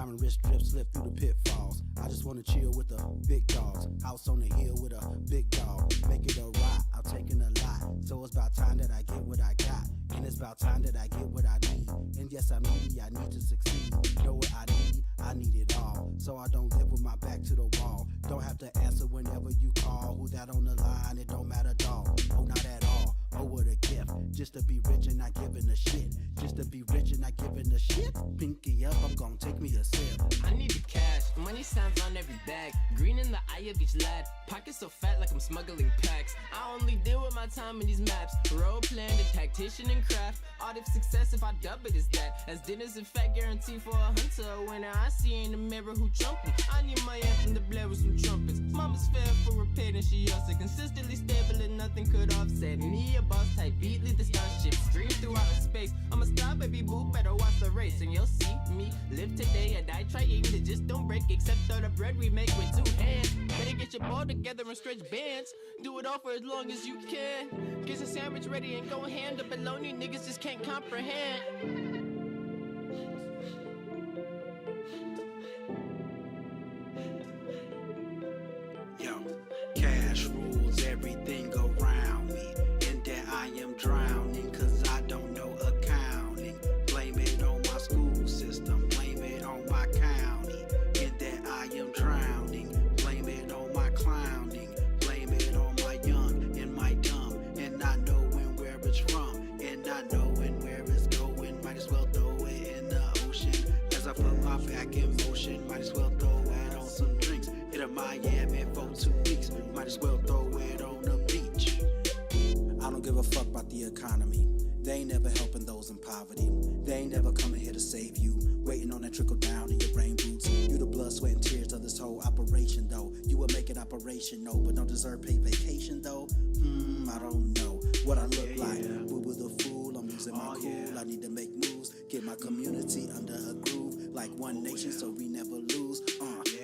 Diamond wrist drip, slip through the pitfalls. I just wanna chill with the big dogs. House on the hill with a big dog. Make it a ride, I'm taking a lot. So it's about time that I get what I got. And it's about time that I get what I need. And yes, I'm needy, I need to succeed. Know what I need it all. So I don't live with my back to the wall. Don't have to answer whenever you call. Who that on the line, it don't matter, dog. Oh, not at all. Oh, what a gift. Just to be rich and not giving a shit. Just to be rich and not giving a shit. Pinky up, I'm gonna take me a sip. I need the cash, money signs on every bag. Green in the eye of each lad. Pockets so fat like I'm smuggling packs. I only deal with my time in these maps. Role playing the tactician and craft. Art of success, if I dub it, is that. As dinner's a fat guarantee for a hunter. A winner I see in the mirror who trumping. I need my anthem to blare with some trumpets. Mama's fair for repair and she also consistently stable and nothing could offset me. A boss type beat, lead the starship stream through outer space. I'm a star, baby boo, better watch the race. And you'll see me live today and die trying to just don't break. Except all the bread we make with 2 hands. Better get your ball together and stretch bands. Do it all for as long as you can. Get your sandwich ready and go hand. The baloney niggas just can't comprehend. Yo, cash rules everything around me. In that I am drowning, cause I don't know accounting. Blame it on my school system, blame it on my county. In that I am drowning, blame it on my clowning. Blame it on my young and my dumb, and not knowing where it's from, and not knowing where it's going. Might as well throw it in the ocean. As I put my back in motion, might as well throw it on some drinks. Hit a Miami for 2 weeks, might as well throw it on the beach. I don't give a fuck about the economy. They ain't never helping those in poverty. They ain't never coming here to save you. Waiting on that trickle down in your brain roots. You the blood, sweat, and tears of this whole operation, though. You will make it operational, but don't deserve paid vacation, though. I don't know what I look like. Boo boo the fool, I'm losing my cool. I need to make moves, get my community under a groove. Like one nation, so we never lose.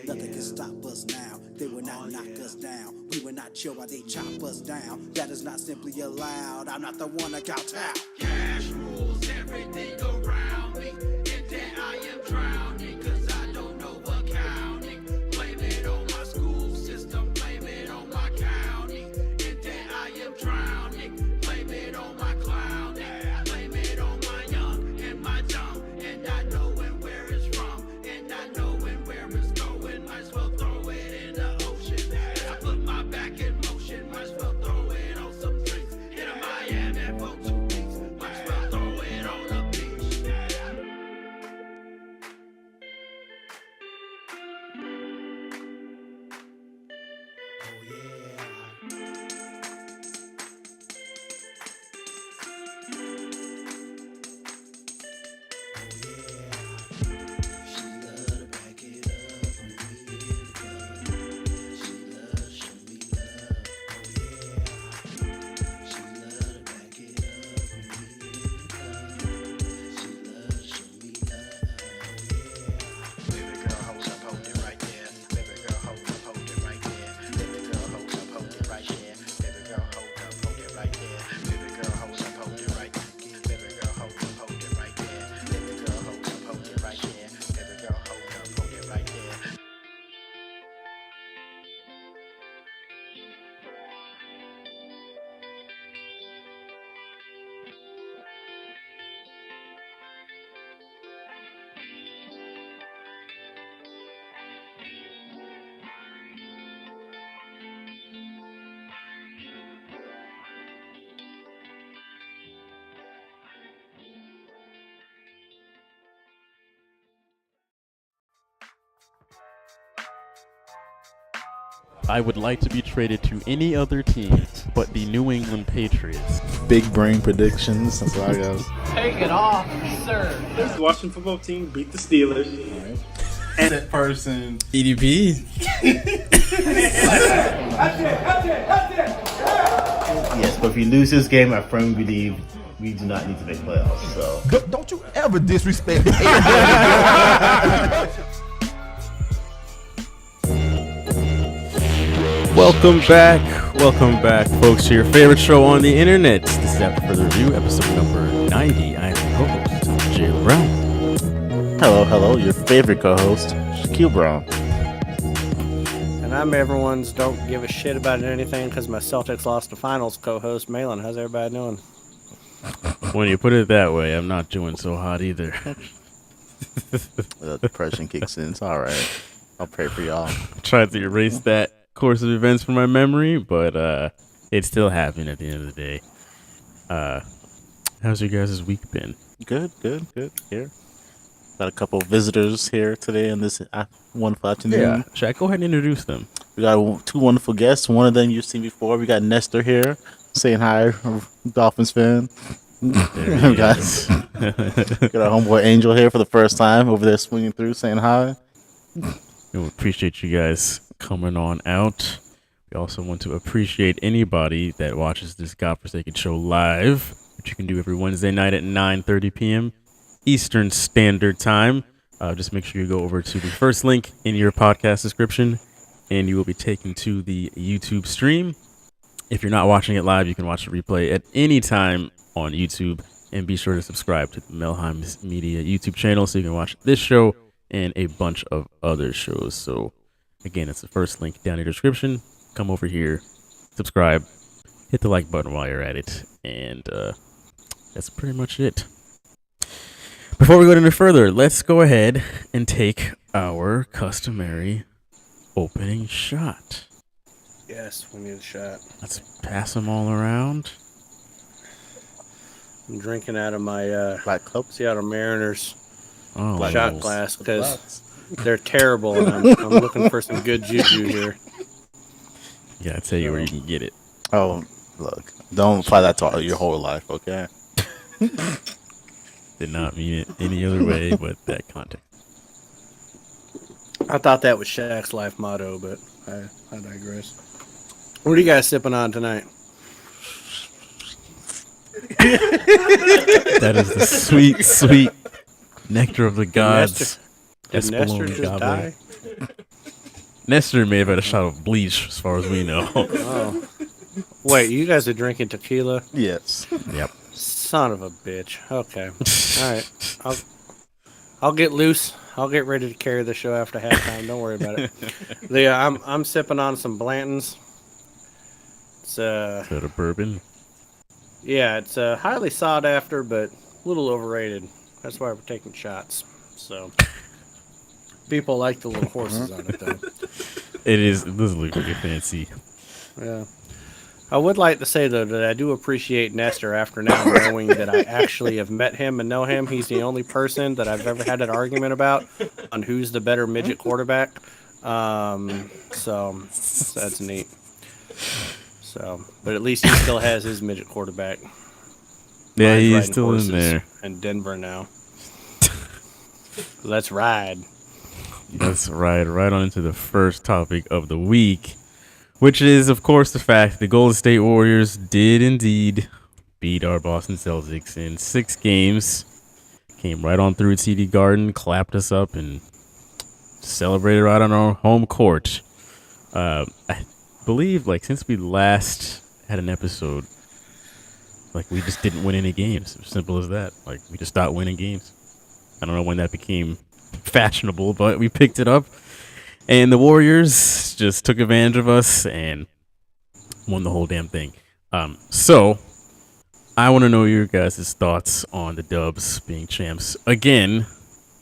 Nothing can stop us now. They will not knock us down. We will not chill while they chop us down. That is not simply allowed. I'm not the one to count out. Cash rules everything around me. In that I am drowning, cause I don't know accounting. Blame it on my school system, blame it on my county. In that I am drowning, blame it on my clowning. Blame it on my young and my dumb, and not knowing where it's from, and not knowing where it's going. Might as well throw it in the ocean. I put my back in motion, might as well throw it on some drinks. In a Miami for 2 weeks, might as well throw it on the beach. Oh yeah. She love to back it up when we in the club. She love to show me love. Oh yeah. She love to back it up when we in the club. She love to show me love. Oh yeah. Baby girl, hold up, hold it right there. Baby girl, hold up, hold it right there. Baby girl, hold up, hold it right there. Baby girl, hold up, hold it right there. Baby girl, hold up, hold it right there. Baby girl, hold up, hold it right there. Baby girl, hold up, hold it right there. Baby girl, hold up, hold it right there. I would like to be traded to any other team but the New England Patriots. Big brain predictions. That's what I got. Take it off, sir. This Washington football team beat the Steelers. All right. And that person. EDP. Yes, but if we lose this game, I firmly believe we do not need to make playoffs. So Don't you ever disrespect Welcome back, folks, to your favorite show on the internet. This is After Further Review, episode number 90. I'm your co-host, Jalen Brown. Hello, your favorite co-host, Shaquille Brown. And I'm everyone's don't give a shit about anything because my Celtics lost the finals co-host, Malin. How's everybody doing? When you put it that way, I'm not doing so hot either. The depression kicks in. It's all right. I'll pray for y'all. Tried to erase that course of events from my memory, but it still happened at the end of the day. How's your guys' week been? Good. Here. Got a couple of visitors here today on this wonderful afternoon. Yeah, Shaq, go ahead and introduce them. We got two wonderful guests. One of them you've seen before. We got Nestor here saying hi, Dolphins fan. There Guys, got our homeboy Angel here for the first time over there swinging through saying hi. We appreciate you guys coming on out. We also want to appreciate anybody that watches this godforsaken show live, which you can do every Wednesday night at 9:30 p.m. Eastern Standard Time. Just make sure you go over to the first link in your podcast description, and you will be taken to the YouTube stream. If you're not watching it live, you can watch the replay at any time on YouTube, and be sure to subscribe to the Melheim Media YouTube channel so you can watch this show and a bunch of other shows. So again, it's the first link down in the description. Come over here, subscribe, hit the like button while you're at it, and that's pretty much it. Before we go any further, let's go ahead and take our customary opening shot. Yes, we need a shot. Let's pass them all around. I'm drinking out of my Black Cup. Seattle Mariners Oh, shot glass because they're terrible, and I'm looking for some good juju here. Yeah, I tell you where you can get it. Oh, look. Don't apply that to your whole life, okay? Did not mean it any other way but that context. I thought that was Shaq's life motto, but I digress. What are you guys sipping on tonight? That is the sweet, sweet nectar of the gods. Did Nestor just Espolón die? Nestor may have had a shot of bleach, as far as we know. Oh. Wait, you guys are drinking tequila? Yes. Yep. Son of a bitch. Okay. All right. I'll get loose. I'll get ready to carry the show after halftime. Don't worry about it. I'm sipping on some Blanton's. It's Is that a bourbon? yeah, it's highly sought after, but a little overrated. That's why we're taking shots. So people like the little horses on it, though. It does look really fancy. Yeah. I would like to say, though, that I do appreciate Nestor after now knowing that I actually have met him and know him. He's the only person that I've ever had an argument about on who's the better midget quarterback. So that's neat. So, but at least he still has his midget quarterback. Yeah, Mine's he's riding still in horses there. in Denver now. Let's ride. Let's ride right on into the first topic of the week, which is, of course, the fact the Golden State Warriors did indeed beat our Boston Celtics in 6 games. Came right on through TD Garden, clapped us up, and celebrated right on our home court. I believe, since we last had an episode, we just didn't win any games. As simple as that. We just stopped winning games. I don't know when that became fashionable, but we picked it up. And the Warriors just took advantage of us and won the whole damn thing. So I want to know your guys' thoughts on the Dubs being champs again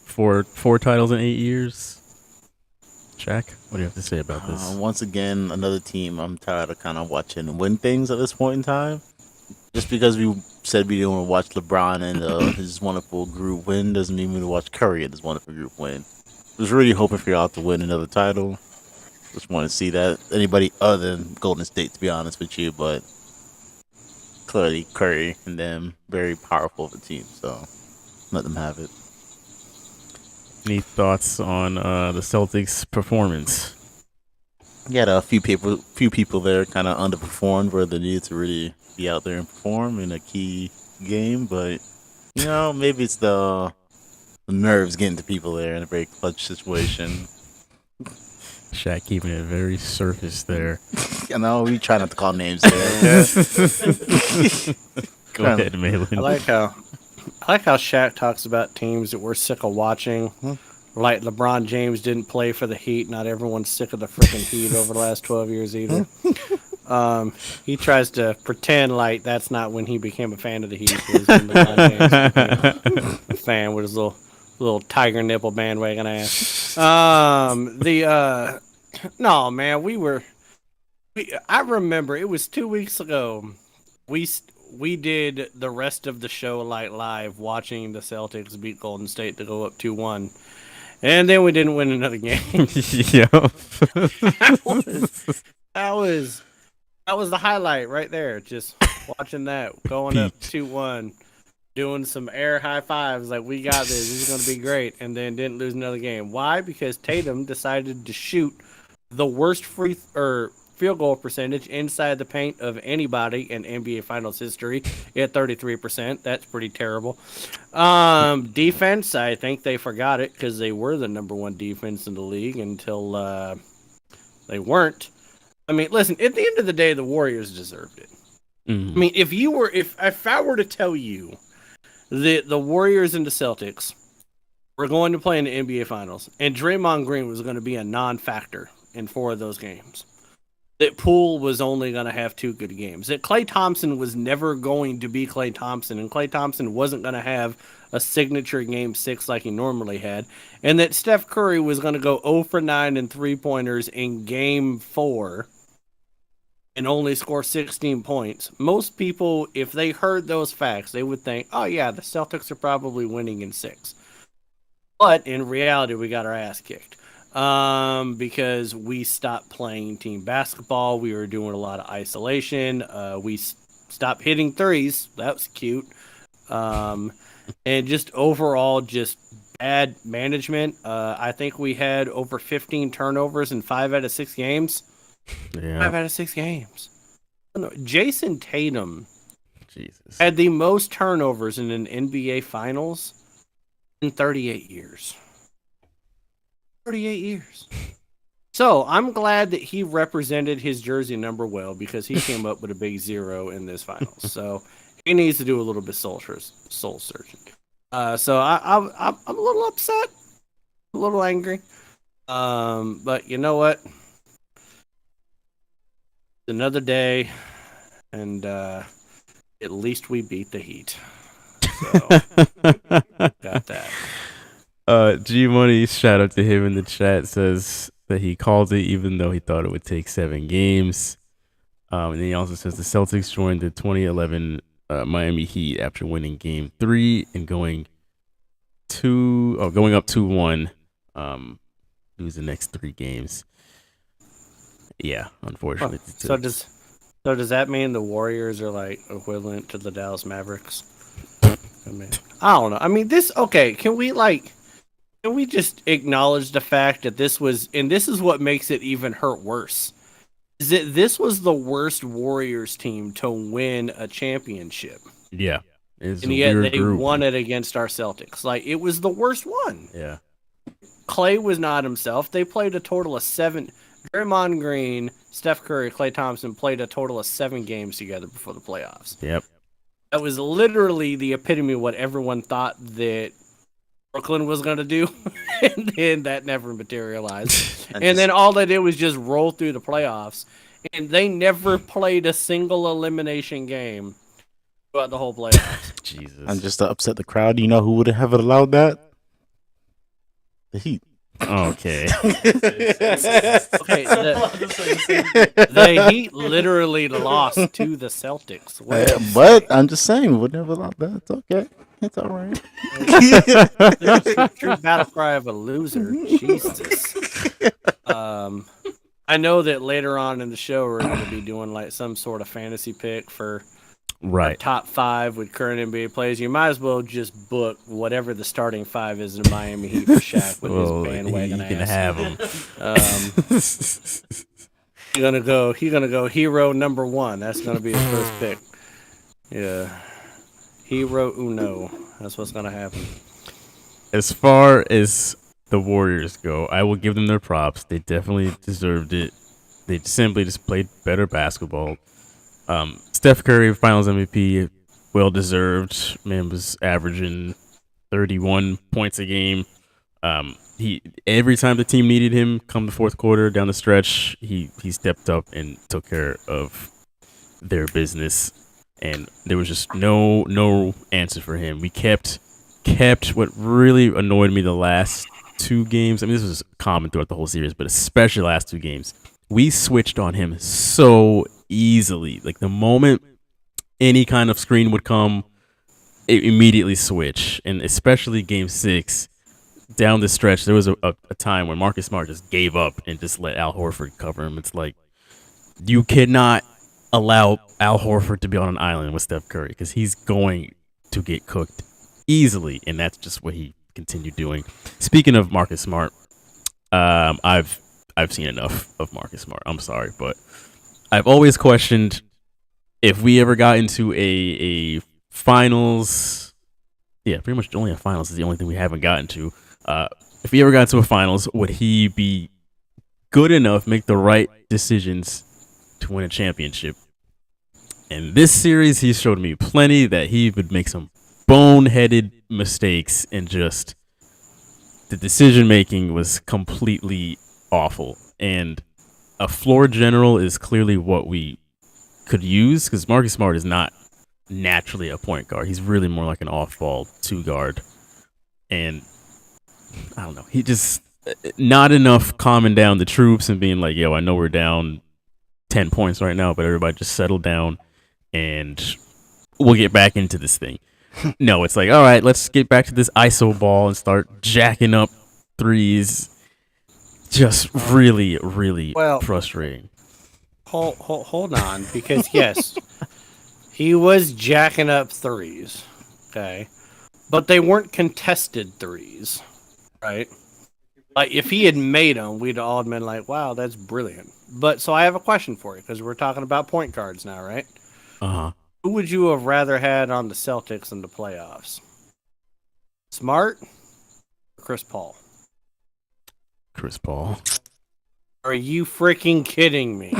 for 4 titles in 8 years. Shaq, what do you have to say about this? Once again, another team I'm tired of kind of watching win things at this point in time. Just because we said we didn't want to watch LeBron and his wonderful group win doesn't mean we want to watch Curry and his wonderful group win. I was really hoping for y'all to win another title. Just want to see that. Anybody other than Golden State, to be honest with you, but clearly Curry and them, very powerful of a team, so let them have it. Any thoughts on the Celtics' performance? You had a few people there kind of underperformed where they needed to really be out there and perform in a key game, but maybe it's the nerves getting to people there in a very clutch situation. Shaq keeping it very surface there. We try not to call names there. Go ahead, Malin. I like like how Shaq talks about teams that we're sick of watching. Like LeBron James didn't play for the Heat. Not everyone's sick of the freaking Heat over the last 12 years either. He tries to pretend like that's not when he became a fan of the Heat. It was when LeBron James became a fan with his little tiger nipple bandwagon ass. No, man, I remember it was 2 weeks ago. We did the rest of the show like live, watching the Celtics beat Golden State to go up 2-1, and then we didn't win another game. Yeah, that was the highlight right there. Just watching that, going up 2-1, doing some air high fives like we got this. This is going to be great, and then didn't lose another game. Why? Because Tatum decided to shoot the worst field goal percentage inside the paint of anybody in NBA Finals history at 33%. That's pretty terrible. Defense, I think they forgot it because they were the number one defense in the league until they weren't. I mean, listen, at the end of the day, the Warriors deserved it. Mm. I mean, if I were to tell you that the Warriors and the Celtics were going to play in the NBA Finals and Draymond Green was going to be a non-factor in 4 of those games, that Poole was only going to have 2 good games, that Klay Thompson was never going to be Klay Thompson, and Klay Thompson wasn't going to have a signature game 6 like he normally had, and that Steph Curry was going to go 0 for 9 in 3-pointers in game 4 and only score 16 points. Most people, if they heard those facts, they would think, oh yeah, the Celtics are probably winning in 6. But in reality, we got our ass kicked. Because we stopped playing team basketball. We were doing a lot of isolation. We stopped hitting threes. That was cute. And just overall, just bad management. I think we had over 15 turnovers in 5 out of 6 games. Yeah. 5 out of 6 games. Jason Tatum Jesus. had the most turnovers in an NBA Finals in 38 years. 38 years. So I'm glad that he represented his jersey number well, because he came up with a big 0 in this finals. So he needs to do a little bit soul searching. So I'm a little upset, a little angry. But you know what? Another day, and at least we beat the Heat. So got that. G Money, shout out to him in the chat, says that he called it even though he thought it would take 7 games. And then he also says the Celtics joined the 2011 Miami Heat after winning Game 3 and going up 2-1. Lose the next 3 games. Yeah, unfortunately. So does that mean the Warriors are like equivalent to the Dallas Mavericks? I mean, I don't know. I mean, can we just acknowledge the fact that this is what makes it even hurt worse, is that this was the worst Warriors team to win a championship. Yeah. And yet they won it against our Celtics. Like, it was the worst one. Yeah. Klay was not himself. They played a total of 7. Draymond Green, Steph Curry, Klay Thompson played a total of 7 games together before the playoffs. Yep. That was literally the epitome of what everyone thought that Brooklyn was going to do, and then that never materialized. And then all they did was just roll through the playoffs, and they never played a single elimination game throughout the whole playoffs. Jesus. And just to upset the crowd, you know who would have allowed that? The Heat. Okay. Okay, the Heat literally lost to the Celtics. But I'm just saying, would never allow that. It's okay. It's all right. True battle cry of a loser. Jesus. I know that later on in the show we're going to be doing like some sort of fantasy pick for Right. top 5 with current NBA players. You might as well just book whatever the starting 5 is in Miami Heat for Shaq with his bandwagon you ass. can have him. He's gonna go hero number 1. That's gonna be his first pick. Yeah, hero uno. That's what's gonna happen. As far as the Warriors go, I will give them their props. They definitely deserved it. They simply just played better basketball. Steph Curry, Finals MVP, well deserved. Man was averaging 31 points a game. He every time the team needed him, come the fourth quarter down the stretch, he stepped up and took care of their business, and there was just no answer for him. We kept what really annoyed me the last two games. I mean, this was common throughout the whole series, but especially the last two games. We switched on him so easily. Like the moment any kind of screen would come, it immediately switch. And especially game 6, down the stretch, there was a time when Marcus Smart just gave up and just let Al Horford cover him. It's like, you cannot allow Al Horford to be on an island with Steph Curry because he's going to get cooked easily, and that's just what he continued doing. Speaking of Marcus Smart, I've seen enough of Marcus Smart. I'm sorry, but I've always questioned if we ever got into a finals. Yeah, pretty much only a finals is the only thing we haven't gotten to. If he ever got to a finals, would he be good enough, make the right decisions to win a championship? In this series, he showed me plenty that he would make some boneheaded mistakes, and just the decision making was completely awful. And a floor general is clearly what we could use, because Marcus Smart is not naturally a point guard. He's really more like an off-ball 2-guard. And I don't know. He just not enough calming down the troops and being like, yo, I know we're down 10 points right now, but everybody just settle down and we'll get back into this thing. No, it's like, all right, let's get back to this ISO ball and start jacking up threes. Just really, really frustrating. Hold on, because yes, he was jacking up threes, okay, but they weren't contested threes, right? Like if he had made them, we'd all have been like, "Wow, that's brilliant." But so I have a question for you, because we're talking about point guards now, right? Who would you have rather had on the Celtics in the playoffs? Smart or Chris Paul? Chris Paul. Are you freaking kidding me?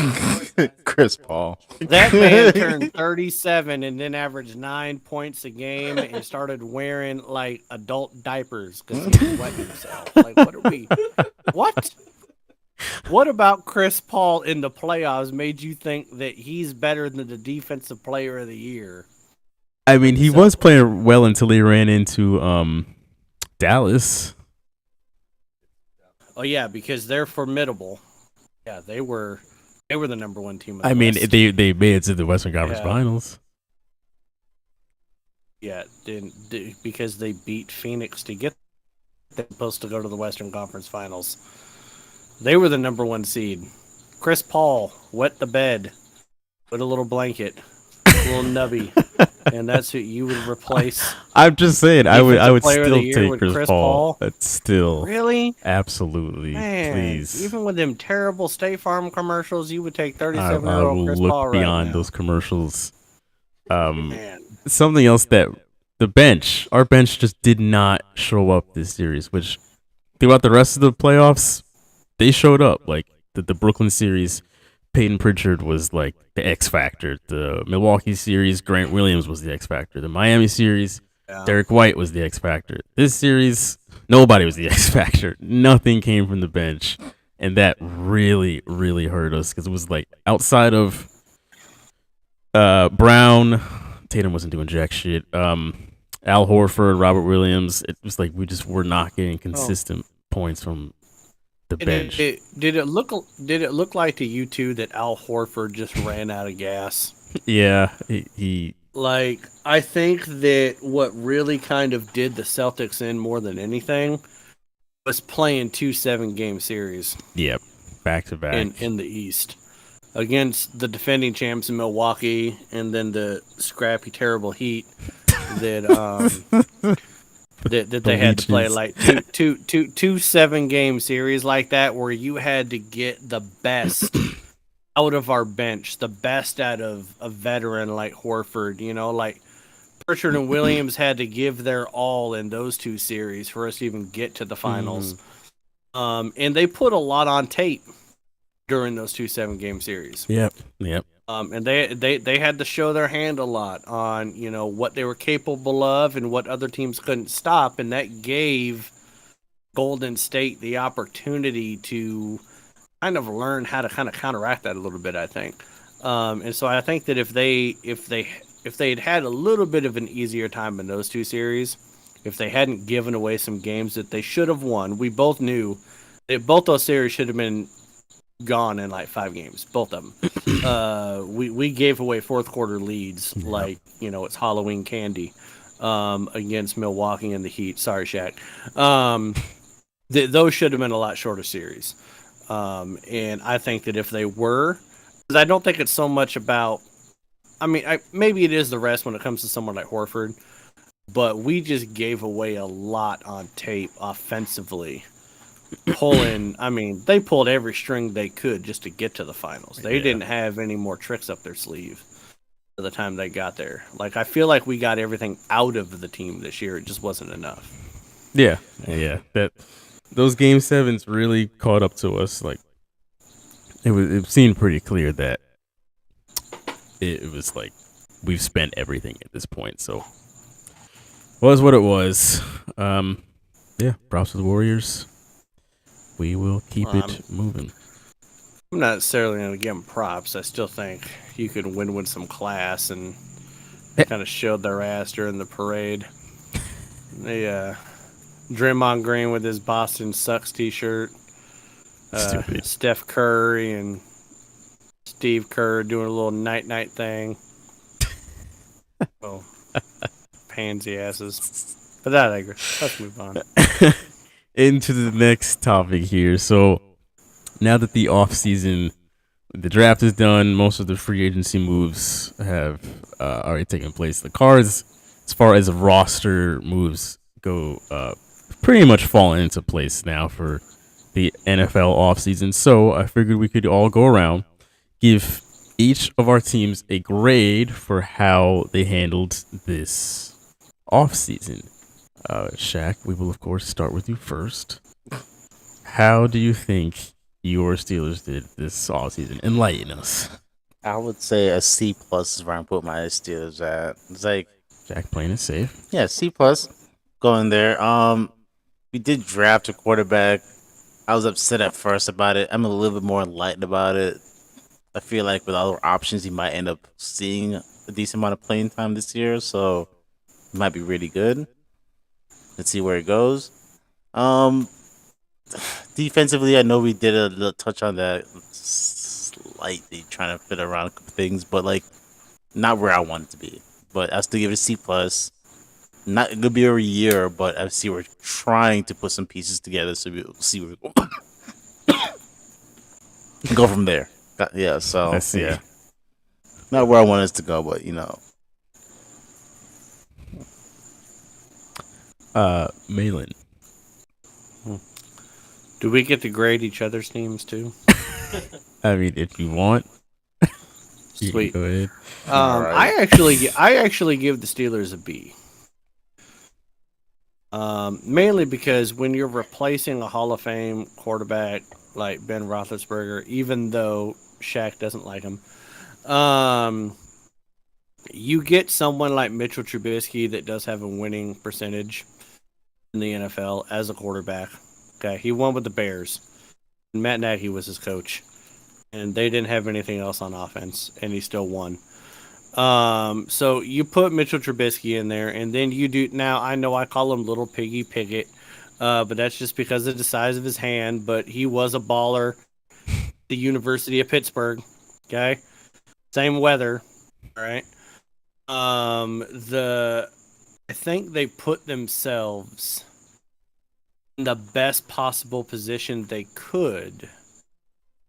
Chris Paul. That man turned 37 and then averaged 9 points a game and started wearing like adult diapers because he was wetting himself. Like, what are we? What? What about Chris Paul in the playoffs made you think that he's better than the defensive player of the year? I mean, he was playing well until he ran into Dallas. Oh yeah, because they're formidable. Yeah, they were the number one team. I mean, they made it to the Western Conference Finals. Yeah, because they beat Phoenix to get. They're supposed to go to the Western Conference Finals. They were the number one seed. Chris Paul wet the bed with a little blanket, a little nubby, and that's who you would replace. I'm just saying, I would still take Chris Paul. That's still really, absolutely. Man, please. Even with them terrible State Farm commercials, you would take 37-year-old I will Chris look Paul beyond right those commercials. Man. Something else that our bench just did not show up this series, which throughout the rest of the playoffs, they showed up. Like the Brooklyn series, Peyton Pritchard was like the X factor. The Milwaukee series, Grant Williams was the X factor. The Miami series, Derek White was the X factor. This series, nobody was the X factor. Nothing came from the bench, and that really, really hurt us because it was like outside of Brown, Tatum wasn't doing jack shit. Al Horford, Robert Williams, it was like we just were not getting consistent points from the bench. Did it look like to you two that Al Horford just ran out of gas? Yeah, he like, I think that what really kind of did the Celtics in more than anything was playing 2 7-game series. Yep, back to back in the East against the defending champs in Milwaukee, and then the scrappy, terrible Heat that that they had to play like two 7-game series like that, where you had to get the best out of our bench, the best out of a veteran like Horford. You know, like Pritchard and Williams had to give their all in those 2 series for us to even get to the finals. And they put a lot on tape during those 2 7-game series. Yep. And they had to show their hand a lot on, what they were capable of and what other teams couldn't stop, and that gave Golden State the opportunity to kind of learn how to kind of counteract that a little bit, I think. And so I think that if they'd had a little bit of an easier time in those two series, if they hadn't given away some games that they should have won, we both knew that both those series should have been gone in like 5 games, both of them. We gave away fourth quarter leads like it's Halloween candy against Milwaukee and the Heat. Sorry, Shaq. Those should have been a lot shorter series. And I think that if they were, because I don't think it's so much about. I mean, maybe it is the rest when it comes to someone like Horford, but we just gave away a lot on tape offensively. They pulled every string they could just to get to the finals. They didn't have any more tricks up their sleeve by the time they got there. Like, I feel like we got everything out of the team this year. It just wasn't enough. Yeah. Those game 7s really caught up to us. Like, it seemed pretty clear that it was like we've spent everything at this point. So, was what it was. Props to the Warriors. We will keep it moving. I'm not necessarily going to give them props. I still think you could win with some class, and kind of showed their ass during the parade. Draymond Green with his Boston Sucks t-shirt. Stupid. Steph Curry and Steve Kerr doing a little night-night thing. Oh, pansy asses. But that I agree. Let's move on. Into the next topic here. So now that the offseason, the draft is done, most of the free agency moves have already taken place. The cards, as far as roster moves go, pretty much fallen into place now for the NFL offseason. So I figured we could all go around, give each of our teams a grade for how they handled this offseason. Shaq, we will of course start with you first. How do you think your Steelers did this offseason? Enlighten us. I would say a C plus is where I put my Steelers at. It's like Jack playing it safe. Yeah, C plus going there. We did draft a quarterback. I was upset at first about it. I'm a little bit more enlightened about it. I feel like with other options, he might end up seeing a decent amount of playing time this year, so it might be really good. Let's see where it goes. Defensively, I know we did a little touch on that slightly, trying to fit around a couple things, but like not where I want it to be. But I still give it a C plus. Not gonna be every year, but I see we're trying to put some pieces together, so we'll see where we go from there. Yeah, so Yeah, not where I want us to go, but Malin. Do we get to grade each other's teams too? I mean, if you want, you can Sweet. go ahead. I actually give the Steelers a B. Mainly because when you're replacing a Hall of Fame quarterback like Ben Roethlisberger, even though Shaq doesn't like him, you get someone like Mitchell Trubisky that does have a winning percentage in the NFL as a quarterback. Okay, he won with the Bears. Matt Nagy was his coach, and they didn't have anything else on offense, and he still won. So you put Mitchell Trubisky in there, and then you do. Now I know I call him Little Piggy Piggott, but that's just because of the size of his hand. But he was a baller. The University of Pittsburgh. Okay, same weather. All right. I think they put themselves in the best possible position they could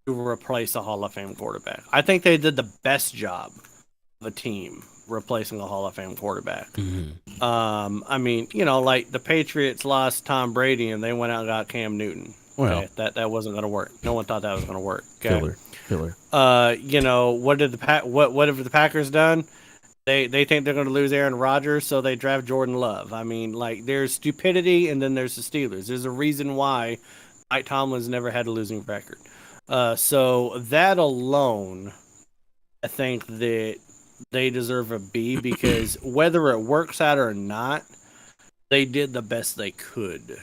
to replace a Hall of Fame quarterback. I think they did the best job of a team replacing a Hall of Fame quarterback. Mm-hmm. I mean, like the Patriots lost Tom Brady and they went out and got Cam Newton. Well, okay? that wasn't going to work. No one thought that was going to work. Okay? Killer. What have the Packers done? They think they're going to lose Aaron Rodgers, so they draft Jordan Love. I mean, like, there's stupidity, and then there's the Steelers. There's a reason why Mike Tomlin's never had a losing record. So that alone I think that they deserve a B because whether it works out or not, they did the best they could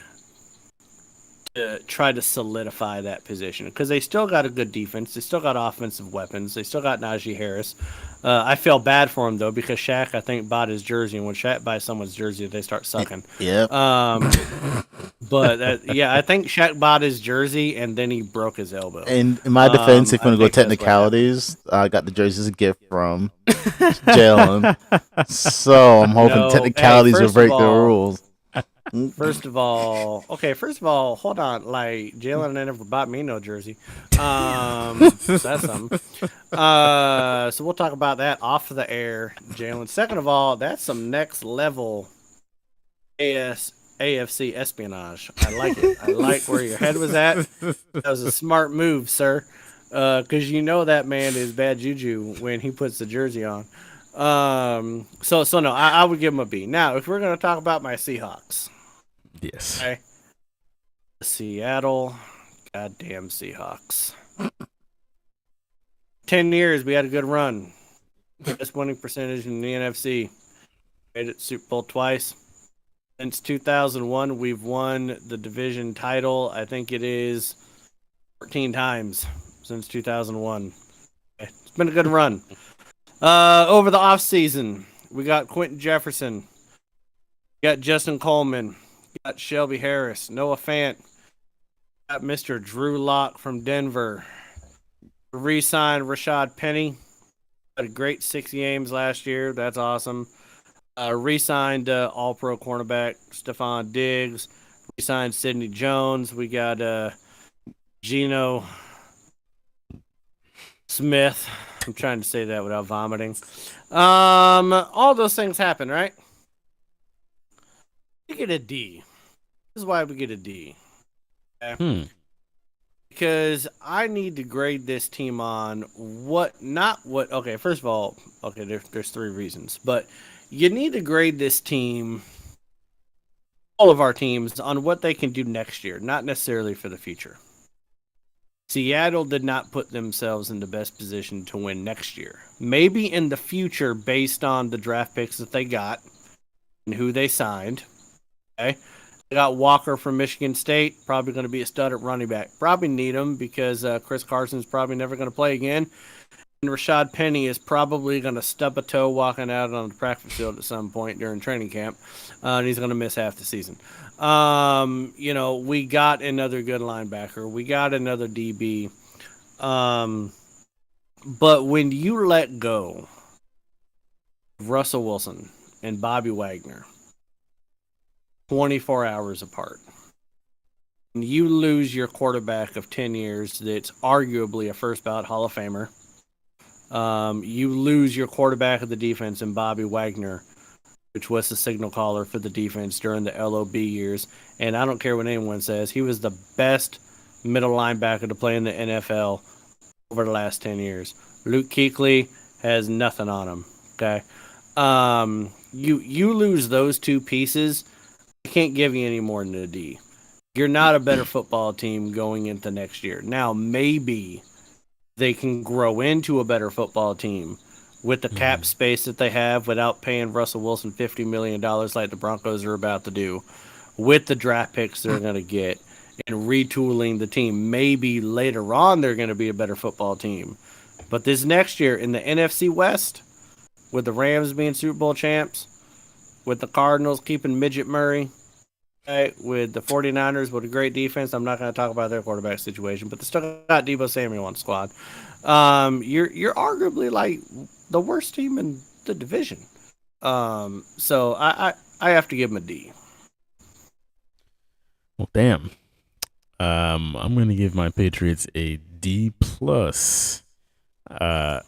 to try to solidify that position because they still got a good defense. They still got offensive weapons. They still got Najee Harris. I feel bad for him, though, because Shaq, I think, bought his jersey. And when Shaq buys someone's jersey, they start sucking. Yep. But, I think Shaq bought his jersey and then he broke his elbow. And in my defense, if you want to go technicalities, I got the jersey as a gift from Jalen. So I'm hoping technicalities will break the rules. First of all, hold on. Like, Jalen never bought me no jersey. So that's something. So we'll talk about that off the air, Jalen. Second of all, that's some next level AFC espionage. I like it. I like where your head was at. That was a smart move, sir. Because you know that man is bad juju when he puts the jersey on. So no, I would give him a B. Now, if we're going to talk about my Seahawks. Yes. Okay. Seattle, goddamn Seahawks. 10 years, we had a good run. Best winning percentage in the NFC. Made it Super Bowl twice. Since 2001, we've won the division title. I think it is 14 times since 2001. It's been a good run. Over the offseason, we got Quentin Jefferson. We got Justin Coleman. Got Shelby Harris, Noah Fant, got Mr. Drew Lock from Denver. Re-signed Rashad Penny. Had a great 6 games last year. That's awesome. Re-signed All-Pro cornerback Stephon Diggs. Re-signed Sidney Jones. We got Geno Smith. I'm trying to say that without vomiting. All those things happen, right? We get a D. This is why we get a D. Okay? Because I need to grade this team on okay, first of all, there's 3 reasons. But you need to grade this team, all of our teams, on what they can do next year, not necessarily for the future. Seattle did not put themselves in the best position to win next year. Maybe in the future based on the draft picks that they got and who they signed. Okay. They got Walker from Michigan State, probably going to be a stud at running back. Probably need him because Chris Carson's probably never going to play again. And Rashad Penny is probably going to stub a toe walking out on the practice field at some point during training camp. And he's going to miss half the season. We got another good linebacker. We got another DB. But when you let go of Russell Wilson and Bobby Wagner 24 hours apart, and you lose your quarterback of 10 years that's arguably a first ballot Hall of Famer, you lose your quarterback of the defense in Bobby Wagner, which was the signal caller for the defense during the LOB years. And I don't care what anyone says, he was the best middle linebacker to play in the NFL over the last 10 years. Luke Kuechly has nothing on him. Okay. You lose those 2 pieces, I can't give you any more than a D. You're not a better football team going into next year. Now, maybe they can grow into a better football team with the cap space that they have without paying Russell Wilson $50 million like the Broncos are about to do, with the draft picks they're going to get, and retooling the team. Maybe later on they're going to be a better football team. But this next year in the NFC West, with the Rams being Super Bowl champs, with the Cardinals keeping Midget Murray, okay, with the 49ers with a great defense. I'm not going to talk about their quarterback situation, but they still got Deebo Samuel on the squad. You're arguably like the worst team in the division. So I have to give them a D. Well, damn. I'm going to give my Patriots a D plus. I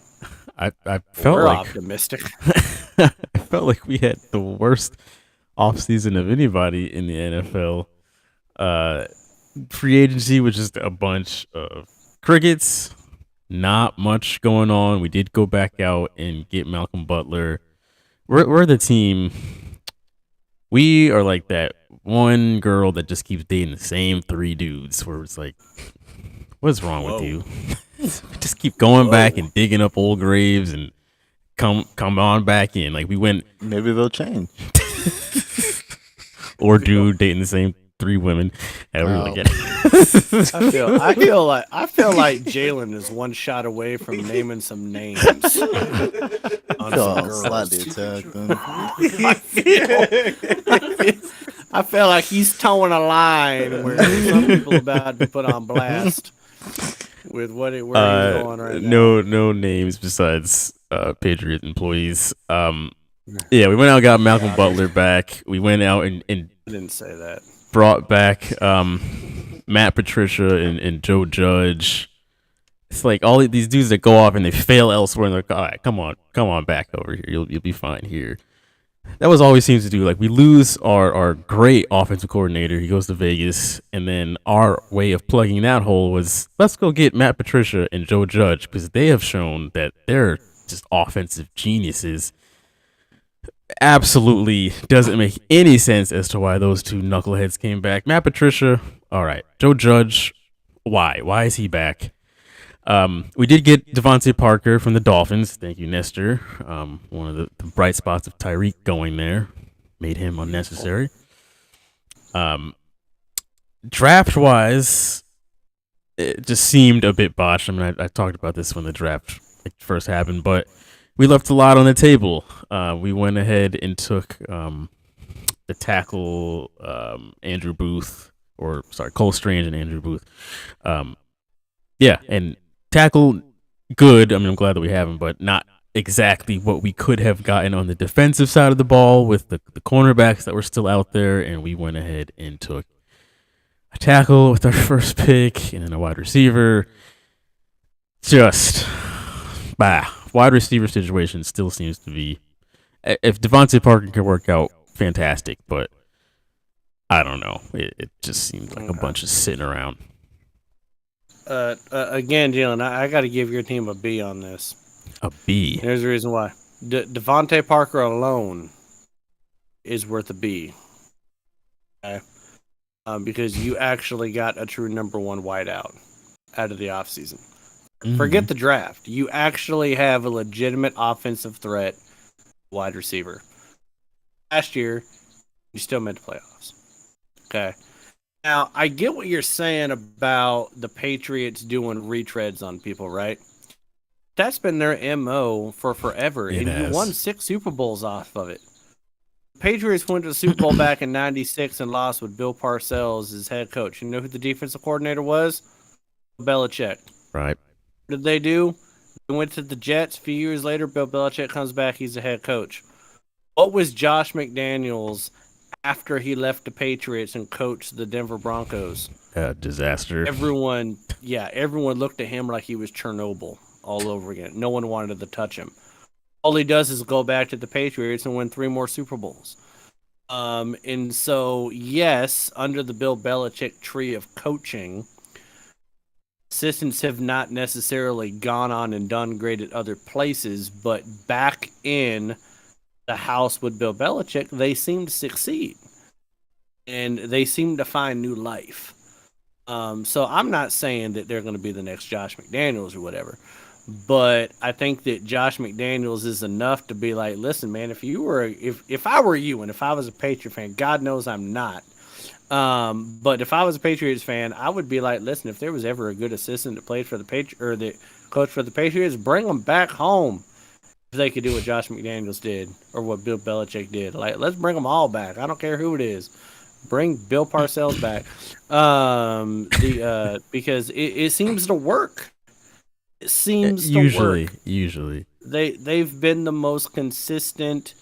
felt We're like optimistic. I felt like we had the worst offseason of anybody in the NFL. Free agency was just a bunch of crickets. Not much going on. We did go back out and get Malcolm Butler. We're the team. We are like that one girl that just keeps dating the same 3 dudes. Where it's like, what's wrong with you? Just keep going back and digging up old graves and come on back in. Like we went, Maybe they'll change. or do dating the same 3 women. I don't really get it. I feel like Jalen is one shot away from naming some names on some girls. Slightly attacked them. I feel like he's towing a line where some people about to be put on blast with where he's going right now. No names besides Patriot employees. Yeah, we went out and got Malcolm Butler back. We went out and I didn't say that. Brought back Matt Patricia and Joe Judge. It's like all these dudes that go off and they fail elsewhere, and they're like, all right, come on back over here. You'll be fine here. That was all we seem to do. Like we lose our great offensive coordinator. He goes to Vegas, and then our way of plugging that hole was let's go get Matt Patricia and Joe Judge because they have shown that they're just offensive geniuses. Absolutely doesn't make any sense as to why those 2 knuckleheads came back. Matt Patricia, all right. Joe Judge, why? Why is he back? We did get Devontae Parker from the Dolphins. Thank you, Nestor. One of the bright spots of Tyreek going there made him unnecessary. Draft-wise, it just seemed a bit botched. I mean, I talked about this when the draft first happened, but we left a lot on the table. We went ahead and took the tackle Andrew Booth, Cole Strange and Andrew Booth. Yeah, and tackle good. I mean, I'm glad that we have him, but not exactly what we could have gotten on the defensive side of the ball with the cornerbacks that were still out there. And we went ahead and took a tackle with our first pick and then a wide receiver. Just, wide receiver situation still seems to be, if Devontae Parker can work out, fantastic, but I don't know. It just seems like a bunch of sitting around. Again, Jalen, I got to give your team a B on this. A B? Here's the reason why. Devontae Parker alone is worth a B. Okay? Because you actually got a true number 1 wideout out of the offseason. Forget the draft. You actually have a legitimate offensive threat wide receiver. Last year, you still made the playoffs. Okay. Now, I get what you're saying about the Patriots doing retreads on people, right? That's been their MO for forever, and you won 6 Super Bowls off of it. The Patriots went to the Super Bowl back in '96 and lost with Bill Parcells as head coach. You know who the defensive coordinator was? Belichick. Right. What did they do? They went to the Jets. A few years later, Bill Belichick comes back. He's the head coach. What was Josh McDaniels after he left the Patriots and coached the Denver Broncos? Disaster. Everyone looked at him like he was Chernobyl all over again. No one wanted to touch him. All he does is go back to the Patriots and win 3 more Super Bowls. And so, yes, under the Bill Belichick tree of coaching, assistants have not necessarily gone on and done great at other places, but back in the house with Bill Belichick, they seem to succeed. And they seem to find new life. So I'm not saying that they're going to be the next Josh McDaniels or whatever, but I think that Josh McDaniels is enough to be like, listen, man, if I were you and if I was a Patriot fan, God knows I'm not. But if I was a Patriots fan, I would be like, listen, if there was ever a good assistant that played for the Patriots or the coach for the Patriots, bring them back home. If they could do what Josh McDaniels did or what Bill Belichick did, like, let's bring them all back. I don't care who it is. Bring Bill Parcells back. Because it seems to work. It seems to work. Usually. They've been the most consistent,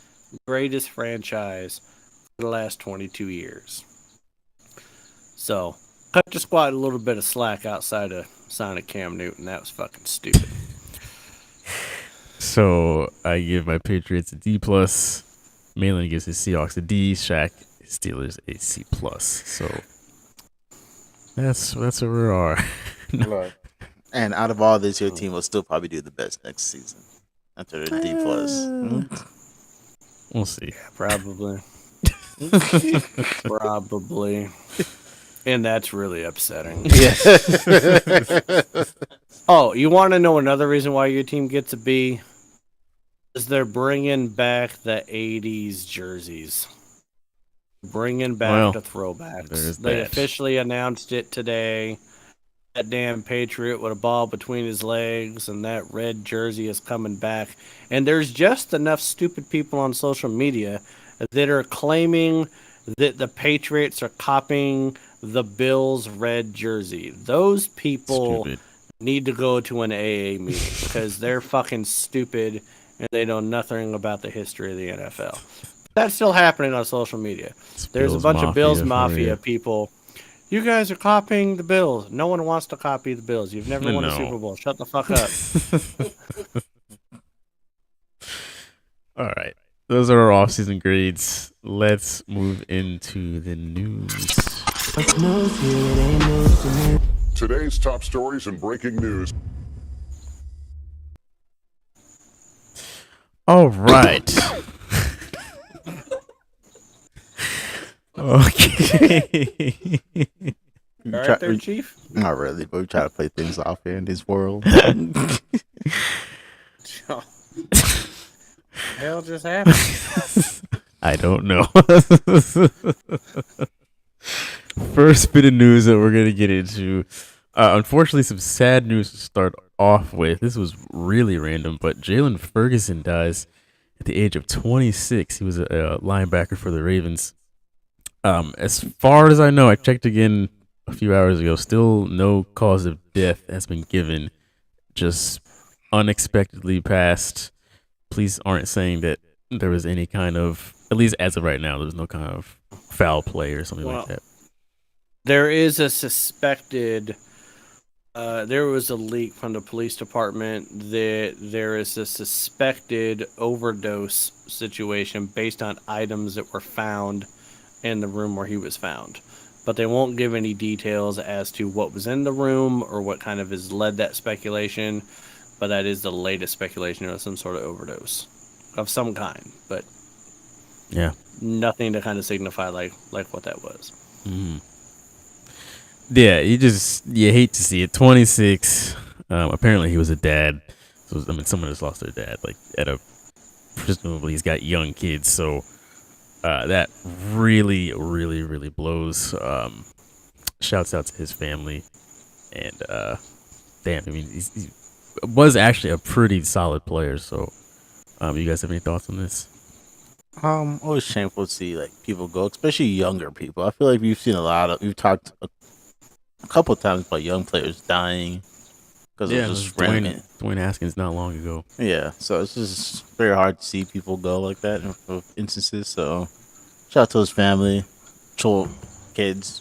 greatest franchise for the last 22 years. So, cut your squad a little bit of slack outside of signing Cam Newton. That was fucking stupid. So, I give my Patriots a D+. Malin gives his Seahawks a D. Shaq, his Steelers a C+. So, that's where we are. Right. And out of all this, your team will still probably do the best next season after a D+. We'll see. Yeah, probably. Probably. And that's really upsetting. Yeah. Oh, you want to know another reason why your team gets a B? Is they're bringing back the 80s jerseys. Bringing back the throwbacks. They officially announced it today. That damn Patriot with a ball between his legs and that red jersey is coming back. And there's just enough stupid people on social media that are claiming that the Patriots are copying the Bills' red jersey. Those people need to go to an AA meeting because they're fucking stupid and they know nothing about the history of the NFL. That's still happening on social media. There's a bunch of Bills Mafia people. You guys are copying the Bills. No one wants to copy the Bills. You've never won a Super Bowl. Shut the fuck up. All right. Those are our offseason grades. Let's move into the news. Today's top stories and breaking news. All right. Okay. All right there, Chief? Not really, but we try to play things off here in this world. Hell just happened. I don't know. First bit of news that we're going to get into. Unfortunately, some sad news to start off with. This was really random, but Jalen Ferguson dies at the age of 26. He was a linebacker for the Ravens. As far as I know, I checked again a few hours ago. Still no cause of death has been given. Just unexpectedly passed. Police aren't saying that there was any kind of, at least as of right now, there was no kind of foul play or something like that. There is a suspected, there was a leak from the police department that there is a suspected overdose situation based on items that were found in the room where he was found. But they won't give any details as to what was in the room or what kind of has led that speculation. But that is the latest speculation of some sort of overdose of some kind. But yeah, nothing to kind of signify like what that was. Mm-hmm. Yeah, you hate to see it. 26. Apparently he was a dad. So I mean, someone just lost their dad. Like presumably he's got young kids. So that really, really, really blows. Shouts out to his family. And damn, I mean, he was actually a pretty solid player. So, you guys have any thoughts on this? Always shameful to see like people go, especially younger people. I feel like we've talked a couple of times about young players dying because of just Dwayne Haskins not long ago. Yeah, so it's just very hard to see people go like that in instances. So, shout out to his family, kids,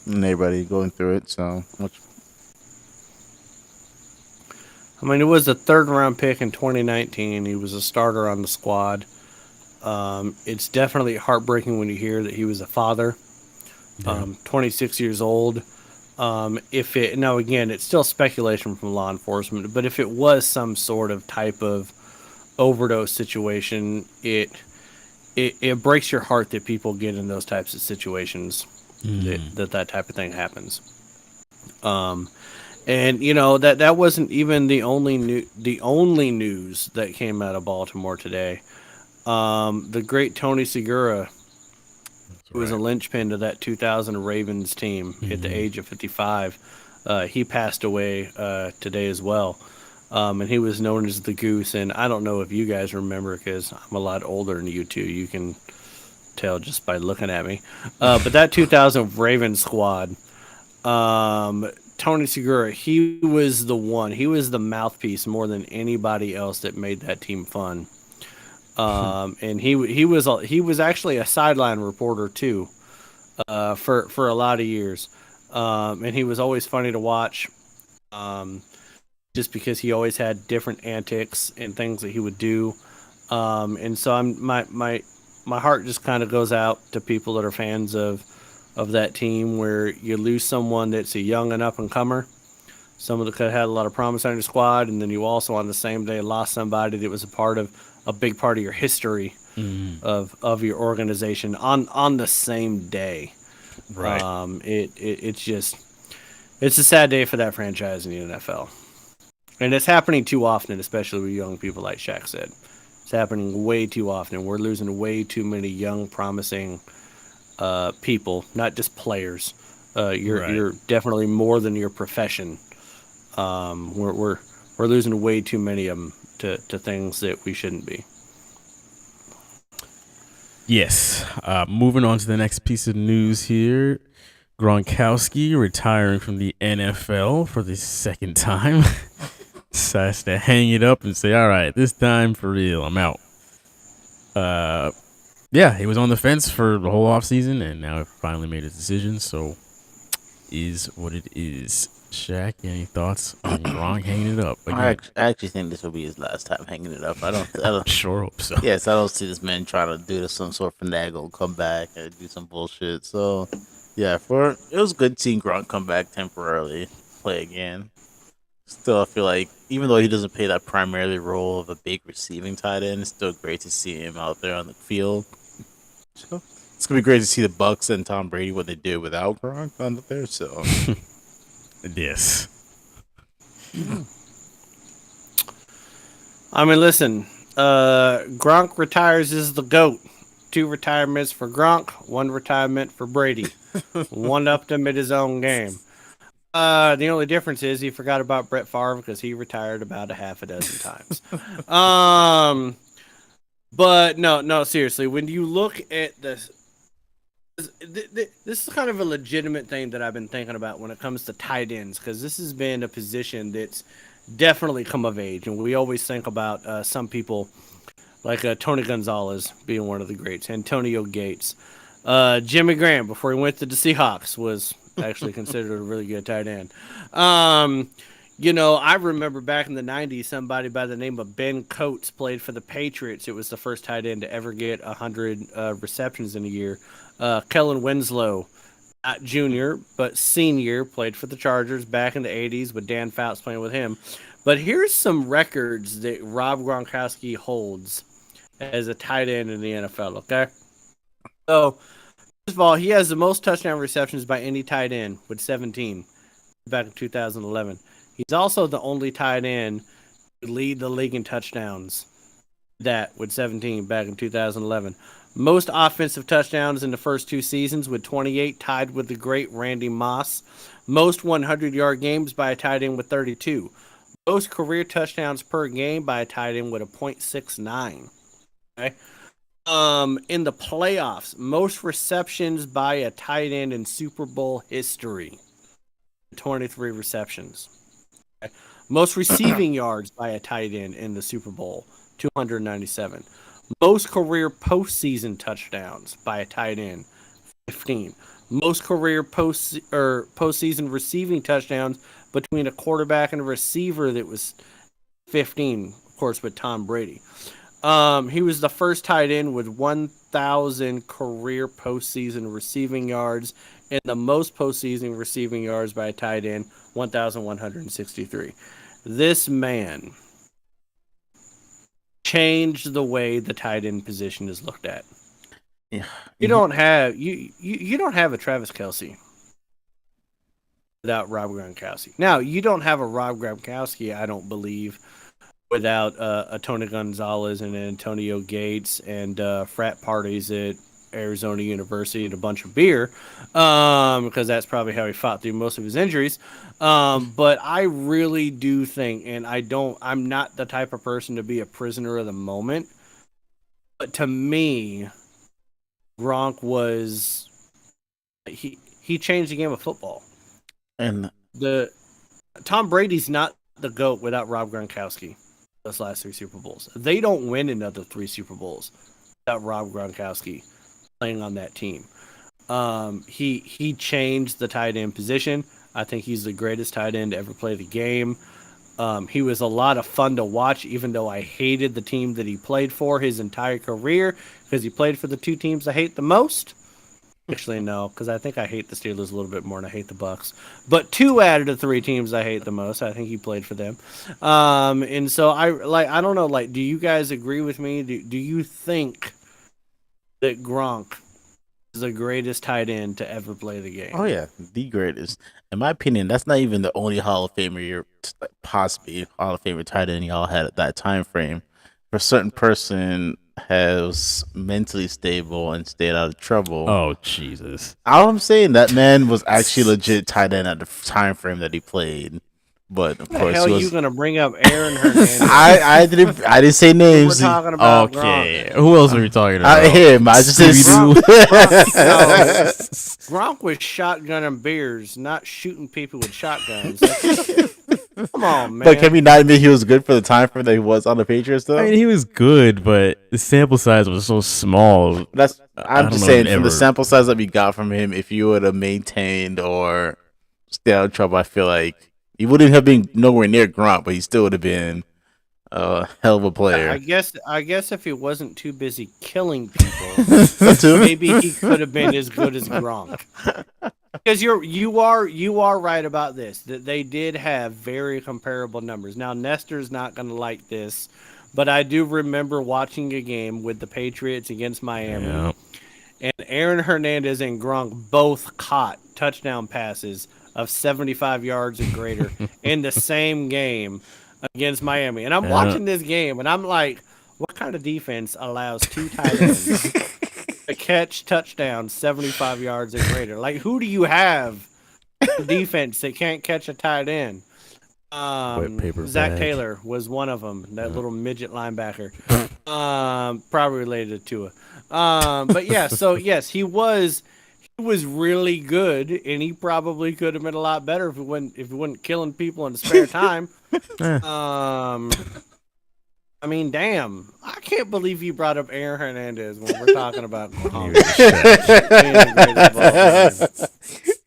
and everybody going through it. So much. I mean, it was a third-round pick in 2019. He was a starter on the squad. It's definitely heartbreaking when you hear that he was a father. 26 years old. Now again, it's still speculation from law enforcement, but if it was some sort of type of overdose situation, it breaks your heart that people get in those types of situations. That type of thing happens. And you know that wasn't even the only news that came out of Baltimore today. The great Tony Segura, who was a linchpin to that 2000 Ravens team at the age of 55, he passed away today as well. And he was known as the Goose. And I don't know if you guys remember because I'm a lot older than you two. You can tell just by looking at me. But that 2000 Ravens squad. Tony Segura, he was the one. He was the mouthpiece more than anybody else that made that team fun. And he was actually a sideline reporter too, for a lot of years. And he was always funny to watch, just because he always had different antics and things that he would do. And so my heart just kind of goes out to people that are fans of that team, where you lose someone that's a young and up and comer, someone that could have had a lot of promise on your squad, and then you also on the same day lost somebody that was a big part of your history of your organization on the same day. Right. It's just It's a sad day for that franchise in the NFL. And it's happening too often, especially with young people, like Shaq said. It's happening way too often. We're losing way too many young, promising people, not just players. You're definitely more than your profession. We're losing way too many of them to things that we shouldn't be. Yes. Moving on to the next piece of news here. Gronkowski retiring from the NFL for the second time. Decides to hang it up and say, all right, this time for real, I'm out. Yeah, he was on the fence for the whole offseason, and now he finally made his decision, so is what it is. Shaq, any thoughts on Gronk hanging it up? I actually think this will be his last time hanging it up. I don't sure hope so. Yes, I don't see this man trying to do some sort of finagle, come back and do some bullshit. So, yeah, it was good seeing Gronk come back temporarily, play again. Still, I feel like even though he doesn't play that primarily role of a big receiving tight end, it's still great to see him out there on the field. So, it's gonna be great to see the Bucks and Tom Brady what they did without Gronk on there. So, yes. I mean, listen, Gronk retires as the GOAT. 2 retirements for Gronk, 1 retirement for Brady. One upped him at his own game. The only difference is he forgot about Brett Favre because he retired about a half a dozen times. But no, seriously, when you look at this is kind of a legitimate thing that I've been thinking about when it comes to tight ends, because this has been a position that's definitely come of age, and we always think about some people like Tony Gonzalez being one of the greats, Antonio Gates, Jimmy Graham before he went to the Seahawks was actually considered a really good tight end. I remember back in the 90s, somebody by the name of Ben Coates played for the Patriots. It was the first tight end to ever get 100 receptions in a year. Kellen Winslow, not junior, but senior, played for the Chargers back in the 80s with Dan Fouts playing with him. But here's some records that Rob Gronkowski holds as a tight end in the NFL, okay? So, first of all, he has the most touchdown receptions by any tight end with 17 back in 2011. He's also the only tight end to lead the league in touchdowns with 17 back in 2011. Most offensive touchdowns in the first 2 seasons with 28, tied with the great Randy Moss. Most 100-yard games by a tight end with 32. Most career touchdowns per game by a tight end with a .69. Okay. In the playoffs, most receptions by a tight end in Super Bowl history. 23 receptions. Okay. Most receiving yards by a tight end in the Super Bowl, 297. Most career postseason touchdowns by a tight end, 15. Most career postseason receiving touchdowns between a quarterback and a receiver, that was 15, of course, with Tom Brady. He was the first tight end with 1,000 career postseason receiving yards, and the most postseason receiving yards by a tight end, 1,163. This man changed the way the tight end position is looked at. yeah, You don't have a Travis Kelce without Rob Gronkowski. Now, you don't have a Rob Gronkowski, I don't believe, without a Tony Gonzalez and Antonio Gates and frat parties at Arizona University and a bunch of beer, because that's probably how he fought through most of his injuries. But I really do think, and I'm not the type of person to be a prisoner of the moment, but to me, Gronk was he changed the game of football. and Tom Brady's not the GOAT without Rob Gronkowski. Those last 3 Super Bowls, they don't win another 3 Super Bowls without Rob Gronkowski playing on that team. He changed the tight end position. I think he's the greatest tight end to ever play the game. He was a lot of fun to watch, even though I hated the team that he played for his entire career, because he played for the 2 teams I hate the most. Actually, no, because I think I hate the Steelers a little bit more than I hate the Bucks. But 2 out of the 3 teams I hate the most, I think he played for them. And so I don't know, do you guys agree with me? Do you think that Gronk is the greatest tight end to ever play the game. Oh yeah, the greatest. In my opinion, that's not even the only Hall of Famer you're possibly Hall of Famer tight end y'all had at that time frame. For a certain person has mentally stable and stayed out of trouble. Oh Jesus! All I'm saying, that man was actually legit tight end at the time frame that he played. But of course, hell, you gonna bring up Aaron Hernandez? I didn't say names. We're talking about Okay, Gronk. who else are we talking about? Him. I just said Gronk was shotgunning beers, not shooting people with shotguns. Come on, man. But can we not admit he was good for the time frame that he was on the Patriots, though? I mean, he was good, but the sample size was so small. I'm just saying, from the sample size that we got from him, if you would have maintained or stayed out of trouble, I feel like he wouldn't have been nowhere near Gronk, but he still would have been a hell of a player. I guess if he wasn't too busy killing people, maybe he could have been as good as Gronk. Because you are right about this, that they did have very comparable numbers. Now Nestor's not going to like this, but I do remember watching a game with the Patriots against Miami, and Aaron Hernandez and Gronk both caught touchdown passes of 75 yards and greater in the same game against Miami. And I'm watching this game, and I'm like, what kind of defense allows two tight ends to catch touchdowns 75 yards and greater? Like, who do you have in defense that can't catch a tight end? Zach Taylor was one of them, that little midget linebacker. Probably related to it. But yeah, so yes, he was really good, and he probably could have been a lot better if he wasn't killing people in the spare time. I mean, damn, I can't believe you brought up Aaron Hernandez when we're talking about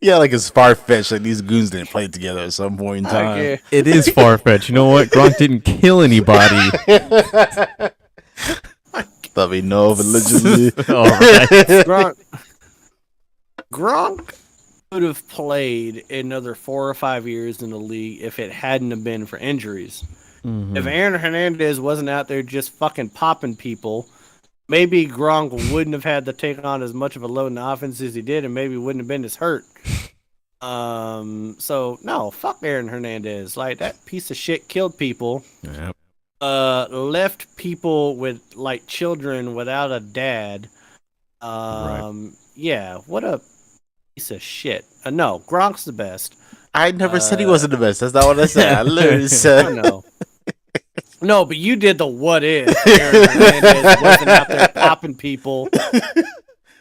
yeah, like it's far-fetched. Like these goons didn't play together at some point in time. It is far-fetched. You know what? Gronk didn't kill anybody. That we know of allegedly. All right. Gronk could have played another 4 or 5 years in the league if it hadn't have been for injuries. Mm-hmm. If Aaron Hernandez wasn't out there just fucking popping people, maybe Gronk wouldn't have had to take on as much of a load in the offense as he did, and maybe wouldn't have been as hurt. So no, fuck Aaron Hernandez. Like, that piece of shit killed people. Yep. Left people with like children without a dad. Right. Yeah, what a piece of shit. No, Gronk's the best. I never said he wasn't the best. That's not what I said. I literally said. I know. No, but you did the what if. Aaron Hernandez wasn't out there popping people in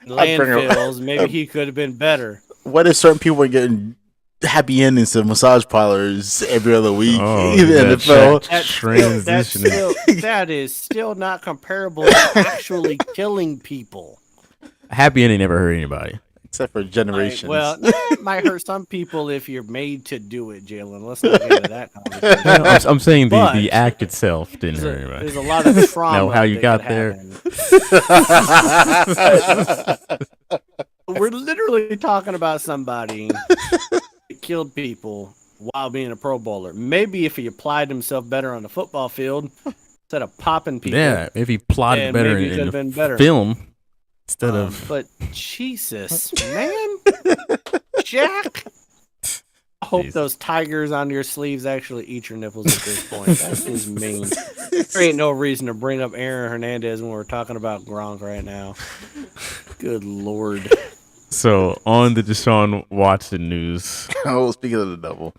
landfills. Maybe he could have been better. What if certain people were getting happy endings to massage parlors every other week? That is still not comparable to actually killing people. Happy ending never hurt anybody. Except for generations. Well, it might hurt some people if you're made to do it, Jalen. Let's not get into that conversation. I'm saying the act itself didn't hurt anybody. There's a lot of trauma. Know how you got there? We're literally talking about somebody that killed people while being a Pro Bowler. Maybe if he applied himself better on the football field instead of popping people. Yeah, if he plotted better in the film. Instead of, but Jesus, man, Jack. I hope those tigers on your sleeves actually eat your nipples at this point. That seems mean. There ain't no reason to bring up Aaron Hernandez when we're talking about Gronk right now. Good Lord. So on the Deshaun Watson news. Oh, speaking of the double,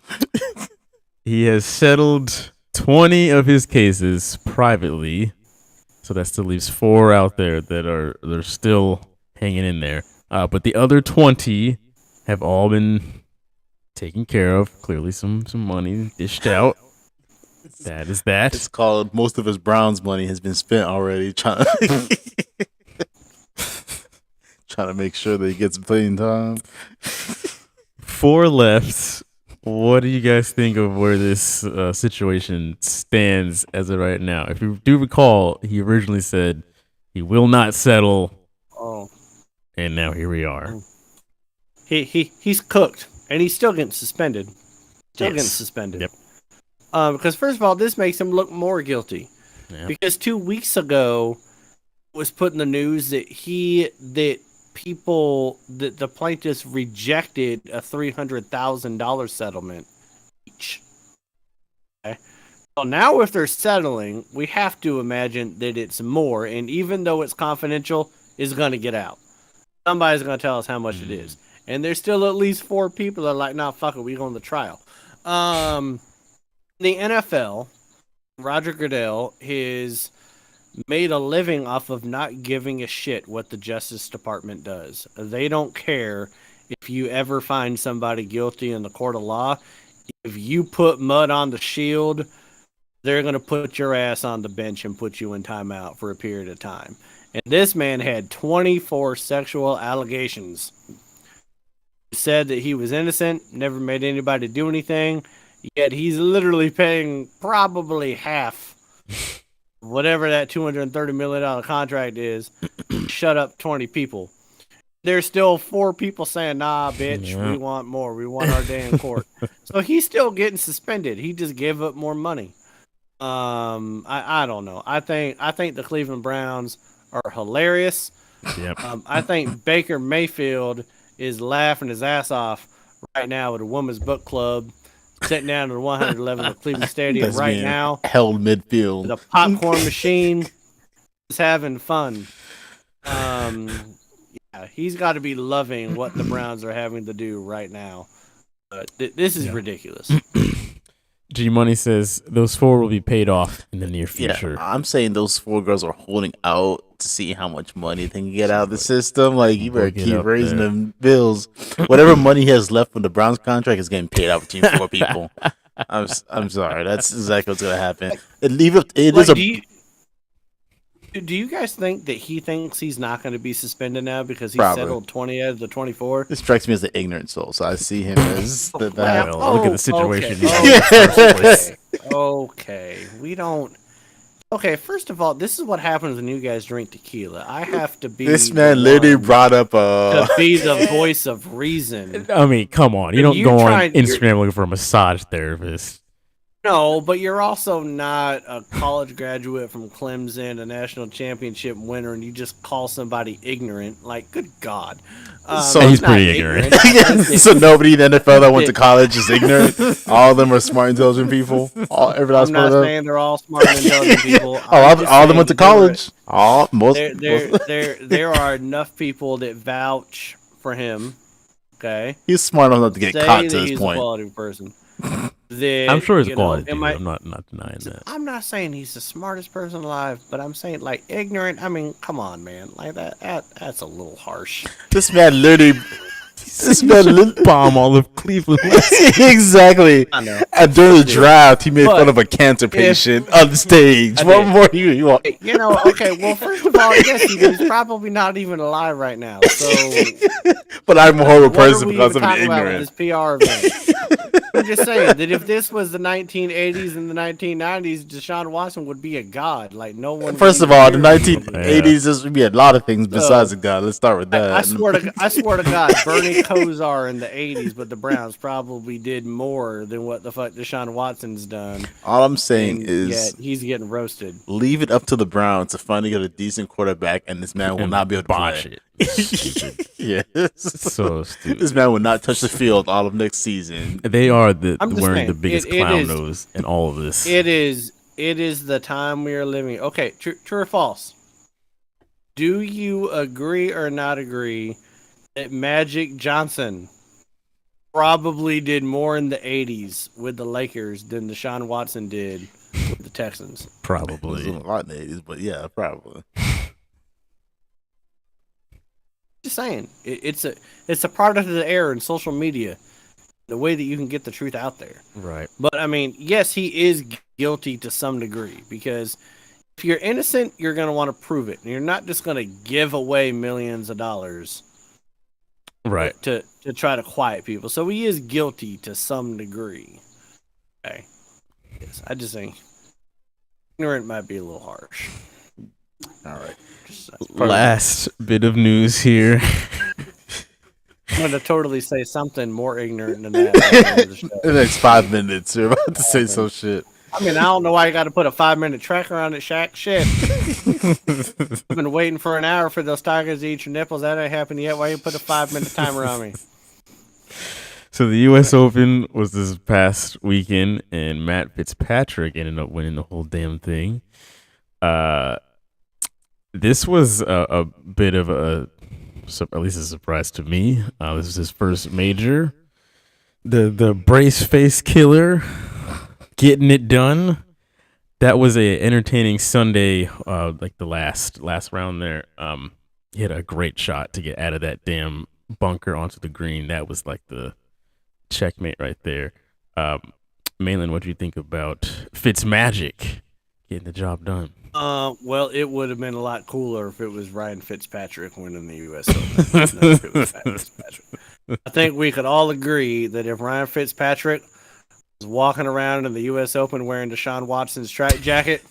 he has settled 20 of his cases privately. So that still leaves 4 out there that they're still hanging in there. But the other 20 have all been taken care of. Clearly some money dished out. That is that. It's called most of his Browns money has been spent already trying to make sure that he gets playing time. 4 left. What do you guys think of where this situation stands as of right now? If you do recall, he originally said he will not settle. Oh. And now here we are. He's cooked, and he's still getting suspended. Getting suspended. Yep. Because first of all, this makes him look more guilty. Yep. Because 2 weeks ago, it was put in the news that people, the plaintiffs rejected a $300,000 settlement each. Okay. So now if they're settling, we have to imagine that it's more, and even though it's confidential, it's going to get out. Somebody's going to tell us how much it is. And there's still at least 4 people that are like, nah, fuck it, we going to trial. The NFL, Roger Goodell, has made a living off of not giving a shit what the Justice Department does. They don't care if you ever find somebody guilty in the court of law. If you put mud on the shield, they're going to put your ass on the bench and put you in timeout for a period of time. And this man had 24 sexual allegations. He said that he was innocent, never made anybody do anything, yet he's literally paying probably half whatever that $230 million contract is. Shut up 20 people. There's still 4 people saying, nah, bitch, we want more. We want our day in court. So he's still getting suspended. He just gave up more money. I don't know. I think the Cleveland Browns are hilarious. Yep. I think Baker Mayfield is laughing his ass off right now at a women's book club, sitting down at the 111 of Cleveland Stadium right now. Held midfield. The popcorn machine is having fun. Yeah, he's got to be loving what the Browns are having to do right now. This is ridiculous. G Money says those 4 will be paid off in the near future. Yeah, I'm saying those 4 girls are holding out to see how much money they can get out of the system. Like, you better keep raising them bills. Whatever money he has left from the Browns contract is getting paid out between 4 people. I'm sorry. That's exactly what's going to happen. Do you guys think that he thinks he's not going to be suspended now because he settled 20 out of the 24? This strikes me as the ignorant soul, so I see him as the look at the situation. Okay. We don't. Okay, first of all, this is what happens when you guys drink tequila. I have to be. This man literally brought up to be the voice of reason. I mean, come on. You don't go on Instagram looking for a massage therapist. No, but you're also not a college graduate from Clemson, a national championship winner, and you just call somebody ignorant. Like, good God. So he's pretty ignorant. So nobody in the NFL that went to college is ignorant? All of them are smart, intelligent people? I'm not saying they're all smart and intelligent people. All of them went to college? There are enough people that vouch for him. Okay? He's smart enough to get caught to this he's point. A quality person. I'm sure he's a quality dude. I'm not denying that. I'm not saying he's the smartest person alive, but I'm saying, like, ignorant. I mean, come on, man. Like, that's a little harsh. This man literally bomb all of Cleveland. Exactly. I know. And during the draft, he made fun of a cancer patient on the stage. What more do you want? You know, okay, well, first of all, yes, he's probably not even alive right now. So, but I'm a horrible person because I'm ignorant. This PR event. I'm just saying that if this was the 1980s and the 1990s, Deshaun Watson would be a god. Like, no one. First of all, the 1980s there would be a lot of things besides a god. Let's start with that. I swear to God, Bernie Kosar in the 80s, but the Browns probably did more than what the fuck Deshaun Watson's done. All I'm saying is, he's getting roasted. Leave it up to the Browns to finally get a decent quarterback, and this man will not be able to botch play. It. Yes. So stupid. This man will not touch the field all of next season. They are wearing the biggest clown nose in all of this. It is the time we are living. Okay, true or false? Do you agree or not agree that Magic Johnson probably did more in the 80s with the Lakers than Deshaun Watson did with the Texans? Probably. A lot in the 80s, but yeah, probably. Just saying, it's a product of the era and social media, the way that you can get the truth out there. Right. But I mean, yes, he is guilty to some degree, because if you're innocent, you're going to want to prove it, and you're not just going to give away millions of dollars, right, to try to quiet people. So he is guilty to some degree. Okay. Yes, I just think ignorant might be a little harsh. All right. Last bit of news here. I'm going to totally say something more ignorant than that. In the next 5 minutes, you're about to say some shit. I mean, I don't know why you got to put a 5-minute tracker on it, Shaq. Shit. I've been waiting for an hour for those tigers to eat your nipples. That ain't happened yet. Why you put a 5-minute timer on me? So the U.S. Open was this past weekend, and Matt Fitzpatrick ended up winning the whole damn thing. This was a bit of at least a surprise to me. This was his first major. The brace face killer getting it done. That was a entertaining Sunday, like the last round there. He had a great shot to get out of that damn bunker onto the green. That was like the checkmate right there. Malin, what do you think about Fitzmagic getting the job done? Well, it would have been a lot cooler if it was Ryan Fitzpatrick winning the U.S. Open. Not if it was Matt Fitzpatrick. I think we could all agree that if Ryan Fitzpatrick was walking around in the U.S. Open wearing Deshaun Watson's stripe jacket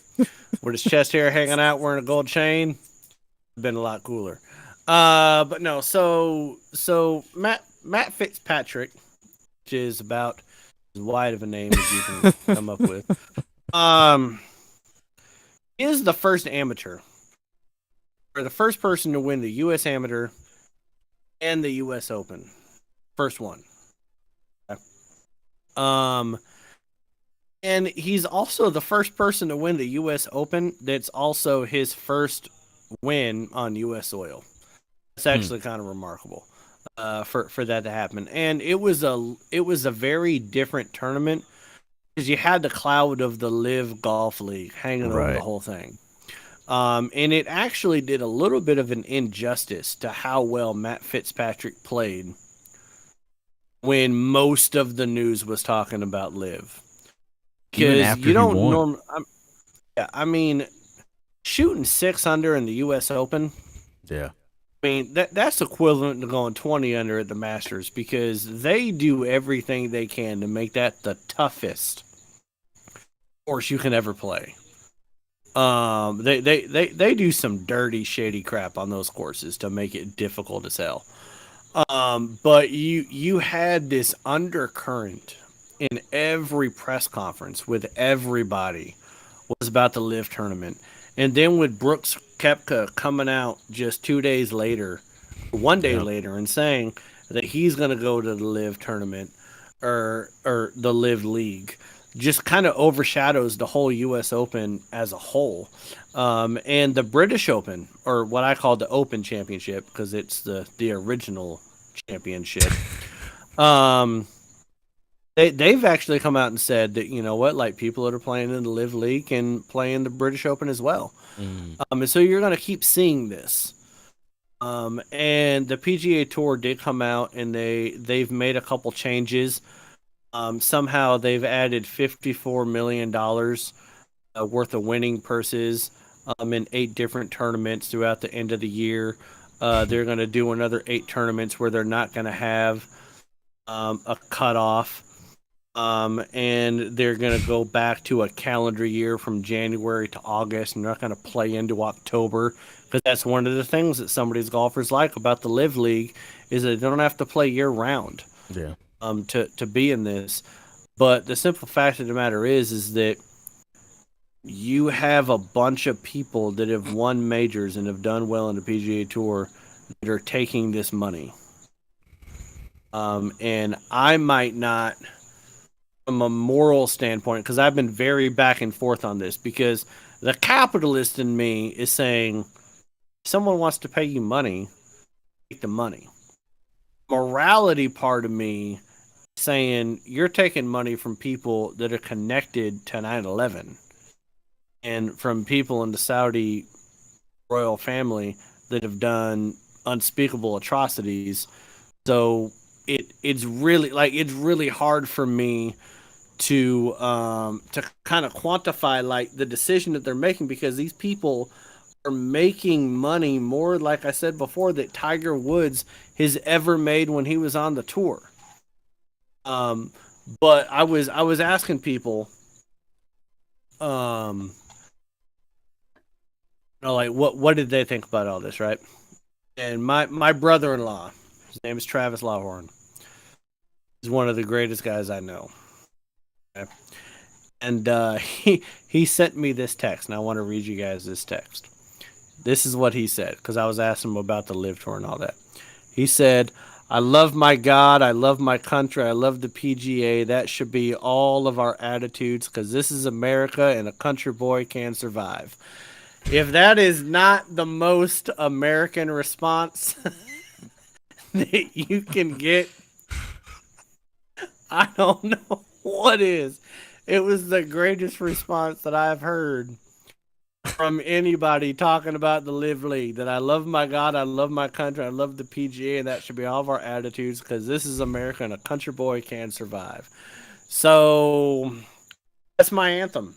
with his chest hair hanging out, wearing a gold chain, it would have been a lot cooler. But no, so Matt Fitzpatrick, which is about as wide of a name as you can come up with, is the first amateur, or the first person to win the U.S. Amateur and the U.S. Open. First one. And he's also the first person to win the U.S. Open that's also his first win on U.S. soil. It's actually kind of remarkable for that to happen. And it was a very different tournament because you had the cloud of the Live Golf League hanging over the whole thing. And it actually did a little bit of an injustice to how well Matt Fitzpatrick played when most of the news was talking about Live. Because you don't normally... I mean, shooting 6 under in the U.S. Open... Yeah. I mean, that's equivalent to going 20 under at the Masters because they do everything they can to make that the toughest course you can ever play. They do some dirty, shady crap on those courses to make it difficult as hell. But you had this undercurrent in every press conference with everybody was about the Live tournament. And then with Brooks Koepka coming out just 2 days later, one day later, and saying that he's going to go to the Live tournament or the Live League, just kind of overshadows the whole U.S. Open as a whole. And the British Open, or what I call the Open Championship, because it's the original championship, they've actually come out and said that, you know what, like people that are playing in the Live League can play in the British Open as well. And so you're going to keep seeing this. And the PGA Tour did come out and they've made a couple changes. Somehow they've added $54 million worth of winning purses in 8 different tournaments throughout the end of the year. They're going to do another 8 tournaments where they're not going to have a cutoff. And they're going to go back to a calendar year from January to August, and they're not going to play into October, because that's one of the things that some of these golfers like about the Live League is that they don't have to play year round. Yeah. To be in this. But the simple fact of the matter is that you have a bunch of people that have won majors and have done well in the PGA Tour that are taking this money. And I might not, from a moral standpoint, because I've been very back and forth on this, because the capitalist in me is saying, if someone wants to pay you money, take the money. Morality part of me saying you're taking money from people that are connected to 9/11 and from people in the Saudi royal family that have done unspeakable atrocities. So it's really hard for me to kind of quantify like the decision that they're making, because these people are making money more, like I said before, that Tiger Woods has ever made when he was on the tour. But I was asking people, like what did they think about all this, right? And my brother-in-law, his name is Travis Lawhorn, is one of the greatest guys I know. Okay? And he sent me this text, and I want to read you guys this text. This is what he said, because I was asking him about the Live Tour and all that. He said, I love my God, I love my country, I love the PGA. That should be all of our attitudes, because this is America, and a country boy can survive. If that is not the most American response that you can get, I don't know what is. It was the greatest response that I've heard from anybody talking about the Live League. That I love my God, I love my country, I love the PGA, and that should be all of our attitudes, because this is America, and a country boy can survive. So that's my anthem.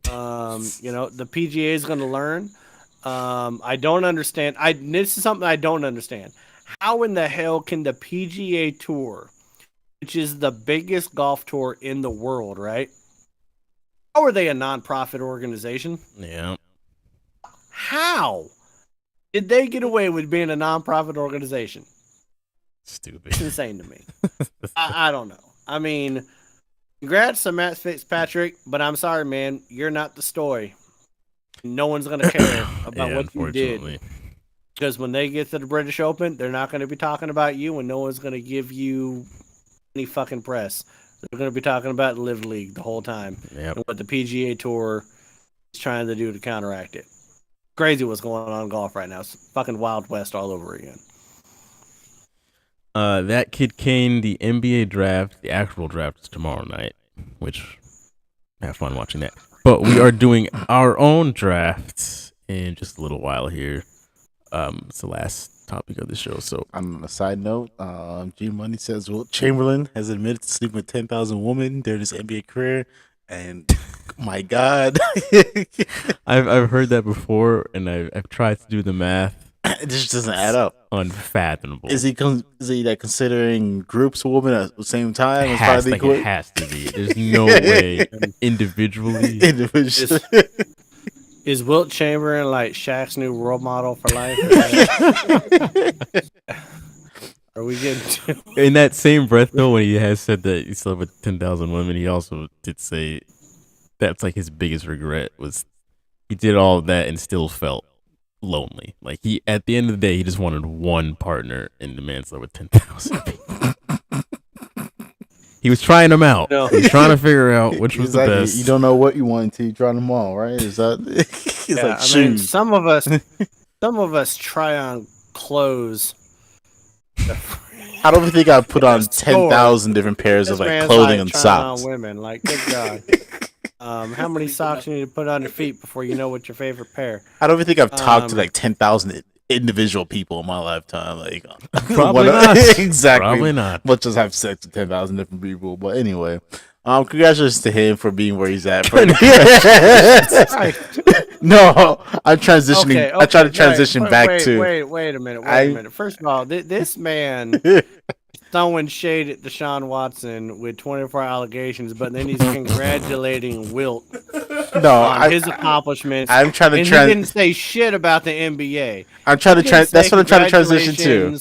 The PGA is going to learn. I don't understand. This is something I don't understand. How in the hell can the PGA Tour, which is the biggest golf tour in the world, right? How are they a non-profit organization? Yeah. How did they get away with being a non-profit organization? Stupid. It's insane to me. I don't know. I mean, congrats to Matt Fitzpatrick, but I'm sorry, man. You're not the story. No one's going to care about what you did. Because when they get to the British Open, they're not going to be talking about you, and no one's going to give you any fucking press. They're going to be talking about the Live League the whole time. Yep. And what the PGA Tour is trying to do to counteract it. Crazy what's going on in golf right now. It's fucking Wild West all over again. That Kid Kane, the NBA draft, the actual draft is tomorrow night, which have fun watching that. But we are doing our own drafts in just a little while here. It's the last topic of the show. So On a side note, G Money says Wilt Chamberlain has admitted to sleeping with 10,000 women during his NBA career, and my God, I've heard that before, and I've tried to do the math. it just doesn't add up. Unfathomable. Is he like considering groups of women at the same time? It has to be. There's no way individually. Is Wilt Chamberlain like Shaq's new role model for life? Are we getting to... In that same breath, though, when he has said that he slept with 10,000 women, he also did say that's like his biggest regret was he did all of that and still felt lonely. Like at the end of the day, he just wanted one partner, and the man slept with 10,000 people. He was trying them out. No. He was trying to figure out which was the best. You don't know what you want until you try them all, right? Is that? It's like shoes. Mean, some of us try on clothes. I don't think I put on 10,000 different pairs of like clothing and socks. On women, like good God. How many socks you need to put on your feet before you know what's your favorite pair? I don't even think I've talked to like 10,000 individual people in my lifetime. Like probably not. Exactly. Probably not. Let's just have sex with 10,000 different people. But anyway, congratulations to him for being where he's at. No, I'm transitioning. Okay, I try to transition back to. Wait a minute. First of all, this man throwing shade at Deshaun Watson with 24 allegations, but then he's congratulating Wilt on his accomplishments. I'm trying to. He didn't say shit about the NBA. I'm trying to. That's what I'm trying to transition to.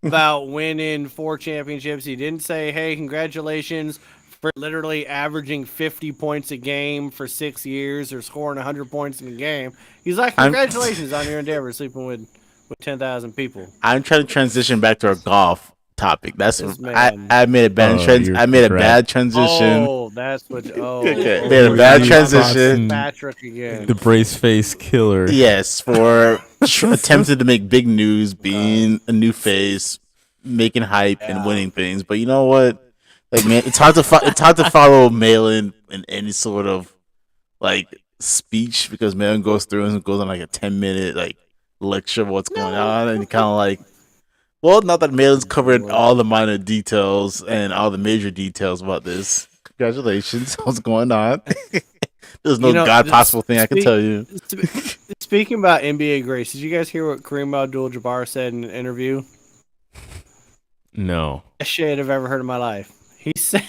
About winning 4 championships. He didn't say, "Hey, congratulations." For literally averaging 50 points a game for 6 years or scoring 100 points in a game. He's like, congratulations on your endeavor sleeping with 10,000 people. I'm trying to transition back to our golf topic. That's I made a bad I made a bad transition. Oh, that's what. Oh, made a bad transition. Patrick again. The brace face killer. Yes, for attempted to make big news, being a new face, making hype and winning things. But you know what? Like, man, it's hard to follow Malin in any sort of like speech because Malin goes through and goes on like a 10-minute like lecture of what's going on, and kind of like, well, not that Malin's covered all the minor details and all the major details about this. Congratulations, what's going on? There's no possible thing I can tell you. Speaking about NBA greats, did you guys hear what Kareem Abdul-Jabbar said in an interview? No. Best shit I've ever heard in my life. He said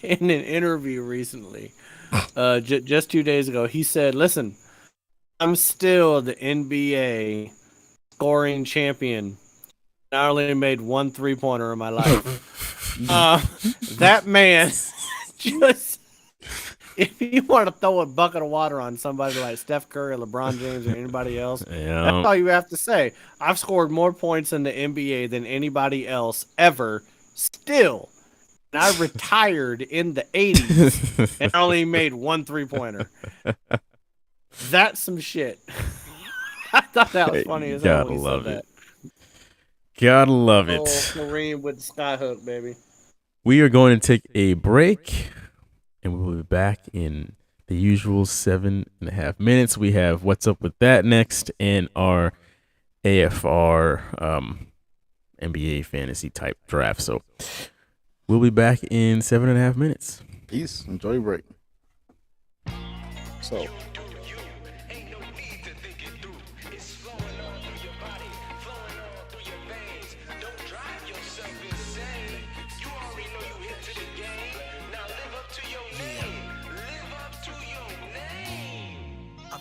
in an interview recently, just 2 days ago, he said, listen, I'm still the NBA scoring champion. I only made 1 3-pointer in my life. That man just if you want to throw a bucket of water on somebody like Steph Curry, LeBron James, or anybody else, that's all you have to say. I've scored more points in the NBA than anybody else ever. Still, and I retired in the 80s and only made 1 3-pointer. That's some shit. I thought that was funny as hell. Gotta love it. Gotta love it. Kareem with the skyhook, baby. We are going to take a break, and we will be back in the usual 7.5 minutes. We have What's Up With That next, and our AFR NBA fantasy type draft. So we'll be back in 7.5 minutes. Peace. Enjoy your break. So.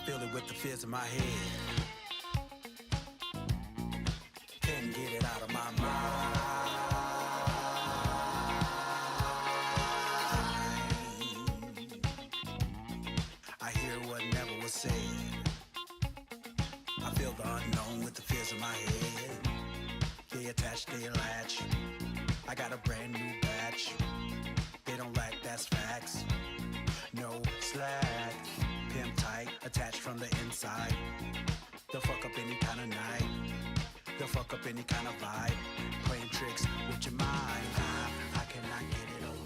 Feel it with the fears in my head. Can't get it out of my mind. I hear what never was said. I feel the unknown with the fears in my head. They attach, they latch. I got a brand new batch. They don't lack, that's facts. No slack. Pimp tight, attached from the inside. They'll fuck up any kind of night. They'll fuck up any kind of vibe. Playing tricks with your mind. I cannot get it over.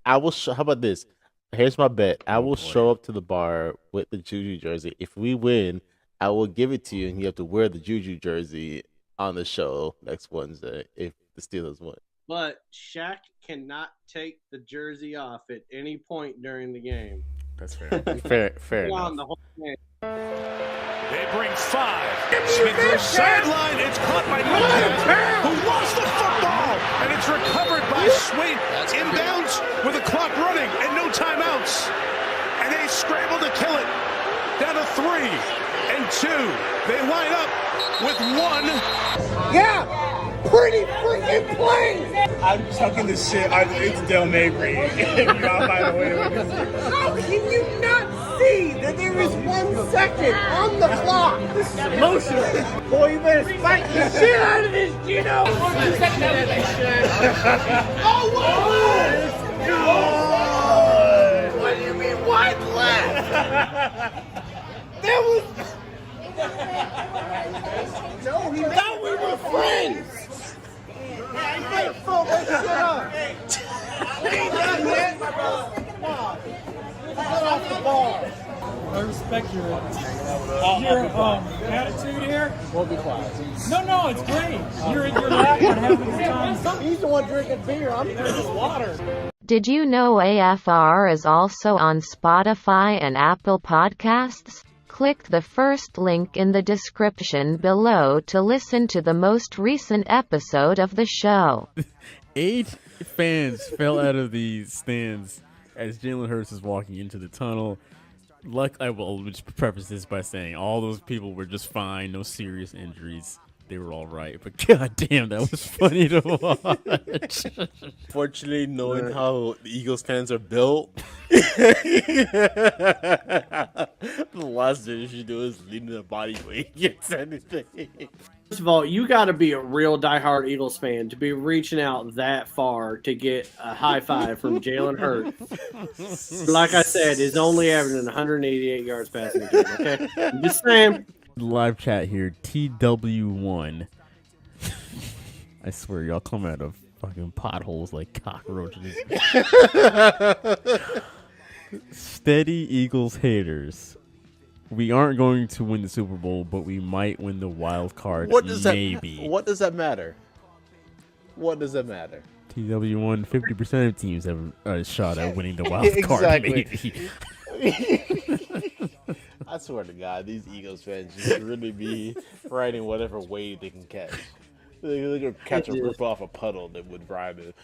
I will how about this? Here's my bet. I will show up to the bar with the Juju jersey. If we win, I will give it to you, and you have to wear the Juju jersey on the show next Wednesday if the Steelers win. But Shaq cannot take the jersey off at any point during the game. That's fair. fair enough. The whole game. They bring 5. Smith goes sideline. It's caught by Montez, who lost the football, and it's recovered by Sweet. Inbounds with the clock running and no timeouts. And they scramble to kill it. Down to 3 and 2. They line up with 1. Yeah, pretty freaking plain. I'm chucking this shit into Del Mabry. By the way, How can you not see that there is 1 second on the clock? This is emotional. Boy, you better spike the shit out of this, Gino. Oh, what do you mean, wide left? There was. No, he thought we were friends. Yeah, you better fold that shit up. We ain't done yet. Come on. Get off the bar. I respect your attitude here. We'll be quiet. No, it's great. You're laughing and having a good time. He's the one drinking beer. I'm drinking water. Did you know AFR is also on Spotify and Apple Podcasts? Click the first link in the description below to listen to the most recent episode of the show. 8 fans fell out of the stands as Jalen Hurts is walking into the tunnel. I will just preface this by saying all those people were just fine, no serious injuries. they were all right. But god damn, that was funny to watch. Fortunately, knowing how the Eagles fans are built, the last thing you should do is lean their body weight against anything. First of all, you got to be a real diehard Eagles fan to be reaching out that far to get a high five from Jalen Hurts. Like I said, is only averaging 188 yards passing a game. Okay, I'm just saying. Live chat here, TW1. I swear, y'all come out of fucking potholes like cockroaches. Steady Eagles haters. We aren't going to win the Super Bowl, but we might win the wild card. What does maybe. What does that matter? What does that matter? TW1, 50% of teams have a shot at winning the wild card. Maybe. I swear to God, these Eagles fans just really be riding whatever wave they can catch. They're going to catch a rip off a puddle that would rhyme it.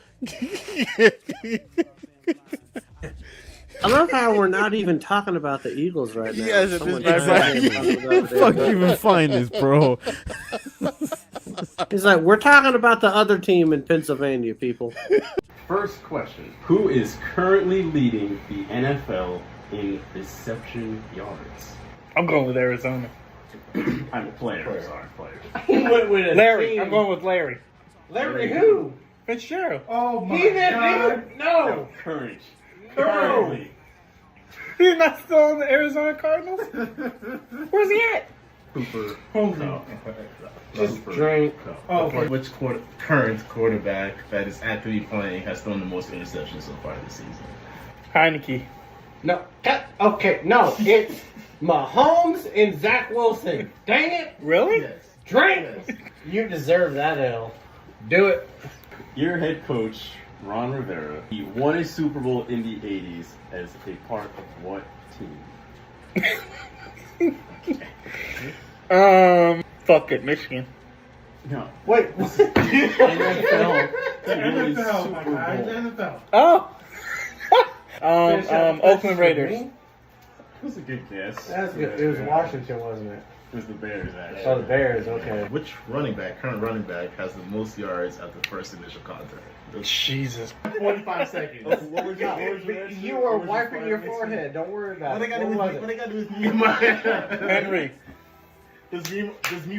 I love how we're not even talking about the Eagles right now. Yes, Where the fuck you even find this, bro? He's like, we're talking about the other team in Pennsylvania, people. First question. Who is currently leading the NFL in reception yards? I'm going with Arizona. I'm a player. Sorry, player. Larry. I'm going with Larry. Larry who? Fitzgerald. Oh my God. No. Current. Currently. He's not still in the Arizona Cardinals? Where's he at? Cooper. No. Just drink. Oh, okay. Which current quarterback that is actively playing has thrown the most interceptions so far this season? Heineke. No. Okay, no. It's Mahomes and Zach Wilson. Dang it. Really? Yes. Drink. You deserve that L. Do it. Your head coach, Ron Rivera, he won a Super Bowl in the 80s as a part of what team? Fuck it, Michigan. No. Wait. NFL. NFL, my guy. NFL. Oh. Oakland Raiders. It was a good guess. That's good. It was Washington, wasn't it? It was the Bears, actually. Oh, the Bears. Okay. Which current running back, has the most yards at the first initial contact? Jesus. 45 seconds. What was your answer? You were wiping your forehead. Don't worry about it. What they got to do with me and my Henry. Does me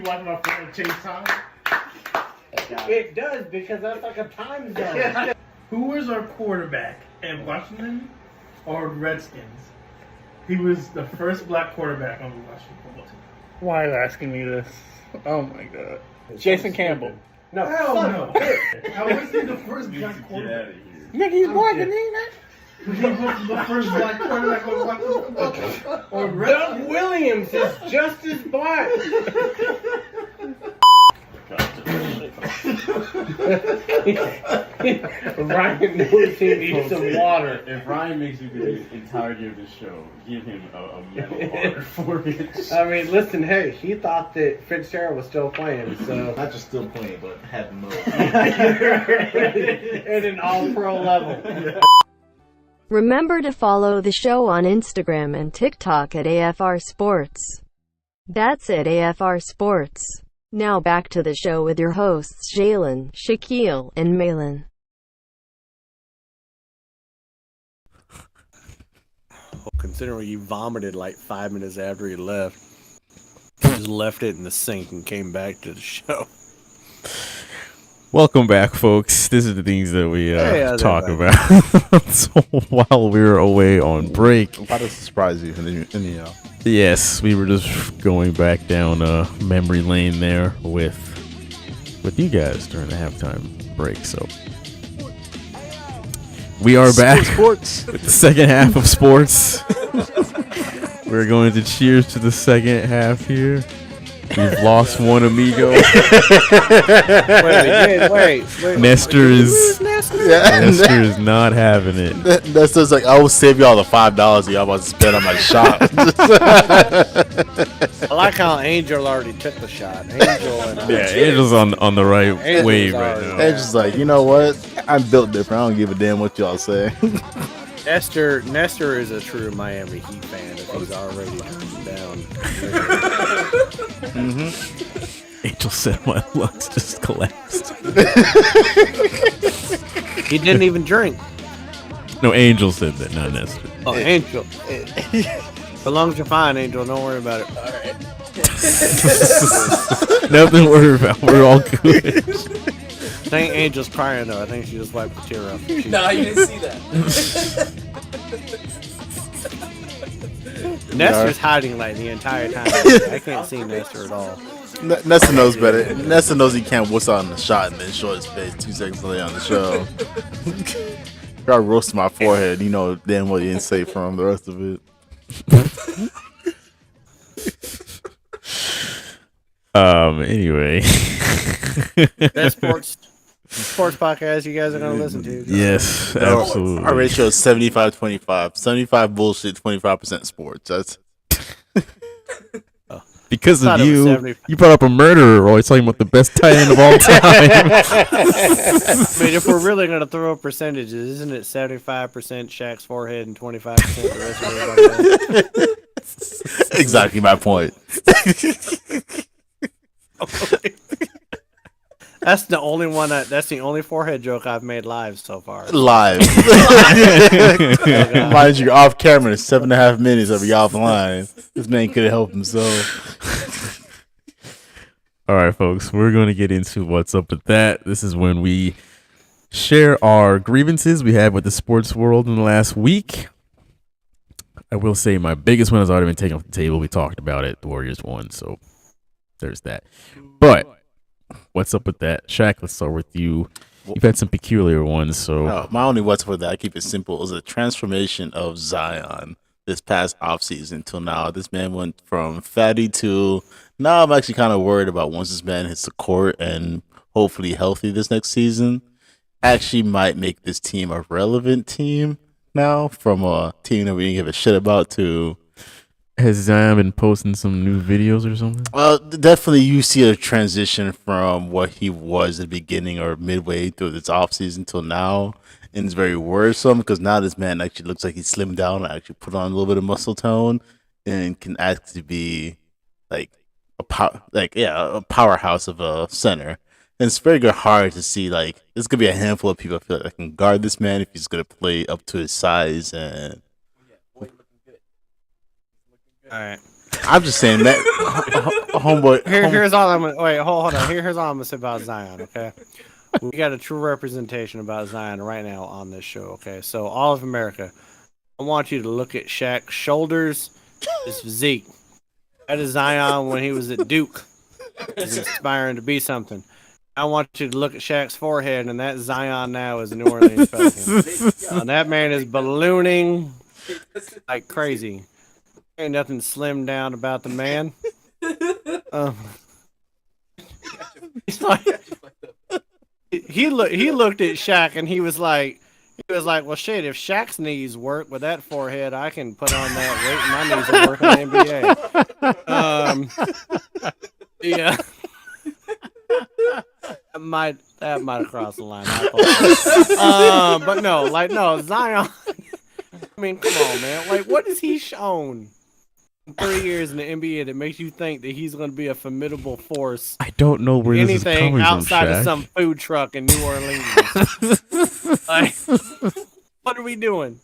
wiping my forehead change time? It does, because that's like a time zone. Who was our quarterback at Washington or Redskins? He was the first black quarterback on the Washington football team. Why are you asking me this? Oh my God. Jason Campbell. No, hell no. I want to see the first black quarterback. Nigga, he's black, isn't he? He was the first black quarterback on Washington. Or Doug Williams is just as black. Ryan knows he needs some water. If Ryan makes you do the entirety of the show, give him a medal honor for it. I mean, listen, hey, he thought that Fitzgerald was still playing, so. Not just still playing, but had no. At an all-pro level. Remember to follow the show on Instagram and TikTok at AFR Sports. That's it, AFR Sports. Now back to the show with your hosts Jalen, Shaquille, and Malin. Considering you vomited like 5 minutes after he left. He just left it in the sink and came back to the show. Welcome back, folks. This is the things that we talk about. So while we were away on break, I'm about to surprise you in the yes, we were just going back down memory lane there with you guys during the halftime break. So we are back sports with the second half of sports. We're going to cheers to the second half here. We've lost one amigo. Wait. Nestor is not having it. Nestor's like, I will save y'all the $5 y'all about to spend on my shot. I like how Angel already took the shot. Angel's on the right wave right now. Angel's like, you know what? I'm built different. I don't give a damn what y'all say. Nestor is a true Miami Heat fan if he's already down. Angel said my lungs just collapsed. He didn't even drink. No, Angel said that, not Nestor. Oh, Angel. The lungs are fine, Angel. Don't worry about it. All right. Nothing to worry about. We're all good. I think Angel's crying though. I think she just wiped the tear off. No, you didn't see that. Nestor's hiding like the entire time. I can't see Nestor at all. Nessa knows better. Nessa knows he can't whistle on the shot and then show his face 2 seconds later on the show. I roasted my forehead. You know damn well you didn't say from the rest of it. Anyway. That sports podcast you guys are gonna listen to. Yes, absolutely. Our ratio is 75-25. 75 bullshit, 25% sports. That's because of you. You brought up a murderer, Roy, talking about the best tight end of all time. I mean, if we're really gonna throw up percentages, isn't it 75% Shaq's forehead and 25% the rest of everybody else? exactly my point. That's the only one. That's the only forehead joke I've made live so far. Live. Mind you, off camera, 7.5 minutes of you offline. This man couldn't help himself. All right, folks, we're going to get into what's up with that. This is when we share our grievances we had with the sports world in the last week. I will say my biggest one has already been taken off the table. We talked about it. The Warriors won, so there's that. But what's up with that? Shaq, let's start with you. You've had some peculiar ones, so my only what's up with that, I keep it simple, was a transformation of Zion this past offseason till now. This man went from fatty to now I'm actually kind of worried about once this man hits the court and hopefully healthy this next season, actually might make this team a relevant team now from a team that we didn't give a shit about to. Has Zion been posting some new videos or something? Definitely you see a transition from what he was at the beginning or midway through this offseason till now. And it's very worrisome because now this man actually looks like he's slimmed down and actually put on a little bit of muscle tone and can actually be like a powerhouse of a center. And it's very hard to see, like, there's going to be a handful of people I feel like that can guard this man if he's going to play up to his size. And all right. I'm just saying that, homeboy. Here's all I'm gonna wait. Hold on. Here's all I'm gonna say about Zion. Okay, we got a true representation about Zion right now on this show. Okay, so all of America, I want you to look at Shaq's shoulders, his physique. That is Zion when he was at Duke. He's inspiring to be something. I want you to look at Shaq's forehead, and that Zion now is a New Orleans Pelican. And that man is ballooning like crazy. Ain't nothing slimmed down about the man. He's like, he looked at Shaq and he was like, well, shit. If Shaq's knees work with that forehead, I can put on that weight. And my knees will work in the NBA. Yeah, that might have crossed the line. But no, Zion. I mean, come on, man. Like, what has he shown in 3 years in the NBA that makes you think that he's going to be a formidable force? I don't know where this is coming anything outside from, of some food truck in New Orleans. Like, what are we doing?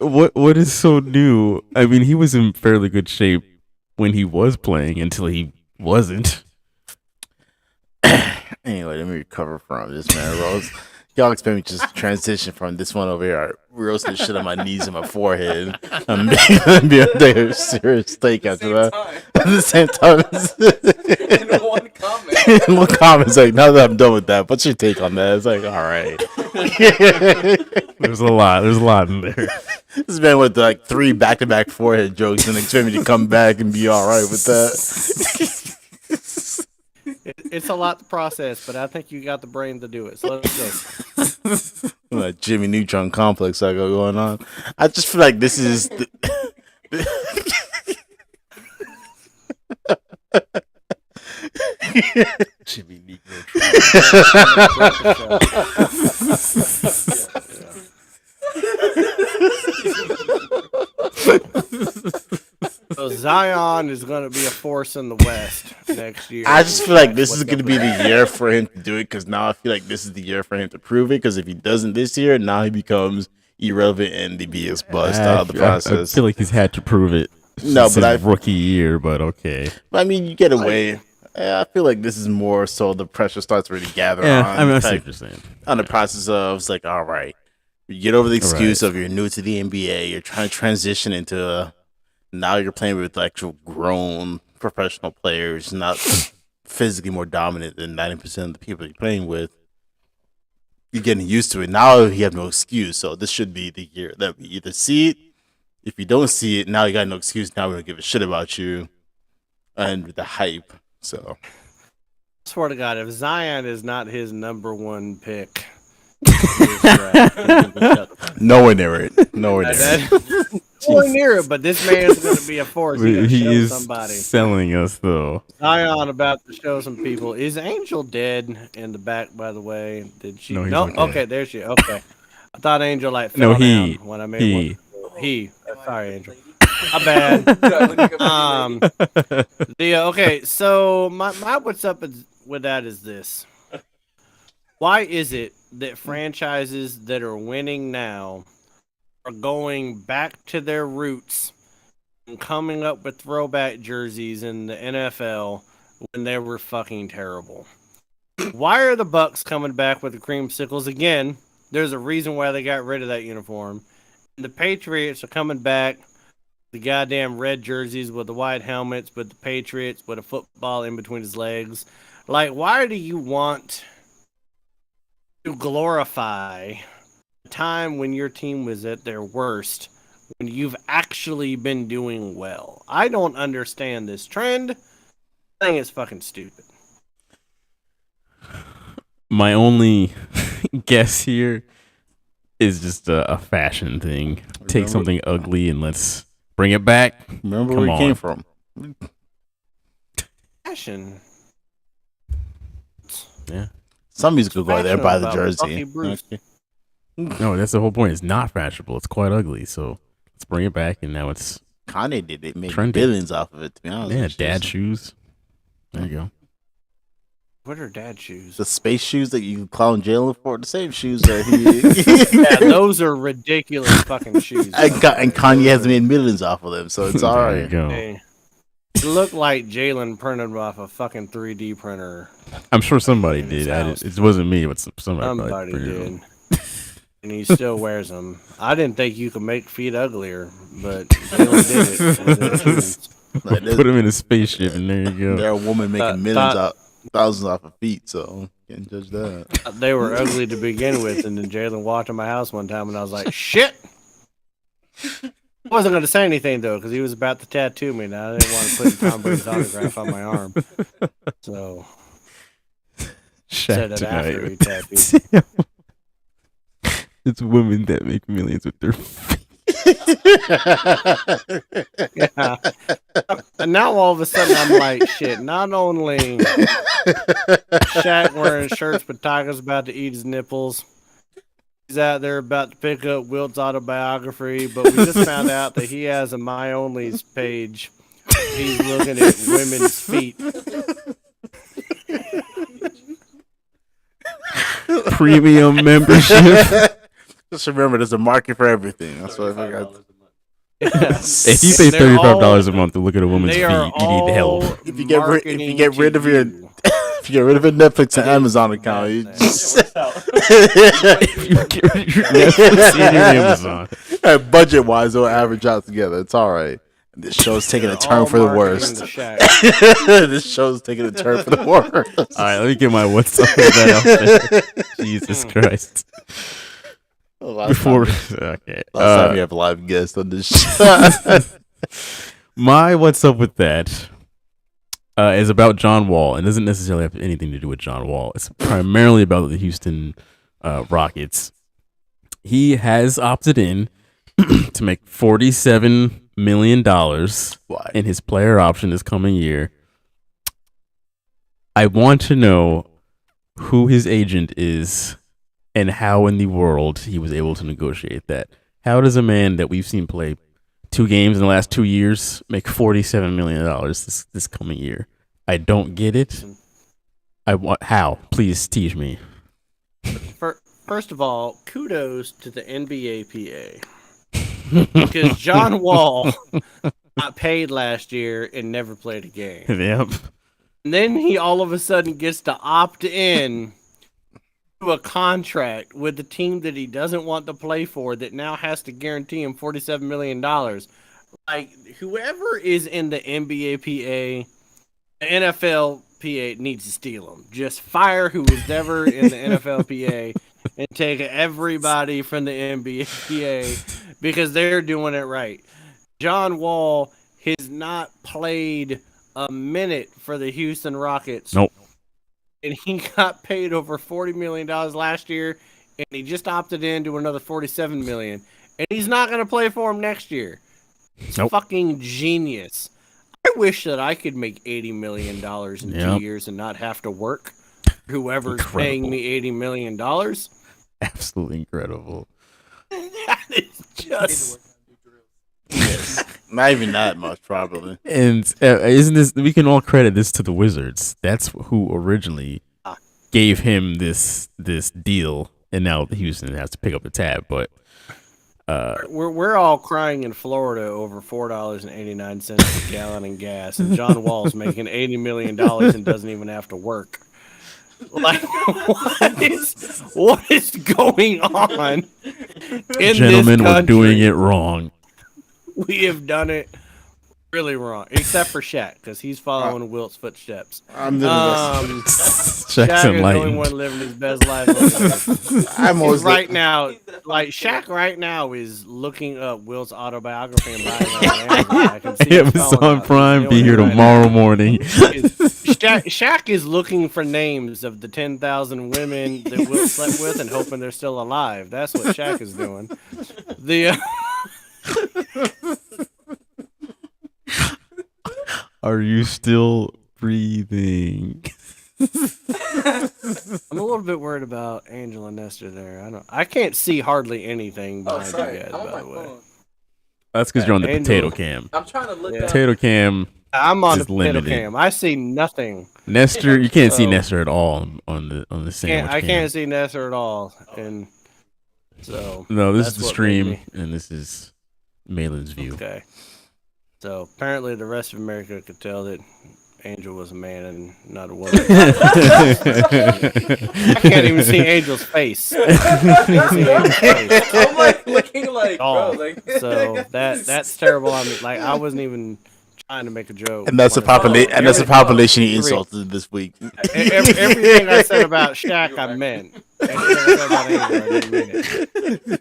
What is so new? I mean, he was in fairly good shape when he was playing until he wasn't. Anyway, let me recover from this, man. Rose. Y'all expect me to just transition from this one over here, roasting shit on my knees and my forehead. I'm be a serious steak after that. At the same time. In one comment. In one comment, it's like, now that I'm done with that, what's your take on that? It's like, all right. There's a lot in there. This man with like 3 back-to-back forehead jokes and expect me to come back and be all right with that. It's a lot to process, but I think you got the brain to do it. So let's go. That Jimmy Neutron complex I got going on. I just feel like this is. Jimmy Neutron. So Zion is going to be a force in the West next year. I just feel like this is going to be the year for him to do it because now I feel like this is the year for him to prove it. Because if he doesn't this year, now he becomes irrelevant and the biggest bust out of the process. I feel like he's had to prove it. No, but his rookie year, but okay. But I mean, you get away. I feel like this is more so the pressure starts really gathering. Yeah, on, I mean, I see what you're saying. On the process of it's like, all right, you get over the excuse of you're new to the NBA, you're trying to transition into now you're playing with actual grown professional players, not physically more dominant than 90% of the people you're playing with. You're getting used to it. Now you have no excuse. So this should be the year that we either see it. If you don't see it, now you got no excuse. Now we don't give a shit about you. And with the hype. So I swear to God, if Zion is not his number one pick, nowhere near it. Nowhere near it. Nowhere near it, but this man is going to be a force. He is somebody. selling us, though. Zion about to show some people. Is Angel dead in the back, by the way? Did she? No, he's no? okay. Okay, there she is. Okay. I thought Angel fell No, he. down when I made he. Sorry, Angel. My bad. Okay, so my what's up with that is this. Why is it that franchises that are winning now are going back to their roots and coming up with throwback jerseys in the NFL when they were fucking terrible? Why are the Bucks coming back with the creamsicles again? There's a reason why they got rid of that uniform. And the Patriots are coming back the goddamn red jerseys with the white helmets with the Patriots with a football in between his legs. Like, why do you want to glorify the time when your team was at their worst when you've actually been doing well? I don't understand this trend. I think it's fucking stupid. My only guess here is just a fashion thing. Take something ugly and let's bring it back. Remember where it came from. Fashion. Yeah. Some music could go there by the jersey. No, that's the whole point. It's not fashionable. It's quite ugly. So let's bring it back. And now it's Kanye did it. Made trendy. Billions off of it, to be honest. Yeah, dad shoes. There you go. What are dad shoes? The space shoes that you clown Jalen for. The same shoes that he. Yeah, those are ridiculous fucking shoes. And Kanye has made millions off of them, so it's all right. There you go. Hey, it looked like Jalen printed off a fucking 3D printer. I'm sure somebody did. It wasn't me, but somebody did. And he still wears them. I didn't think you could make feet uglier, but Jalen did it. Put him in a spaceship, and there you go. There are a woman making thousands off of feet, so can't judge that. They were ugly to begin with, and then Jalen walked in my house one time, and I was like, "Shit!" I wasn't going to say anything though, because he was about to tattoo me. Now I didn't want to put Tom Brady's autograph on my arm, so said it after he tattooed. It's women that make millions with their feet. Yeah. And now all of a sudden I'm like, shit, not only Shaq wearing shirts but Tiger's about to eat his nipples. He's out there about to pick up Wilt's autobiography, but we just found out that he has a My Only's page. He's looking at women's feet. Premium membership. Just remember, there's a market for everything. That's what I forgot. If you pay $35 a month to look at a woman's feet, you need help. If you get rid of your Netflix and Amazon account, you just if you get rid of your Netflix and your Amazon, budget wise, it'll average out together. It's all right. This show's taking a turn for the worst. This show's taking a turn for the worst. All right, let me get my what's up with that out there. Jesus Christ. Last time we have a live guest on this show. My what's up with that is about John Wall. It doesn't necessarily have anything to do with John Wall. It's primarily about the Houston Rockets. He has opted in to make $47 million in his player option this coming year. I want to know who his agent is and how in the world he was able to negotiate that. How does a man that we've seen play 2 games in the last 2 years, make $47 million this coming year. I don't get it. How? Please teach me. First of all, kudos to the NBA PA. Because John Wall got paid last year and never played a game. Yep. And then he all of a sudden gets to opt in to a contract with the team that he doesn't want to play for that now has to guarantee him $47 million. Like, whoever is in the NBA PA, the NFL PA needs to steal him. Just fire who was ever in the NFL PA and take everybody from the NBA PA because they're doing it right. John Wall has not played a minute for the Houston Rockets. Nope. And he got paid over $40 million last year, and he just opted into another $47 million. And he's not going to play for him next year. It's fucking genius. I wish that I could make $80 million in 2 years and not have to work. Whoever's paying me $80 million. Absolutely incredible. That is just... Not even that much, probably. And isn't this? We can all credit this to the Wizards. That's who originally gave him this deal, and now Houston has to pick up the tab. But we're all crying in Florida over $4.89 a gallon in gas, and John Wall's making $80 million and doesn't even have to work. Like, what is going on? Gentlemen, we're doing it wrong. We have done it really wrong, except for Shaq, because he's following Wilt's footsteps. I'm the Shaq is the only one living his best life. I'm always right now, like Shaq right now is looking up Wilt's autobiography and buying it on Amazon. I can see Amazon Prime be here tomorrow morning. Shaq is looking for names of the 10,000 women that Wilt slept with and hoping they're still alive. That's what Shaq is doing. Are you still breathing? I'm a little bit worried about Angela Nestor there. I can't see hardly anything behind you guys, by the way. That's because you're on the potato cam. I'm trying to look potato cam. I'm on the potato limited. cam. I see nothing. Nestor, you can't see Nestor at all on the sandwich I cam. can't see Nestor at all, and so no, this is that's the what stream, made me- and this is Malin's view. Okay. So apparently the rest of America could tell that Angel was a man and not a woman. I can't even see Angel's face. I'm like looking like, bro, like. So that's terrible. I mean, like I wasn't even trying to make a joke. And that's a population he insulted this week. Everything I said about Shaq, I meant. Everything I said about Angel, I didn't mean it.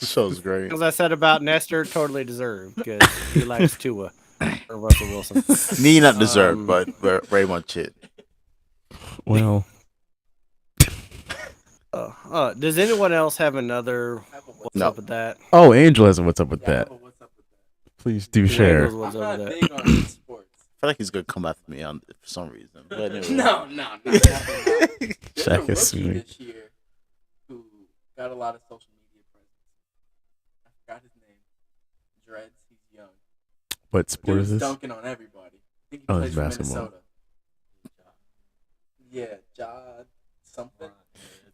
Show's great. Because I said about Nestor, totally deserved because he likes Tua or Russell Wilson. Need not deserved, but very much it. Well, does anyone else have another what's up with that? oh, Angel has a what's up with that. Please do share. Angel's what's up I'm with not that. big on esports. I feel like he's gonna come after me on for some reason. But anyway. No. There's Shaq a is rookie sweet. this year who got a lot of social media presence. I forgot his name. Dreads. He's young. What sport is Dude's this? dunking on everybody. I think he Oh, plays it's for basketball. Minnesota. Yeah, something.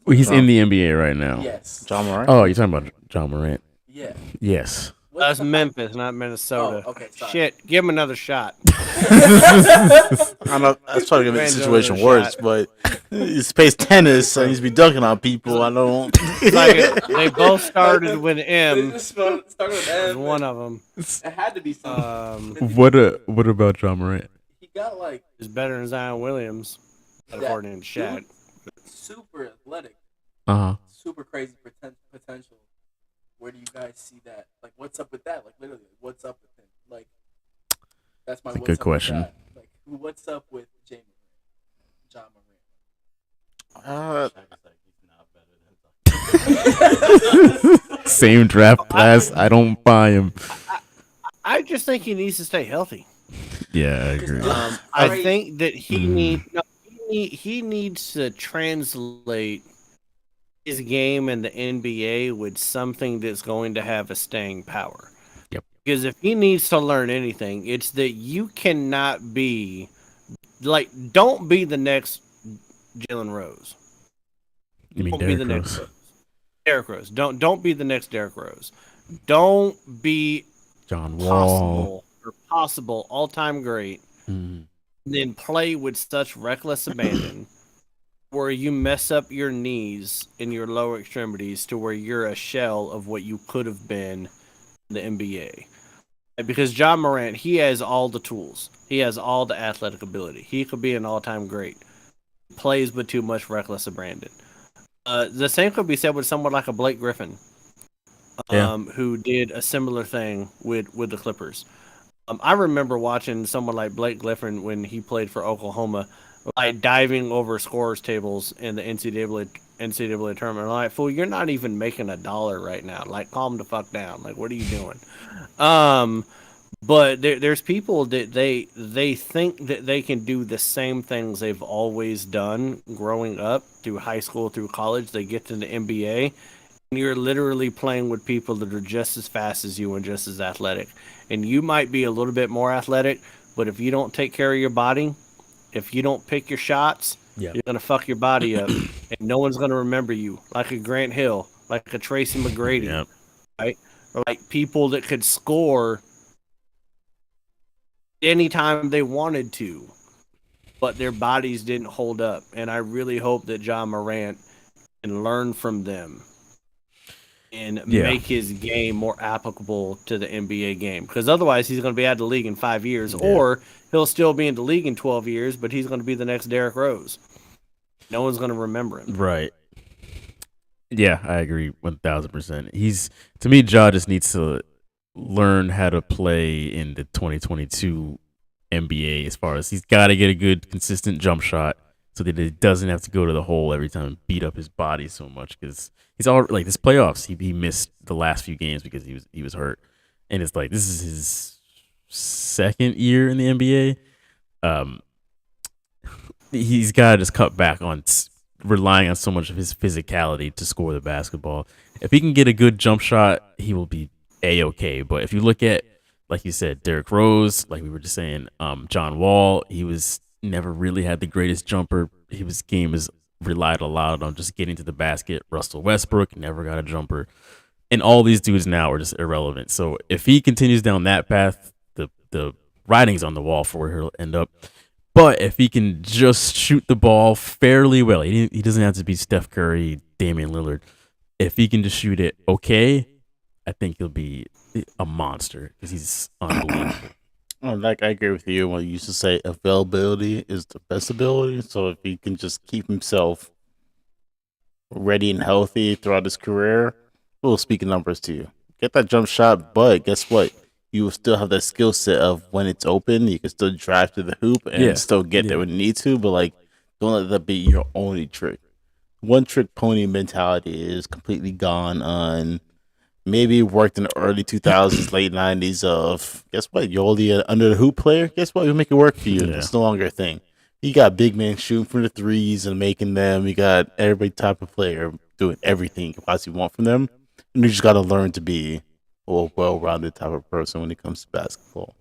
Well, he's in the NBA right now. Yes. John Morant. Oh, you're talking about John Morant? Yeah. Yes. That's Memphis, not Minnesota. Oh, okay, sorry. Shit, give him another shot. I know that's probably gonna make the situation worse, but he plays tennis, so he's be dunking on people. I don't. They both started with M. They just started with M. One of them. It had to be something. What about John Morant? He got like Is better than Zion Williams, according to Shaq. super athletic, super crazy potential. Where do you guys see that? Like, what's up with that? Like, literally, what's up with him? Like, that's my Good question. With that. Like, what's up with John Morant? Same draft class. I don't buy him. I just think he needs to stay healthy. Yeah, I agree. I think that he needs to translate his game in the NBA with something that's going to have a staying power. Yep. Because if he needs to learn anything, it's that you cannot be don't be the next Jalen Rose. You mean Don't Derrick be the next Rose? Derrick Rose. Don't be the next Derrick Rose. Don't be John Wall. possible all-time great. Mm. Then play with such reckless abandon where you mess up your knees and your lower extremities to where you're a shell of what you could have been in the NBA. Because Ja Morant, he has all the tools. He has all the athletic ability. He could be an all-time great. Plays with too much reckless abandon. The same could be said with someone like a Blake Griffin, who did a similar thing with the Clippers. I remember watching someone like Blake Griffin when he played for Oklahoma, like diving over scores tables in the NCAA tournament. I'm like, fool, you're not even making $1 right now. Like, calm the fuck down. Like, what are you doing? But there's people that they think that they can do the same things they've always done growing up through high school, through college. They get to the NBA, and you're literally playing with people that are just as fast as you and just as athletic. And you might be a little bit more athletic, but if you don't take care of your body, if you don't pick your shots, you're going to fuck your body up. And no one's going to remember you. Like a Grant Hill, like a Tracy McGrady, right? Or like people that could score anytime they wanted to, but their bodies didn't hold up. And I really hope that Ja Morant can learn from them and make his game more applicable to the NBA game. Because otherwise he's going to be out of the league in 5 years, or he'll still be in the league in 12 years, but he's going to be the next Derrick Rose. No one's going to remember him. Right. Yeah, I agree 1,000%. To me, Ja just needs to learn how to play in the 2022 NBA. As far as he's got to get a good, consistent jump shot so that it doesn't have to go to the hole every time and beat up his body so much. Because he's all like this playoffs. He missed the last few games because he was hurt, and it's like this is his second year in the NBA. He's got to just cut back on relying on so much of his physicality to score the basketball. If he can get a good jump shot, he will be A-okay. But if you look at, like you said, Derrick Rose, like we were just saying, John Wall, he was never really had the greatest jumper. His game is relied a lot on just getting to the basket. Russell Westbrook never got a jumper. And all these dudes now are just irrelevant. So if he continues down that path, the writing's on the wall for where he'll end up. But if he can just shoot the ball fairly well, he doesn't have to be Steph Curry, Damian Lillard. If he can just shoot it okay, I think he'll be a monster because he's unbelievable. I agree with you when you used to say availability is the best ability. So if he can just keep himself ready and healthy throughout his career, we'll speak in numbers to you. Get that jump shot, but guess what? You will still have that skill set of when it's open, you can still drive to the hoop and still get there when you need to. But like, don't let that be your only trick. One trick pony mentality is completely gone on. Maybe it worked in the early 2000s, late 90s of, guess what? You're only an under the hoop player. Guess what? We'll make it work for you. It's no longer a thing. You got big men shooting from the threes and making them. You got every type of player doing everything you can possibly want from them. And you just got to learn to be a well-rounded type of person when it comes to basketball.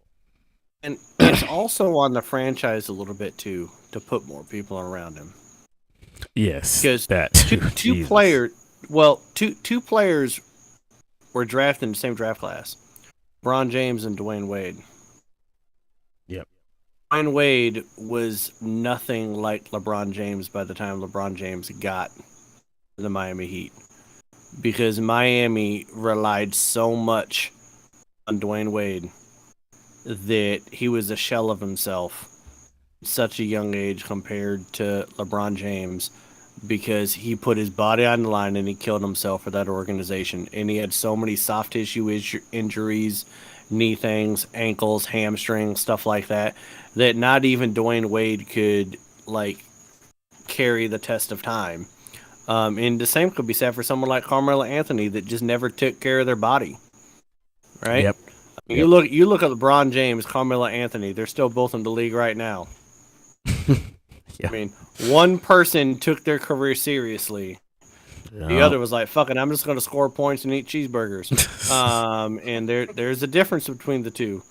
And it's also on the franchise a little bit, too, to put more people around him. Yes, because two players were drafted in the same draft class. LeBron James and Dwayne Wade. Yep. Dwayne Wade was nothing like LeBron James by the time LeBron James got the Miami Heat. Because Miami relied so much on Dwayne Wade that he was a shell of himself at such a young age compared to LeBron James, because he put his body on the line and he killed himself for that organization. And he had so many soft tissue injuries, knee things, ankles, hamstrings, stuff like that, that not even Dwayne Wade could carry the test of time. And the same could be said for someone like Carmelo Anthony that just never took care of their body. Right? Yep. You look at LeBron James, Carmelo Anthony, they're still both in the league right now. I mean, one person took their career seriously The other was like, "Fucking, I'm just going to score points and eat cheeseburgers." And there's a difference between the two.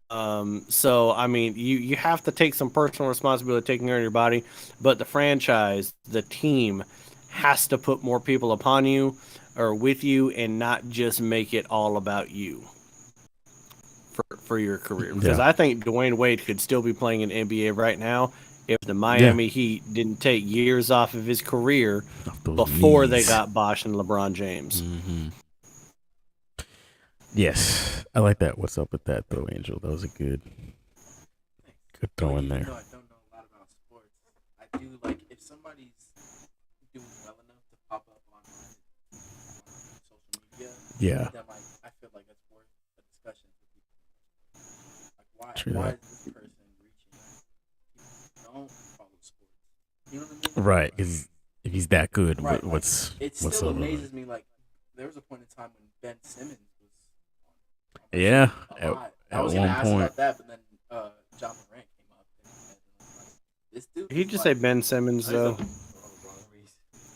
So I mean, you have to take some personal responsibility taking care of your body, but the franchise, the team, has to put more people upon you or with you, and not just make it all about you for your career. Because I think Dwayne Wade could still be playing in NBA right now if the Miami Heat didn't take years off of his career before they got Bosh and LeBron James. Mm-hmm. Yes, I like that. What's up with that, though, Angel? That was a good throw in there. I don't know a lot about sports. I do like if somebody's doing well enough to pop up on social media. Yeah. Then I feel like it's worth a discussion for people. Like why is this person reaching out? Don't follow sports. You know what I mean? Right, because if he's that good, right, what's it still amazes me. Like there was a point in time when Ben Simmons was. Yeah, I was gonna ask about that, but then John Morant came up. This dude. Did he just say Ben Simmons though?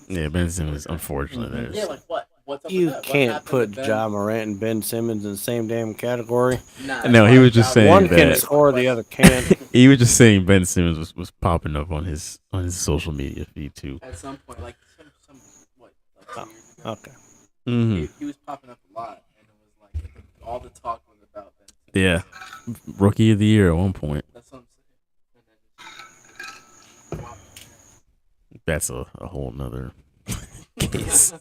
Yeah, Ben Simmons. Unfortunately, yeah, like what? What's up You with that? can't put John Morant and Ben Simmons in the same damn category. No, he was just saying one that can score, the other can't. He was just saying Ben Simmons was popping up on his social media feed too. At some point, like some what? Like 2 years ago. Okay. Mm-hmm. He was popping up a lot, and it was like all the talk was about Ben Simmons. Yeah, Rookie of the Year at one point. That's what I'm saying. That's a whole nother case.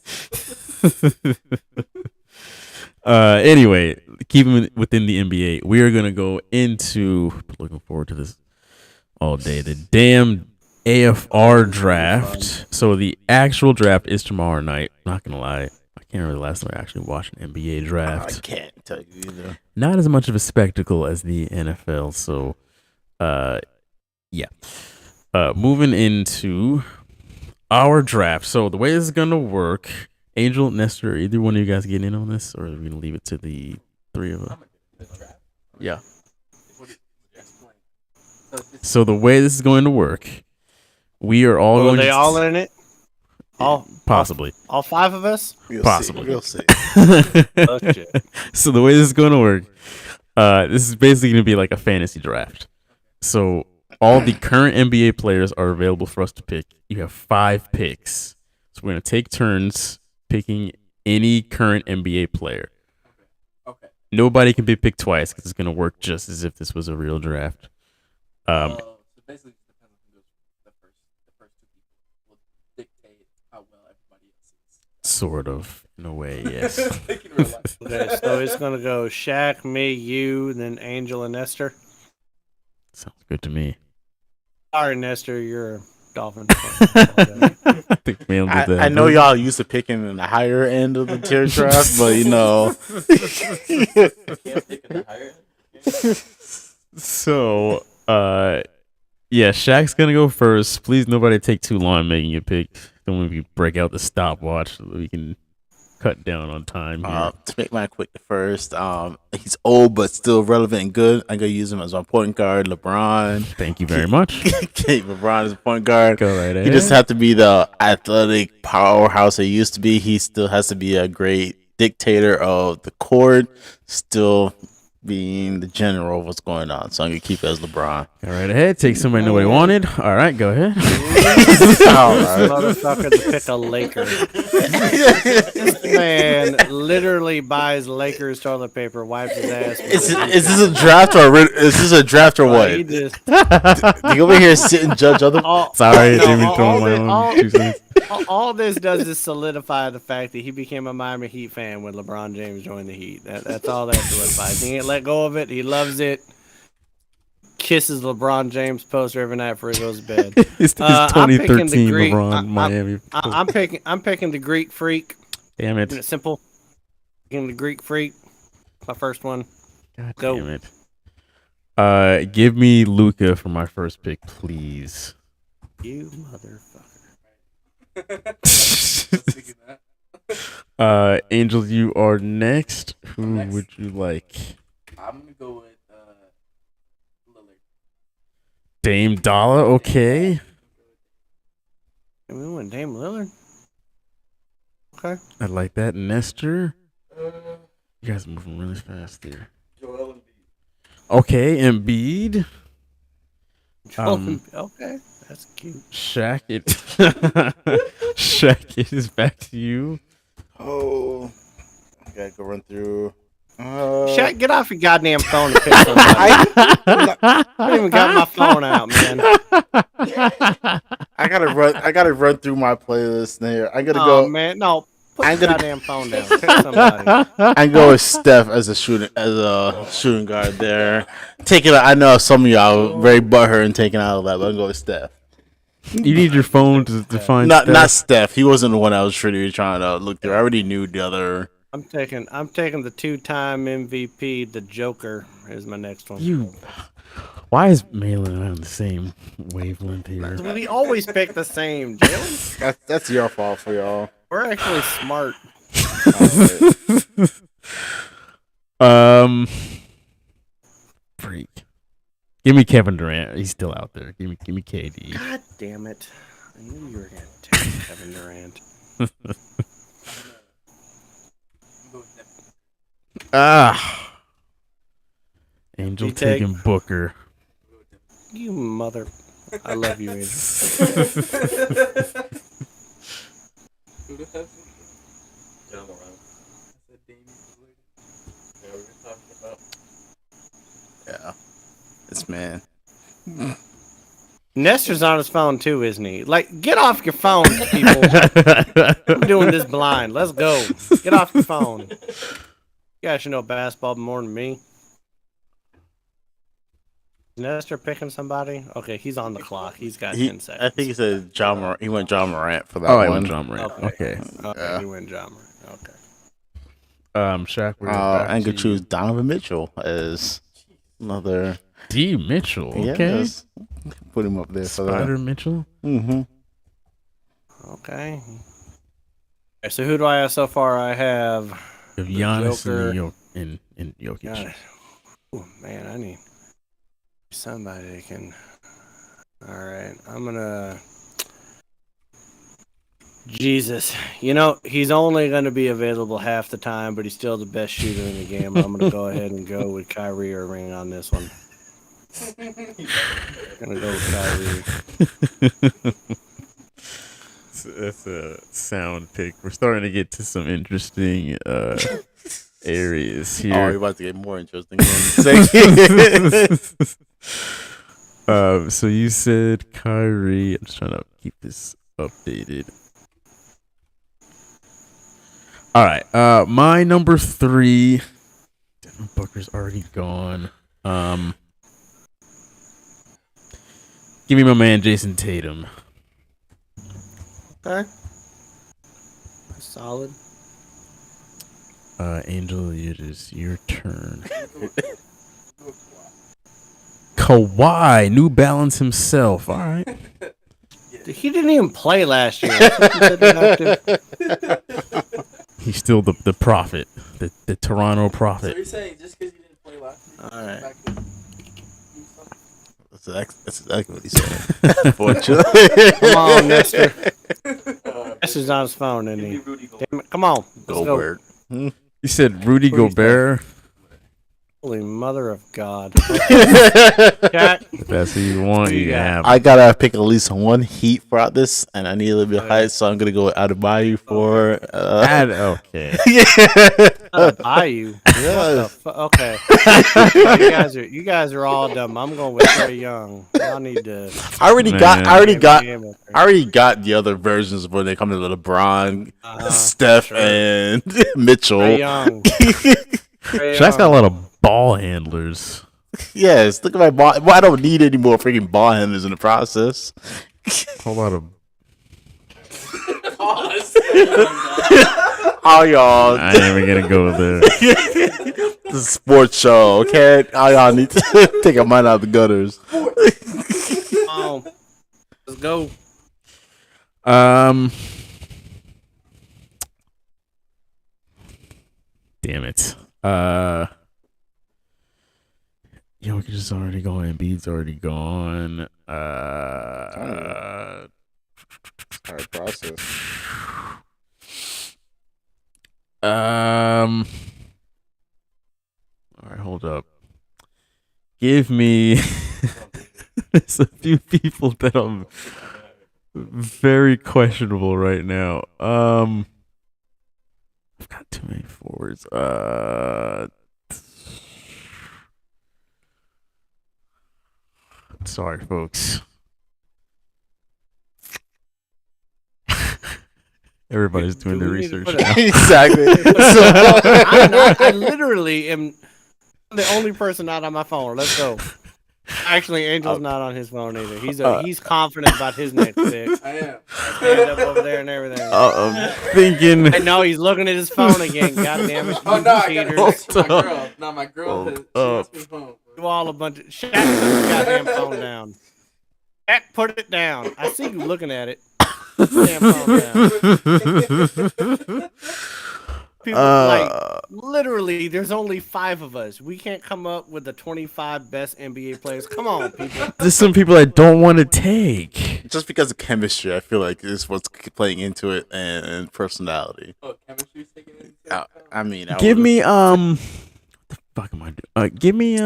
Anyway, keeping within the NBA, we are gonna go into looking forward to this all day. The damn AFR draft. So the actual draft is tomorrow night. Not gonna lie, I can't remember the last time I actually watched an NBA draft. I can't tell you either. Not as much of a spectacle as the NFL. So, yeah. Moving into our draft. So the way this is gonna work, Angel, Nestor, either one of you guys getting in on this, or are we gonna leave it to the three of us? Yeah. So the way this is going to work, we are all going. Are they to all in it? All possibly. All 5 of us? Possibly. We'll see. Oh, shit. So the way this is going to work, this is basically going to be like a fantasy draft. So all the current NBA players are available for us to pick. You have 5 picks. So we're going to take turns picking any current NBA player. Okay. Nobody can be picked twice because it's going to work just as if this was a real draft. So basically, it depends on who goes the first 2 people will dictate how well everybody else is. Sort of, in a way, yes. Okay, so it's going to go Shaq, me, you, then Angel and Nestor. Sounds good to me. Sorry, Nestor, you're a Dolphin. I know y'all used to picking in the higher end of the tier draft, but you know. So, yeah, Shaq's gonna go first. Please, nobody take too long making your pick. Then when we break out the stopwatch, so that we can cut down on time here. To make mine quick first, he's old but still relevant and good. I'm gonna use him as my point guard, LeBron. Thank you very much. LeBron as a point guard. Go right ahead. He doesn't have to be the athletic powerhouse he used to be. He still has to be a great dictator of the court, still being the general of what's going on. So I'm gonna keep it as LeBron. Go right ahead. Take somebody nobody wanted. All right, go ahead. All right. Motherfucker to pick a Laker. This man literally buys Lakers toilet paper, wipes his ass. Is this a draft or what? He just, you over here sit and judge other. Sorry, Jimmy, throwing my own 2 cents. All this does is solidify the fact that he became a Miami Heat fan when LeBron James joined the Heat. That's all that solidifies. He ain't let go of it. He loves it. Kisses LeBron James poster every night before he goes to bed. It's 2013 LeBron Miami. I'm picking the Greek Freak. Damn it! It's simple. Picking the Greek Freak. My first one. God Go. damn it! Give me Luca for my first pick, please. You motherfucker. Angel, you are next. Who would you like? I'm gonna go with Lillard. Dame Dollar, okay. We went Dame Lillard. Okay. I like that. Nestor. You guys are moving really fast here. Joel Embiid. Okay, Embiid. Okay, that's cute. Shaq, Shaq, it is back to you. Oh, I gotta go run through. Shaq, get off your goddamn phone and pick somebody. I haven't even got my phone out, man. I gotta run through my playlist there. I gotta Oh go. man, no. Put I'm the gonna- goddamn phone down. Pick somebody. I go with Steph as a shooting guard there. I know some of y'all are very butthurt and taking out of that, but I'm going with Steph. You need your phone to find Not Steph. He wasn't the one I was really trying to look through. I already knew the other. I'm taking the 2-time MVP, the Joker, is my next one. Why is Malin on the same wavelength here? We always pick the same, Jalen. That's your fault for y'all. We're actually smart. Freak. Give me Kevin Durant. He's still out there. Give me KD. God damn it! I knew you were gonna take Kevin Durant. Angel You take- taking Booker. You mother! I love you, Angel. Who the heck? John Moran. That's a Damian Lillard. Yeah, we were talking about. Yeah, this man. Nestor's on his phone too, isn't he? Like, get off your phone, people. I'm doing this blind. Let's go. Get off your phone. You guys should know basketball more than me. Is Nestor picking somebody? Okay, he's on the clock. He's got 10 seconds. I think he said John Morant. He went John Morant for that Oh, one. I went John Morant. Okay. Yeah. He went John Morant. Okay. Shaq, we're back I'm to gonna choose Donovan Mitchell as another. D. Mitchell. Okay. Yes. Put him up there for that. Spider Mitchell. Mm-hmm. Okay. So who do I have so far? I have Of Giannis Joker. and Jokic. God. Oh man, I need somebody that can. All right, I'm gonna. Jesus, he's only going to be available half the time, but he's still the best shooter in the game. I'm going to go ahead and go with Kyrie Irving on this one. Gonna go with Kyrie. That's a sound pick. We're starting to get to some interesting areas here. Oh, you're about to get more interesting. So you said Kyrie. I'm just trying to keep this updated. All right. My number 3. Devin Booker's already gone. Give me my man Jason Tatum. Okay. Solid. Angel, it is your turn. Kawhi, New Balance himself. All right. He didn't even play last year. I thought he said inactive. He's still the prophet, the Toronto So prophet. you're saying just because you didn't play last year, All right. back to That's exactly what he said. Unfortunately. Come on, Nestor. Nestor's on his phone, isn't he? Damn it. Come on. Let's go. Gobert. You said Rudy Gobert. Holy mother of God. Jack. If that's who you want, you can have. I gotta pick at least one Heat throughout this, and I need a little bit of height, so I'm gonna go with Adebayo for. Okay. Bayou. Yeah. Okay. You guys are all dumb. I'm going with Trae Young. Y'all need to. I already got the other versions where they come to LeBron, Steph, and Mitchell. Trae Young. Shaq's got a lot of ball handlers. Yes, look at my ball. Well, I don't need any more freaking ball handlers in the process. A whole lot of. How y'all? I ain't even gonna go there. It's a sports show, okay? All y'all need to take a mind out of the gutters. Let's go. Damn it. Jokic is already gone. Embiid's already gone. Hard process. All right, hold up. Give me. There's a few people that I'm very questionable right now. I've got too many forwards. Sorry, folks. Everybody's doing their research now. Exactly. I literally am the only person not on my phone. Let's go. Actually, Angel's not on his phone either. He's confident about his next pick. I am. Stand up over there and everything. I'm thinking. I know he's looking at his phone again. God damn it. Oh, no, I cheaters. got to text my girl. No, my girl has me home. You all a bunch of... Shaq, put your goddamn phone down. Shaq, put it down. I see you looking at it. Damn phone down. People, literally, there's only 5 of us. We can't come up with the 25 best NBA players. Come on, people. There's some people I don't want to take. Just because of chemistry, I feel like is what's playing into it and personality. Oh, chemistry's taking into it? I mean, Give me what the fuck am I doing? Give me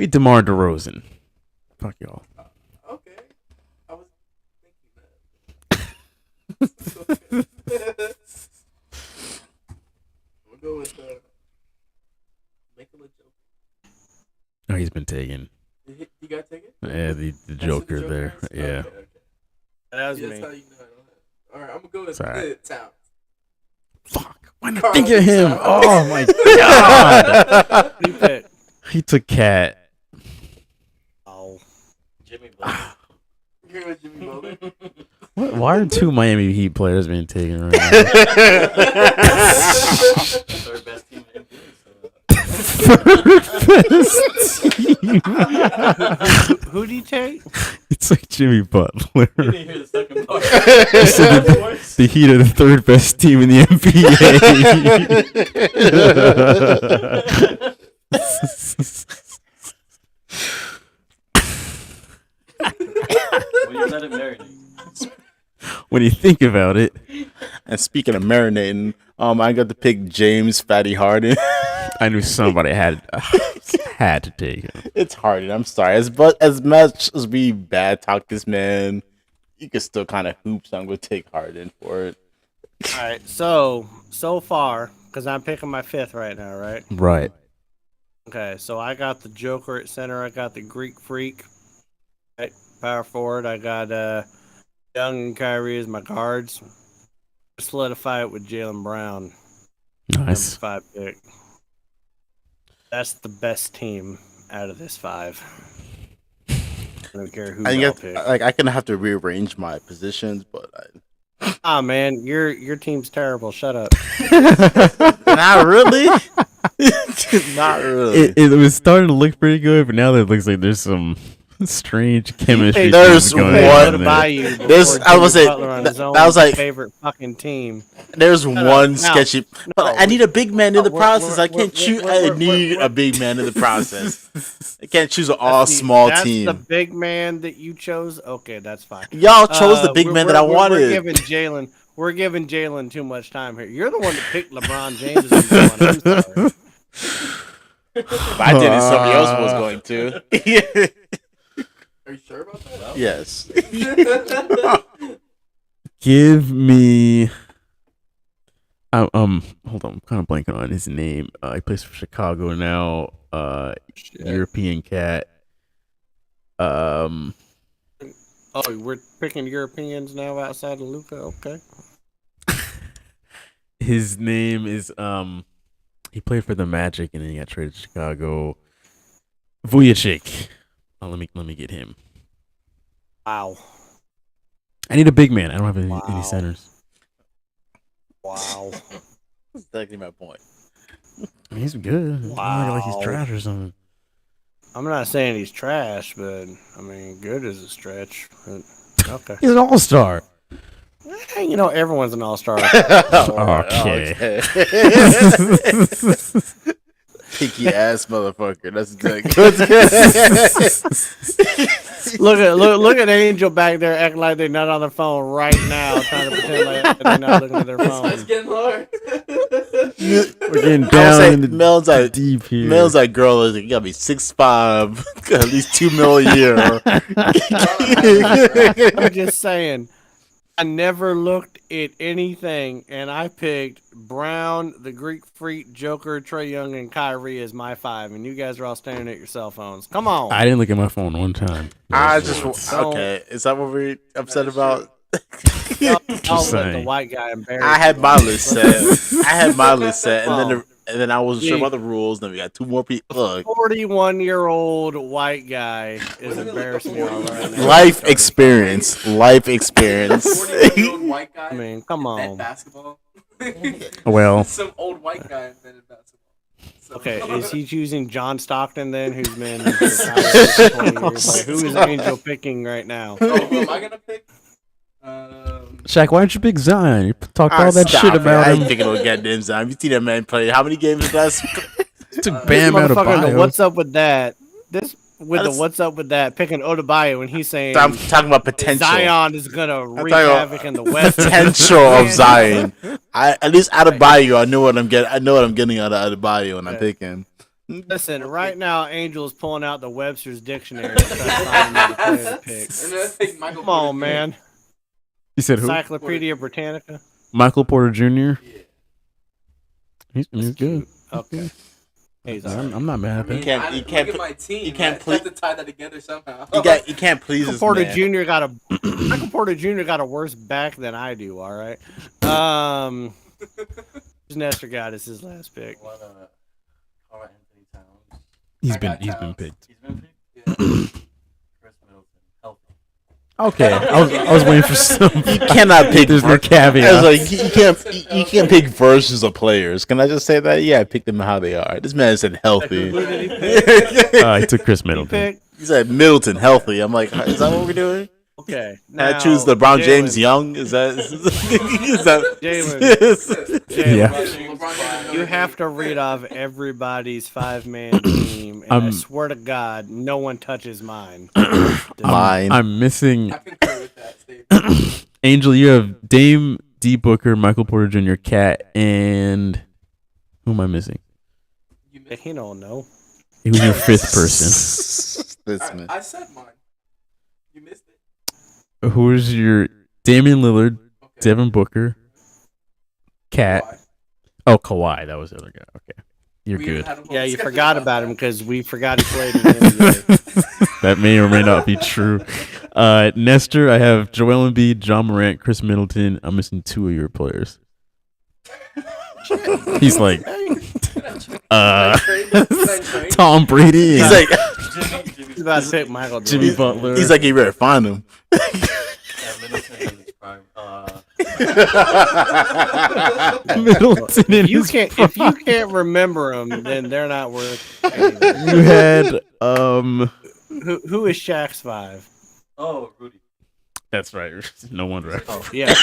DeMar DeRozan. Fuck y'all. Okay, I was thinking that. We'll go with Nikola Jokic. Oh, he's been taken. He got taken? Yeah, the Joker there. Yeah. Okay. That was That's me. how you know. All right, I'm gonna go with Sorry. Towns. Fuck. Why not think of him? Oh my god. He took Cat. Oh. Jimmy Butler. You're with Jimmy Butler? What? Why are 2 Miami Heat players being taken right now? Third best team in the Who'd he take? It's like Jimmy Butler. You didn't hear the second part. The Heat are the 3rd best team in the Well, you let it marinate. When you think about it. And speaking of marinating, I got to pick James Fatty Harden. I knew somebody had to take him. It's Harden. I'm sorry. As much as we bad talk this man, you can still kind of hoop. So I'm gonna take Harden for it. All right. So far, because I'm picking my 5th right now, right? Right. Okay. So I got the Joker at center. I got the Greek Freak at power forward. I got Young and Kyrie as my guards. Solidify it with Jalen Brown. Nice. Number 5 pick. That's the best team out of this 5. I don't care who I y'all think pick. I'm gonna have to rearrange my positions, but Ah, man, your team's terrible. Shut up. not really. Not really. It was starting to look pretty good, but now that it looks like there's some strange chemistry. There's going one. on I was say that was like favorite fucking team. There's one No, sketchy. But I need a big man in the process. I can't choose. I need a big man in the process. I can't choose an all small That's team. the big man that you chose. Okay, that's fine. Y'all chose the big man that I wanted. We're giving Jalen too much time here. You're the one that picked LeBron James. I'm sorry. If I did it, somebody else was going to. Are you sure about that? Yes. Give me. Hold on, I'm kind of blanking on his name. He plays for Chicago now. European cat. Oh, we're picking Europeans now outside of Luka. Okay. His name is he played for the Magic and then he got traded to Chicago. Vujacic. Oh, let me get him. Wow. I need a big man. I don't have any centers. Wow. That's exactly my point. I mean, he's good. Wow. Like he's trash or something. I'm not saying he's trash, but I mean, good is a stretch. But, okay. He's an all-star. You know, everyone's an all-star. Okay. Picky ass motherfucker. That's good. look at Angel back there acting like they're not on their phone right now, trying to pretend like they're not looking at their phone. It's getting hard. We're getting down in the deep here. Mel's like, girl, you gotta be 6'5", at least $2 million a year. I'm just saying. I never looked at anything, and I picked Brown, the Greek Freak, Joker, Trae Young, and Kyrie as my 5, and you guys are all staring at your cell phones. Come on. I didn't look at my phone one time. Okay. Is that what we're upset about? I'll let the white guy embarrass. I had my list set. And then I wasn't sure about the rules. Then we got 2 more people. Look, 41-year-old white guy is embarrassing me all right now. Life experience. 40-year-old white guy. I mean, come on. Basketball. Well, Some old white guy invented basketball. So. Okay, is he choosing John Stockton then, who's been retired for 20 years? Like, who is Angel picking right now? Oh, who am I gonna pick? Shaq, why don't you pick Zion? You talked all that shit about I him. ain't picking no goddamn Zion. You see that man play how many games last? Took Bam out of bio. What's up with that? What's up with that? Picking Odebayo and he's saying I'm talking about potential. Zion is gonna wreak havoc in the West. Potential of Zion. At least Adebayo, I know what I'm getting. I know what I'm getting out of Adebayo, and I'm picking. Listen, right now, Angel's pulling out the Webster's dictionary to try to find another player to pick. Come on, man. You said who? Encyclopedia Britannica. Michael Porter Jr. He's good. Okay. I'm not mad at that. You can't look at my team. You can't have to tie that together somehow. You can't please Michael this Porter man. Michael Porter Jr. got a worse back than I do. All right. Nestor got is his last pick. He's been picked. He's been picked. Yeah. Okay, I was waiting for some. You cannot pick. There's no caveat. I was like, you can't pick versions of players. Can I just say that? Yeah, I picked them how they are. This man said healthy. He took Chris Middleton. He said Middleton healthy. I'm like, is that what we're doing? Okay. I choose LeBron James Young. Is that Jalen? Yeah. You have to read off everybody's 5-man team, and I swear to God, no one touches mine. I'm missing. I concur with that statement. Angel, you have Dame, D Booker, Michael Porter Jr., Cat, and who am I missing? He don't know. He was your 5th person. I said mine. You missed it. Who's your Damian Lillard, Devin Booker, Cat? Kawhi. Oh, Kawhi. That was the other guy. Okay. You're good. Yeah, you forgot about him because we forgot he played in the NBA. That may or may not be true. Nestor, I have Joel Embiid, John Morant, Chris Middleton. I'm missing 2 of your players. He's like, Tom Brady. He's like, He's about to pick Michael Jordan. Jimmy Butler. He's like, you better find him. Middleton in his prime. If you can't remember them, then they're not worth anything. You had Who is Shaq's 5? Oh, Rudy. That's right. No wonder. Oh, yeah.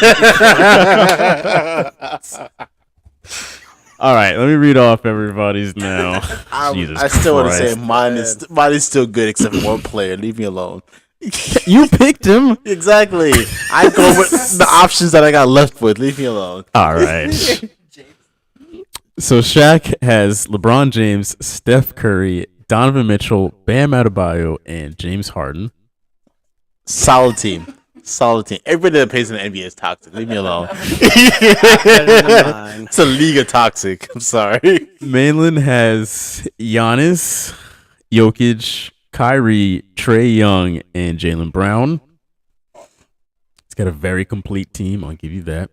All right, let me read off everybody's now. I still want to say mine is still good except for one player. Leave me alone. You picked him. Exactly. I go with the options that I got left with. Leave me alone. All right. So Shaq has LeBron James, Steph Curry, Donovan Mitchell, Bam Adebayo, and James Harden. Solid team. Everybody that plays in the NBA is toxic. Leave me alone. It's a league of toxic. I'm sorry. Mainland has Giannis, Jokic, Kyrie, Trae Young, and Jalen Brown. It's got a very complete team. I'll give you that.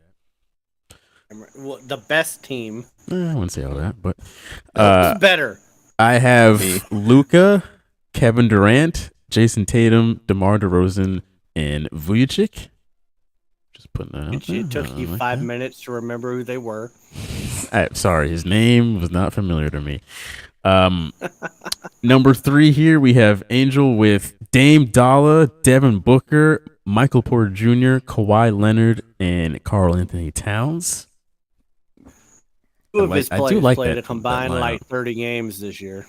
Well, the best team. I wouldn't say all that, but who's better? I have Luka, Kevin Durant, Jason Tatum, DeMar DeRozan, and Vujicic. Just putting that out there. It took you 5 minutes to remember who they were. Sorry, his name was not familiar to me. Number 3 here, we have Angel with Dame Dalla, Devin Booker, Michael Porter Jr., Kawhi Leonard, and Karl Anthony Towns. Two of his players played that, a combined like 30 games this year.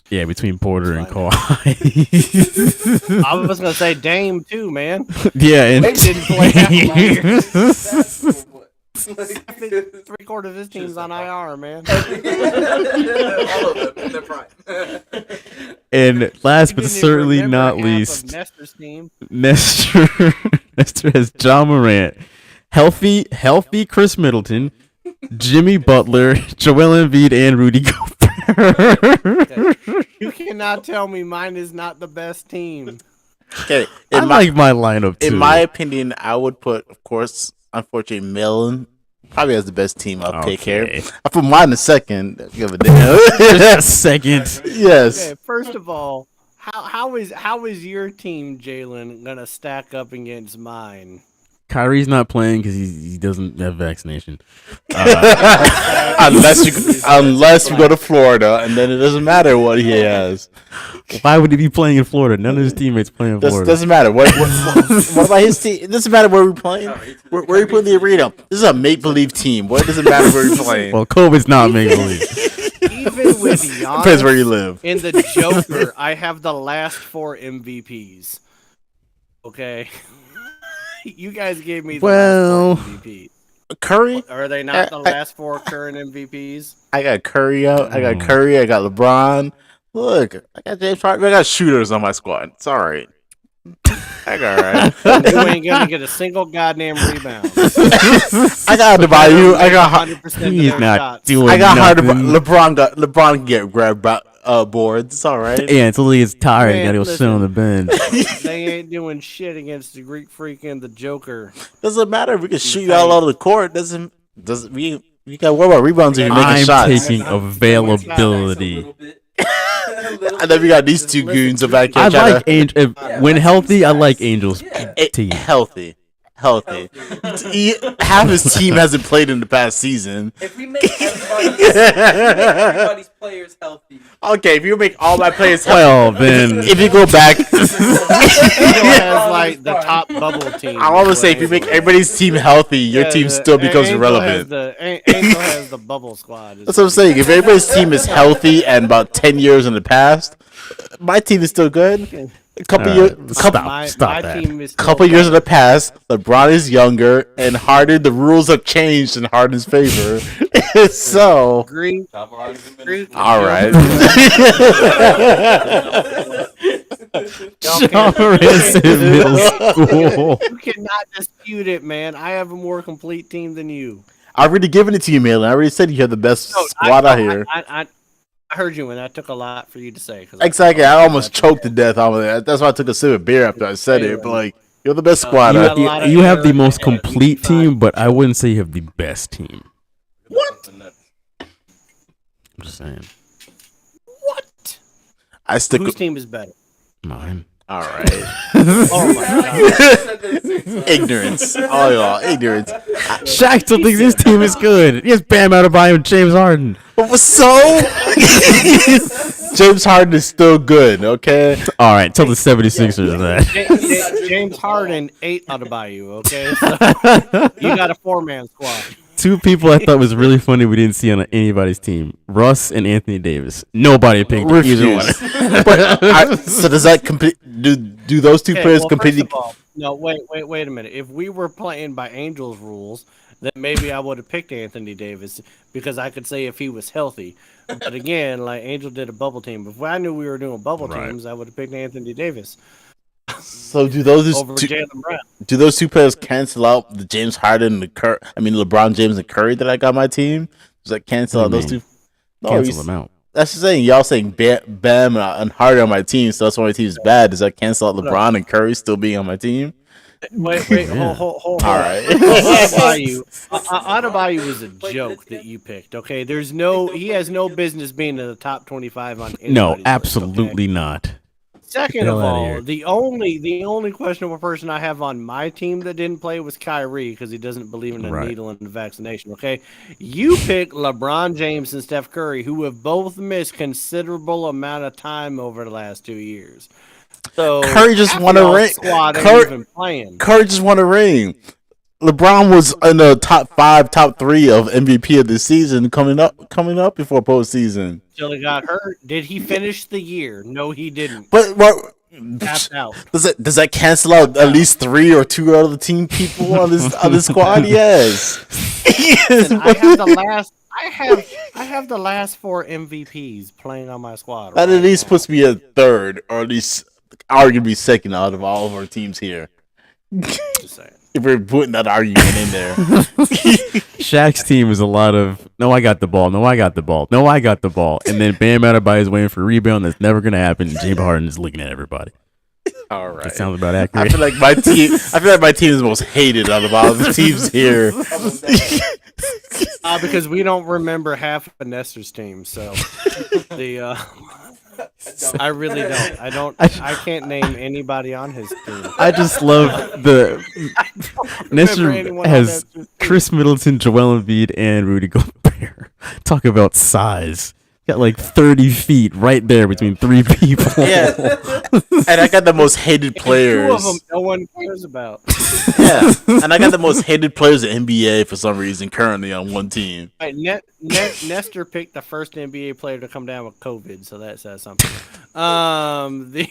Yeah, between Porter and Kawhi. I was gonna say Dame too, man. Yeah, and Dame didn't play half the year. 3/4 of his team's on IR, man. All of them in their prime. And last but certainly not least, Nestor's team. Nestor has Ja Morant, healthy Chris Middleton, Jimmy Butler, Joel Embiid, and Rudy Gobert. You cannot tell me mine is not the best team. Okay, I like my lineup too. In my opinion, I would put, of course, unfortunately, Millen probably has the best team. I'll take care. I put mine in second. Give a damn. Second. Yes. Okay, first of all, how is your team, Jalen, gonna stack up against mine? Kyrie's not playing because he doesn't have vaccination. Unless we go to Florida, and then it doesn't matter what he has. Why would he be playing in Florida? None of his teammates play in Florida. Doesn't matter. What about his team? It doesn't matter where we're playing. Where you put the arena? This is a make-believe team. What does it matter where you're playing? Well, COVID's not make-believe. Even with Giannis Depends where you live. In the Joker, I have the last 4 MVPs. Okay. You guys gave me the last 4 MVPs. Curry? Are they not the last 4 current MVPs? I got Curry out. I got Curry. I got LeBron. Look, I got James Harden. I got shooters on my squad. It's all right. I got all right. You ain't gonna get a single goddamn rebound. I got Adebayo. I got 100%. He's not doing I got nothing. LeBron can get grabbed boards. It's all right. Yeah, until he gets tired, he Man, gotta go sit on the bench. They ain't doing shit against the Greek Freak and the Joker. Doesn't matter if we can shoot y'all out of the court. Doesn't we got worry about rebounds if you're making shots. I'm taking availability. And then we got these two goons back here. I like Angel. When healthy, I like Angel's team. Healthy. Half his team hasn't played in the past season. If we make everybody's players healthy. Okay, if you make all my players healthy. Well, then. If you go back. Angel has like the top bubble team. I always say if you make everybody's team healthy, your team still becomes irrelevant. Angel has the bubble squad. That's what I'm saying. If everybody's team is healthy and about 10 years in the past, my team is still good. A couple years, couple years in the past, LeBron is younger, and Harden. The rules have changed in Harden's favor. So, all right. Ja Morant's in middle school. You cannot dispute it, man. I have a more complete team than you. I've already given it to you, Malin. I already said you have the best squad out here. I heard you, and that took a lot for you to say. Exactly. I almost choked to death on it. That's why I took a sip of beer after I said it. But like, you're the best squad. You have the most complete team, but I wouldn't say you have the best team. What? I'm just saying. What? Whose team is better? Mine. All right. Oh my god. Ignorance. Oh y'all, ignorance. Shaq still thinks his team is good. He has Bam Adebayo and James Harden. So James Harden is still good, okay? All right, tell the 76ers that. James Harden 8 Adebayo, okay? So you got a 4-man squad. 2 people I thought was really funny we didn't see on anybody's team. Russ and Anthony Davis. Nobody picked either one. So does that complete? Do those two players completely? No, wait a minute. If we were playing by Angels rules, then maybe I would have picked Anthony Davis because I could say if he was healthy. But again, like Angel did a bubble team. If I knew we were doing bubble teams, I would have picked Anthony Davis. So do those over Jalen Brown? Do those 2 players cancel out the James Harden and LeBron James and Curry that I got on my team? Does that cancel out those 2? No, cancel them out. That's just saying. Y'all saying Bam and Harden on my team, so that's why my team's bad. Does that cancel out LeBron and Curry still being on my team? Wait, hold. All right. Adebayo was a joke that you picked. Okay, he has no business being in the top 25 on. No, absolutely not. Second of all, the only questionable person I have on my team that didn't play was Kyrie because he doesn't believe in a needle and the vaccination. Okay, you pick LeBron James and Steph Curry, who have both missed considerable amount of time over the last 2 years. So Curry just won a ring. Curry just won a ring. LeBron was in the top 5, top 3 of MVP of the season coming up before postseason. Till he got hurt. Did he finish the year? No, he didn't. But what? Tapped out. Does that cancel out at least 3 or 2 other team people on this squad? Yes. Listen, I have the last 4 MVPs playing on my squad. That at least puts me at 3rd, or at least arguably 2nd out of all of our teams here. Just saying. If we're putting that argument in there. Shaq's team is a lot of, no, I got the ball. No, I got the ball. No, I got the ball. And then Bam Adebayo is waiting for a rebound. That's never going to happen. James Harden is looking at everybody. All right. That sounds about accurate. I feel like my team is the most hated out of all the teams here. Because we don't remember half of Nestor's team, so I really don't. I can't name anybody on his team. I just love the Nestor has Chris Middleton, Joel Embiid, and Rudy Gobert. Talk about size. Got like 30 feet right there between 3 people. Yeah, and I got the most hated players. 2 of them no one cares about. Yeah, and I got the most hated players in NBA for some reason currently on one team. Right, Nestor picked the first NBA player to come down with COVID, so that says something. The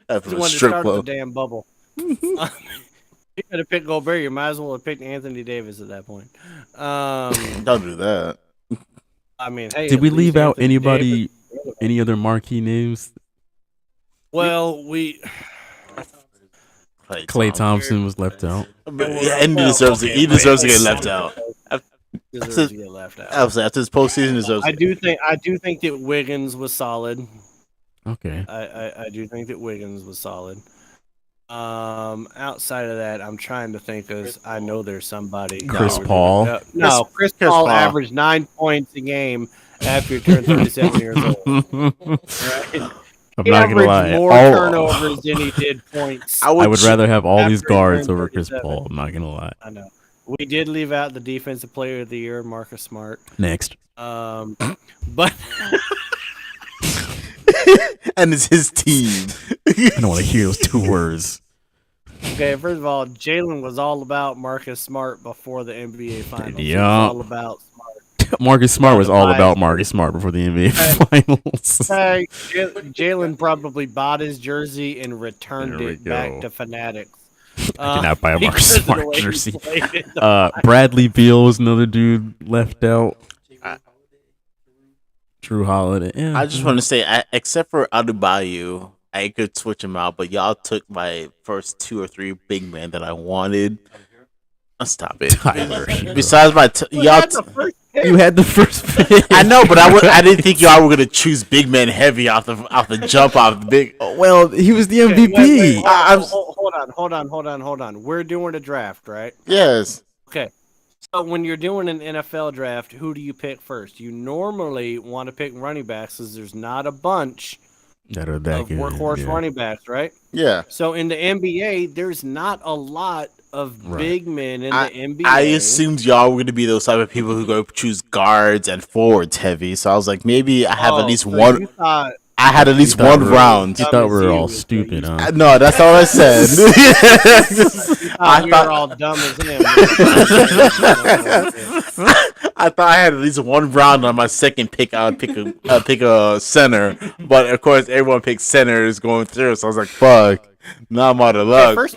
one to start the damn bubble. You could have picked Gobert. You might as well have picked Anthony Davis at that point. Don't do that. I mean, hey, did we leave out Anthony anybody, Davis, any other marquee names? Well, Klay Thompson was left out. And he deserves to get left out. Deserves to get left out. After this postseason, deserves. I do think that Wiggins was solid. Okay. I do think that Wiggins was solid. Outside of that, I'm trying to think because I know there's somebody. Chris Paul. Chris Paul averaged 9 points a game after he turned 37 years old. Right? I'm not gonna lie. More turnovers than he did points. I would rather have all these guards over Chris Paul. I'm not gonna lie. I know. We did leave out the defensive player of the year, Marcus Smart. Next. But and it's his team. I don't want to hear those 2 words. Okay, first of all, Jalen was all about Marcus Smart before the NBA Finals. Yeah. All about Smart. Marcus Smart was all about Marcus Smart before the NBA Finals. Hey, Jalen probably bought his jersey and returned it back to Fanatics. I cannot buy a Marcus Smart jersey. Bradley Beal was another dude left out. Drew Holiday. Yeah. I just want to say, except for Adebayo, I could switch him out, but y'all took my first 2 or 3 big men that I wanted. Stop it. Tyler. Besides y'all, you had the first pick. I know, but I didn't think y'all were gonna choose big men heavy off the jump off the big. Well, he was the MVP. Wait, hold on. We're doing a draft, right? Yes. Okay. So when you're doing an NFL draft, who do you pick first? You normally want to pick running backs because there's not a bunch that are that of workhorse running backs, right? Yeah. So in the NBA, there's not a lot of big men in the NBA. I assumed y'all were going to be those type of people who go choose guards and forwards heavy. So I was like, maybe I have at least one. I had at least one round. You thought we were all stupid, huh? No, that's all I said. I thought we were all dumb as him. I thought I had at least one round on my second pick. I would pick a center, but of course everyone picks centers going through. So I was like, "Fuck, now I'm out of luck." First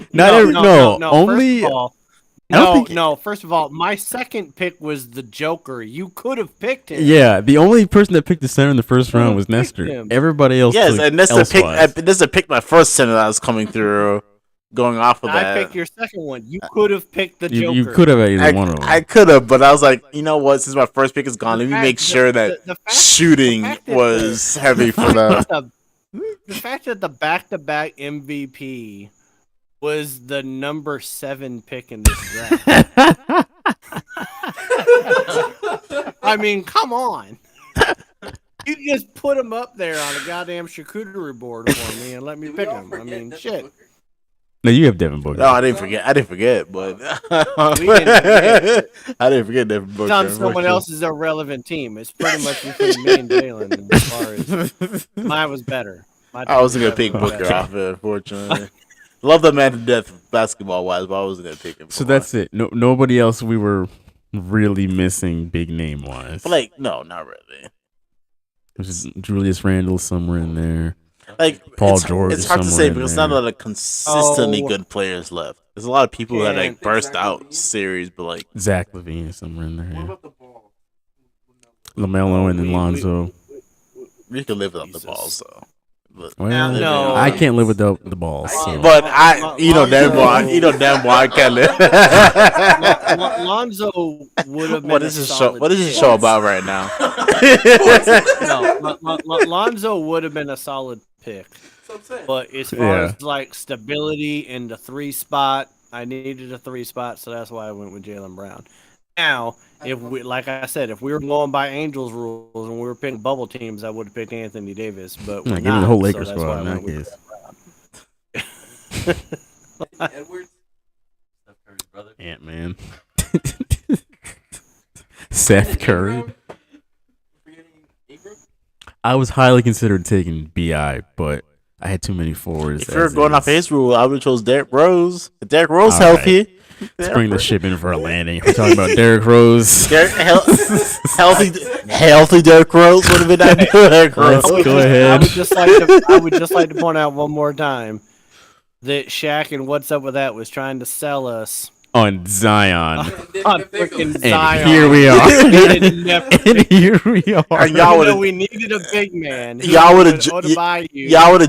of all, my second pick was the Joker. You could have picked him. Yeah, the only person that picked the center in the first round was Nestor. Everybody else, yes, and Nestor picked my first center that was coming through. Going off of that, I picked your second one. You could have picked the Joker. You could have either one of them. I could have, but I was like, you know what? Since my first pick is gone, let me make sure that shooting was heavy for that. The fact that the back-to-back MVP was the number 7 pick in this draft. I mean, come on. You just put him up there on a goddamn charcuterie board for me and let me pick him. I mean, shit. No, you have Devin Booker. No, I didn't forget, but I didn't forget Devin Booker. It's on someone else's irrelevant team. It's pretty much between me and Jalen as far as mine was better. I wasn't gonna pick Booker off it, unfortunately. Love the man to death basketball wise, but I wasn't gonna pick him. So that's it. No, nobody else we were really missing big name wise. But like, no, not really. There's just Julius Randle somewhere in there. Like Paul George. It's hard to say because not a lot of consistently good players left. There's a lot of people that like burst out series, but like Zach LaVine is somewhere in there. Yeah. LaMelo and then Lonzo. We can live without the balls, so. But, Well, no. I can't live without the balls. So. But damn boy, I can't live. Lonzo would have been. What is this show? What is this show about right now? Lonzo would have been a solid pick. But as far as like stability in the 3 spot, I needed a 3 spot, so that's why I went with Jaylen Brown. Now, if we, like I said, if we were going by Angels rules and we were picking bubble teams, I would have picked Anthony Davis. But we're give not, me the whole Lakers so squad in that case. Edwards, Steph Curry's brother. Ant-Man. Seth Curry. I was highly considered taking BI, but I had too many forwards. If you're going off his rule, I would have chose Derrick Rose. If Derrick Rose healthy. Let's bring the ship in for a landing. We're talking about Derrick Rose. Healthy Derrick Rose would have been that Derrick Rose. Let's go ahead. I would just like to point out one more time that Shaq and What's Up With That was trying to sell us on Zion. On freaking Zion. And here we are. And here we are. Y'all we needed a big man. Y'all would have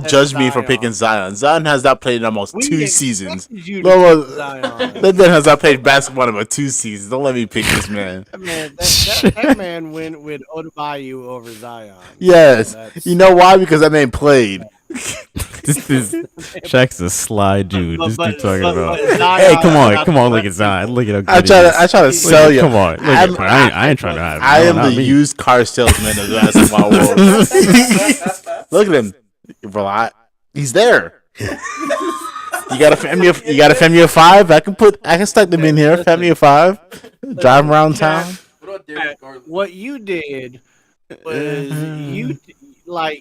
judged me for picking Zion. Zion has not played in almost 2 seasons. That man has not played basketball in about 2 seasons. Don't let me pick this man. That man went with Odebayu over Zion. Yes. You know why? Because that man played. This is Shaq's a sly dude. This dude talking about. Zion, Hey, come on, look at Zion. Look at how good I try to sell you. Come on, I ain't trying to have. I am the used car salesman of the basketball world. Look at him, bro. He's there. You got a family of 5. I can stack them in here. Family of 5. Drive around town. What you did was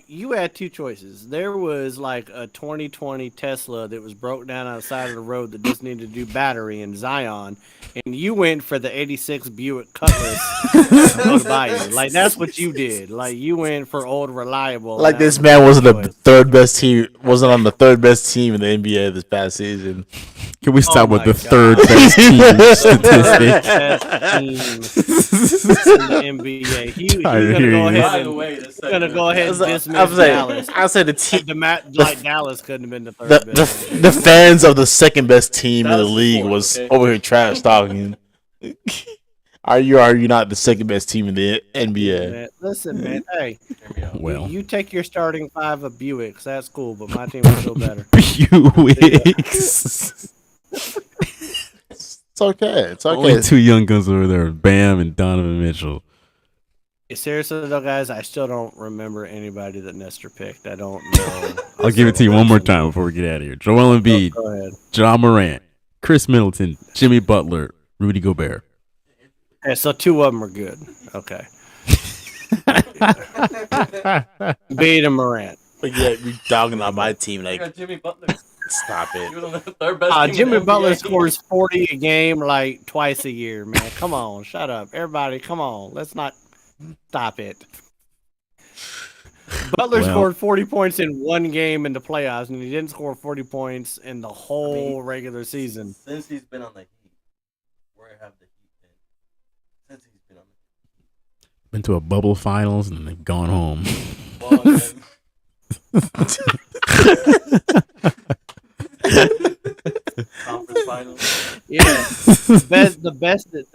you had 2 choices. There was like a 2020 Tesla that was broke down on the side of the road that just needed to do battery in Zion, and you went for the 86 Buick Cutlass. Like that's what you did. Like you went for old reliable. Like this man wasn't on the third best team in the NBA this past season. Can we stop with the third best team statistic? In the NBA. He's gonna go ahead and dismiss Dallas. I said the team. Like Dallas couldn't have been the third best. The fans of the second best team in the league was over here trash talking. Are you not the second best team in the NBA? Man, listen, man. Hey, well, you take your starting 5 of Buicks. That's cool, but my team was still better. Buicks. It's okay. Only 2 young guns over there, Bam and Donovan Mitchell. Seriously though, guys, I still don't remember anybody that Nestor picked. I don't know. I'll give it to you one more time before we get out of here. Joel Embiid, Go ahead. John Morant, Chris Middleton, Jimmy Butler, Rudy Gobert. Yeah, so 2 of them are good. Okay. Embiid and Morant. But yeah, you dogging on my team like. You got Jimmy Butler. Stop it. Jimmy Butler scores 40 a game like twice a year, man. Come on, shut up. Everybody, come on. Let's not stop it. Butler scored 40 points in 1 game in the playoffs, and he didn't score 40 points in the whole regular season. Since he's been on the Heat, where have the Heat been? Since he's been on the Heat. Been to a bubble finals and they've gone home. Conference finals. Yeah, the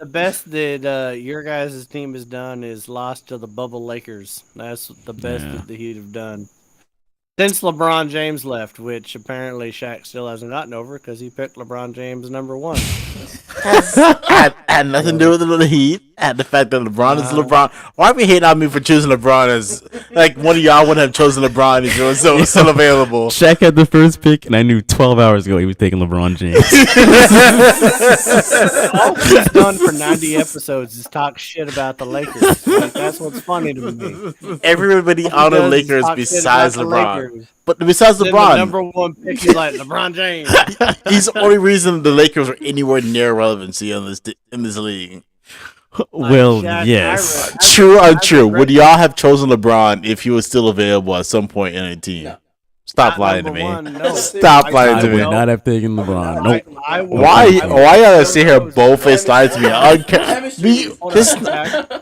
best that your guys' team has done is lost to the bubble Lakers. That's the best that the Heat have done since LeBron James left, which apparently Shaq still hasn't gotten over because he picked LeBron James number 1. At had nothing to do with the Heat. And the fact that LeBron is LeBron. Why are we hating on me for choosing LeBron as like one of y'all wouldn't have chosen LeBron if he was still available? Shaq had the first pick, and I knew 12 hours ago he was taking LeBron James. All he's done for 90 episodes is talk shit about the Lakers. Like, that's what's funny to me. Everybody on the Lakers besides LeBron. But besides LeBron, the number one pick is like LeBron James. He's the only reason the Lakers are anywhere near relevancy in this league. Well, yes. True or untrue? Would y'all have chosen LeBron if he was still available at some point in a team? No. Stop lying to me. Stop lying to me. I would not have taken LeBron. Nope. Why y'all gotta sit here both-faced lying to me?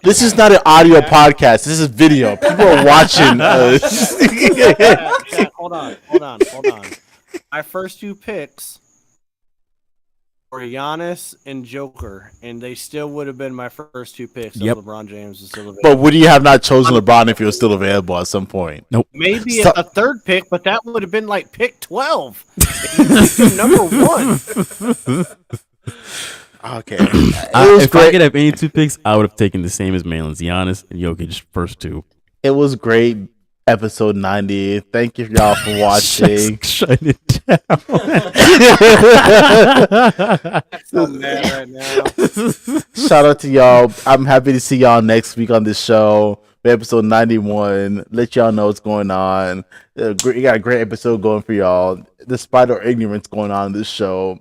This is not an audio podcast. This is video. People are watching us. Hold on. My first two picks were Giannis and Joker, and they still would have been my first two picks. Yep. LeBron James is still available. But would you have not chosen LeBron if he was still available at some point? Nope. Maybe a third pick, but that would have been like pick 12. Number one. Okay. If I could have any two picks, I would have taken the same as Malin's, Giannis and Jokic first two. It was great. Episode 90. Thank you y'all for watching. Shut it down. I'm so mad right now. Shout out to y'all. I'm happy to see y'all next week on this show. Episode 91. Let y'all know what's going on. You got a great episode going for y'all. Despite our ignorance going on in this show.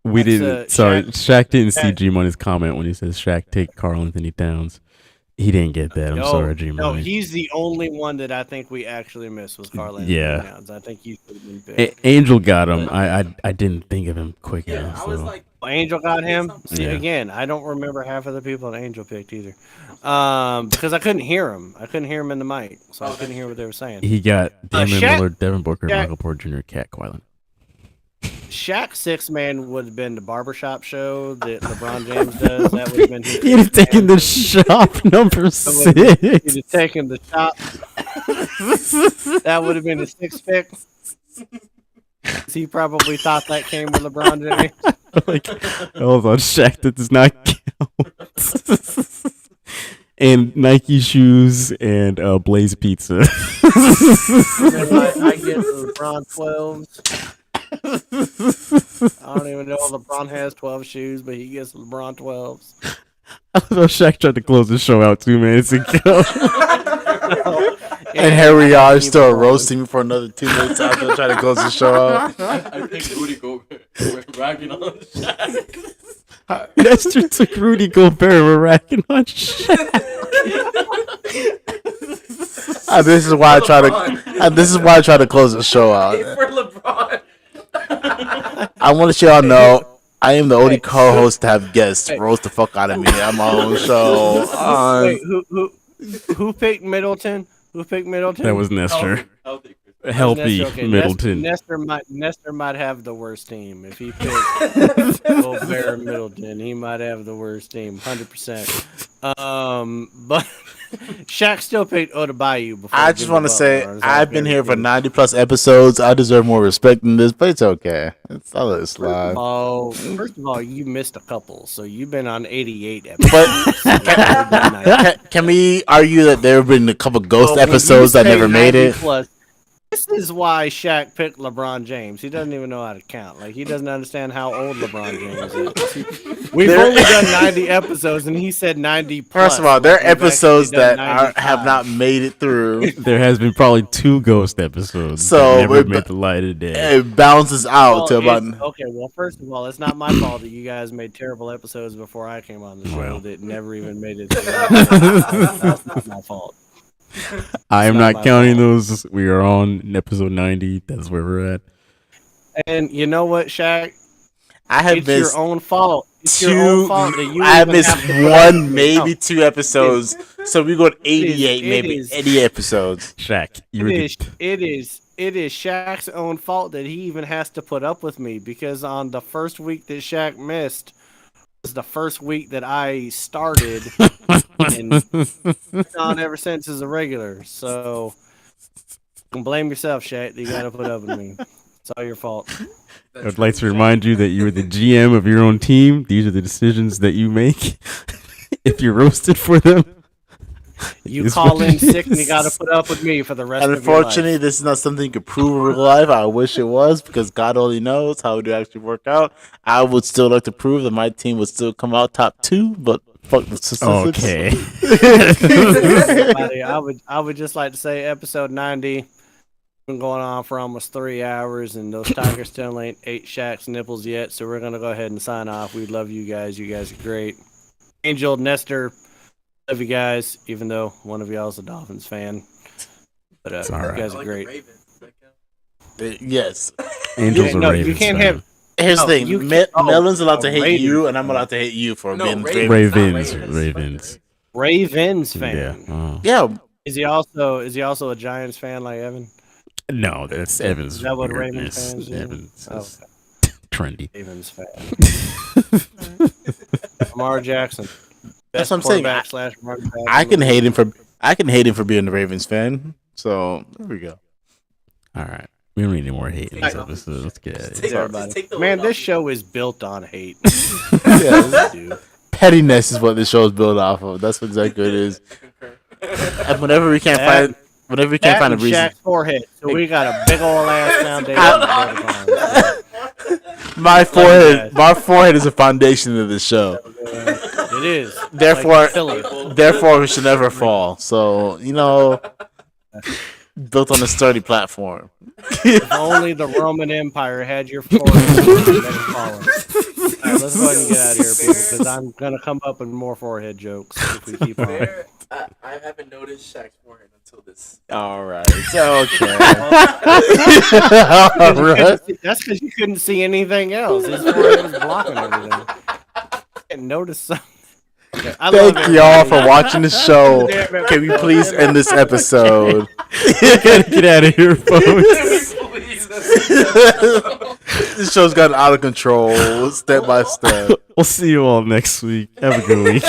We didn't. Sorry, Shaq didn't see G-Money's comment when he says Shaq take Karl Anthony Towns. He didn't get that. I'm sorry, G-Money. No, he's the only one that I think we actually missed was Karl Anthony Towns. I think he could have been picked. Angel got him. I didn't think of him quick enough. I was like, Angel got him. See, again, I don't remember half of the people that Angel picked either, because I couldn't hear him. I couldn't hear him in the mic, so I couldn't hear what they were saying. He got Damon Miller, Devin Booker, Michael Porter Jr., Cat Quillen. Shaq's six man would have been the barbershop show that LeBron James does. That would have been his. He'd have taken the shop number 6. He'd have taken the shop. That would have been the 6th pick. He probably thought that came with LeBron James. Like, hold on, Shaq, that does not count. And Nike shoes and Blaze Pizza. I get LeBron 12s. I don't even know if LeBron has 12 shoes, but he gets LeBron 12s. I don't know, Shaq tried to close the show out 2 minutes ago. And here we are, still roasting me for another 2 minutes after trying to close the show out. I picked Rudy Gobert. We're racking on Shaq. Nestor took Rudy Gobert. We're racking on Shaq. And this is why I try to close the show out. For LeBron. I want to let y'all know I am the only co-host to have guests roast the fuck out of me on my own show. Wait, who picked Middleton? Who picked Middleton? That was Nestor. Healthy okay. Middleton. Nestor might have the worst team. If he picked Gobert Middleton, he might have the worst team, 100%. But Shaq still picked Odebayu before. I just want to say I've been here for 90 plus episodes. I deserve more respect than this, but it's okay. I'll let it slide. First of all, you missed a couple, so you've been on 88 episodes. But can we argue that there have been a couple ghost episodes that never made it? This is why Shaq picked LeBron James. He doesn't even know how to count. Like, he doesn't understand how old LeBron James is. We've only done 90 episodes, and he said 90 plus. First of all, there are episodes that have not made it through. There has been probably 2 ghost episodes. So that never made the light of day. It balances out to about. Okay, well, first of all, it's not my fault that you guys made terrible episodes before I came on the show that never even made it through. That's not my fault. I am not counting those. We are on episode 90. That's where we're at. And you know what, Shaq? It's your own fault. It's your own fault that you I have missed 1, maybe 2 episodes. So we go to 88, maybe 80 episodes. Shaq, it is Shaq's own fault that he even has to put up with me, because on the first week that Shaq missed was the first week that I started, and on ever since as a regular. So you can blame yourself, Shaq. You got to put up with me. It's all your fault. I'd like to remind you that you're the GM of your own team. These are the decisions that you make. If you're roasted for them, you call in sick and you got to put up with me for the rest of your life. Unfortunately, this is not something you can prove in real life. I wish it was, because God only knows how it would actually work out. I would still like to prove that my team would still come out top 2, but fuck the statistics. Okay. I would just like to say episode 90 been going on for almost 3 hours, and those tigers still ain't ate Shaq's nipples yet, so we're gonna go ahead and sign off. We love you guys. You guys are great. Angel, Nestor, love you guys, even though one of y'all is a Dolphins fan. But you guys are great. Yes. Angels are Ravens. You can't have. Here's the thing. Melon's allowed to hate Ravens. you, and I'm allowed to hate you for being Ravens. Ravens fan. Yeah. Is he also a Giants fan like Evan? No, that's Evans. Is that what Ravens fans do? Evans is trendy. Ravens fan. Lamar Jackson. That's what I'm saying. I can hate him for being a Ravens fan. So there we go. All right. We don't need any more hate in this episode. Let's get it. Man, this show is built on hate. Pettiness is what this show is built off of. That's exactly what it is. And whenever we can't find a reason. Shaq's forehead. So we got a big old ass foundation. My forehead is a foundation of this show. It is. Therefore, we should never fall. So built on a sturdy platform. If only the Roman Empire had your forehead. All right, let's go ahead and get out of here, people, because I'm gonna come up with more forehead jokes if we keep on. I haven't noticed Shaq's forehead until this. All right, it's okay. That's because you couldn't see anything else. His forehead was blocking everything. I didn't notice something. Thank y'all for watching the show. Can we please end this episode? Get out of here, folks. This show's gotten out of control, step by step. We'll see you all next week. Have a good week.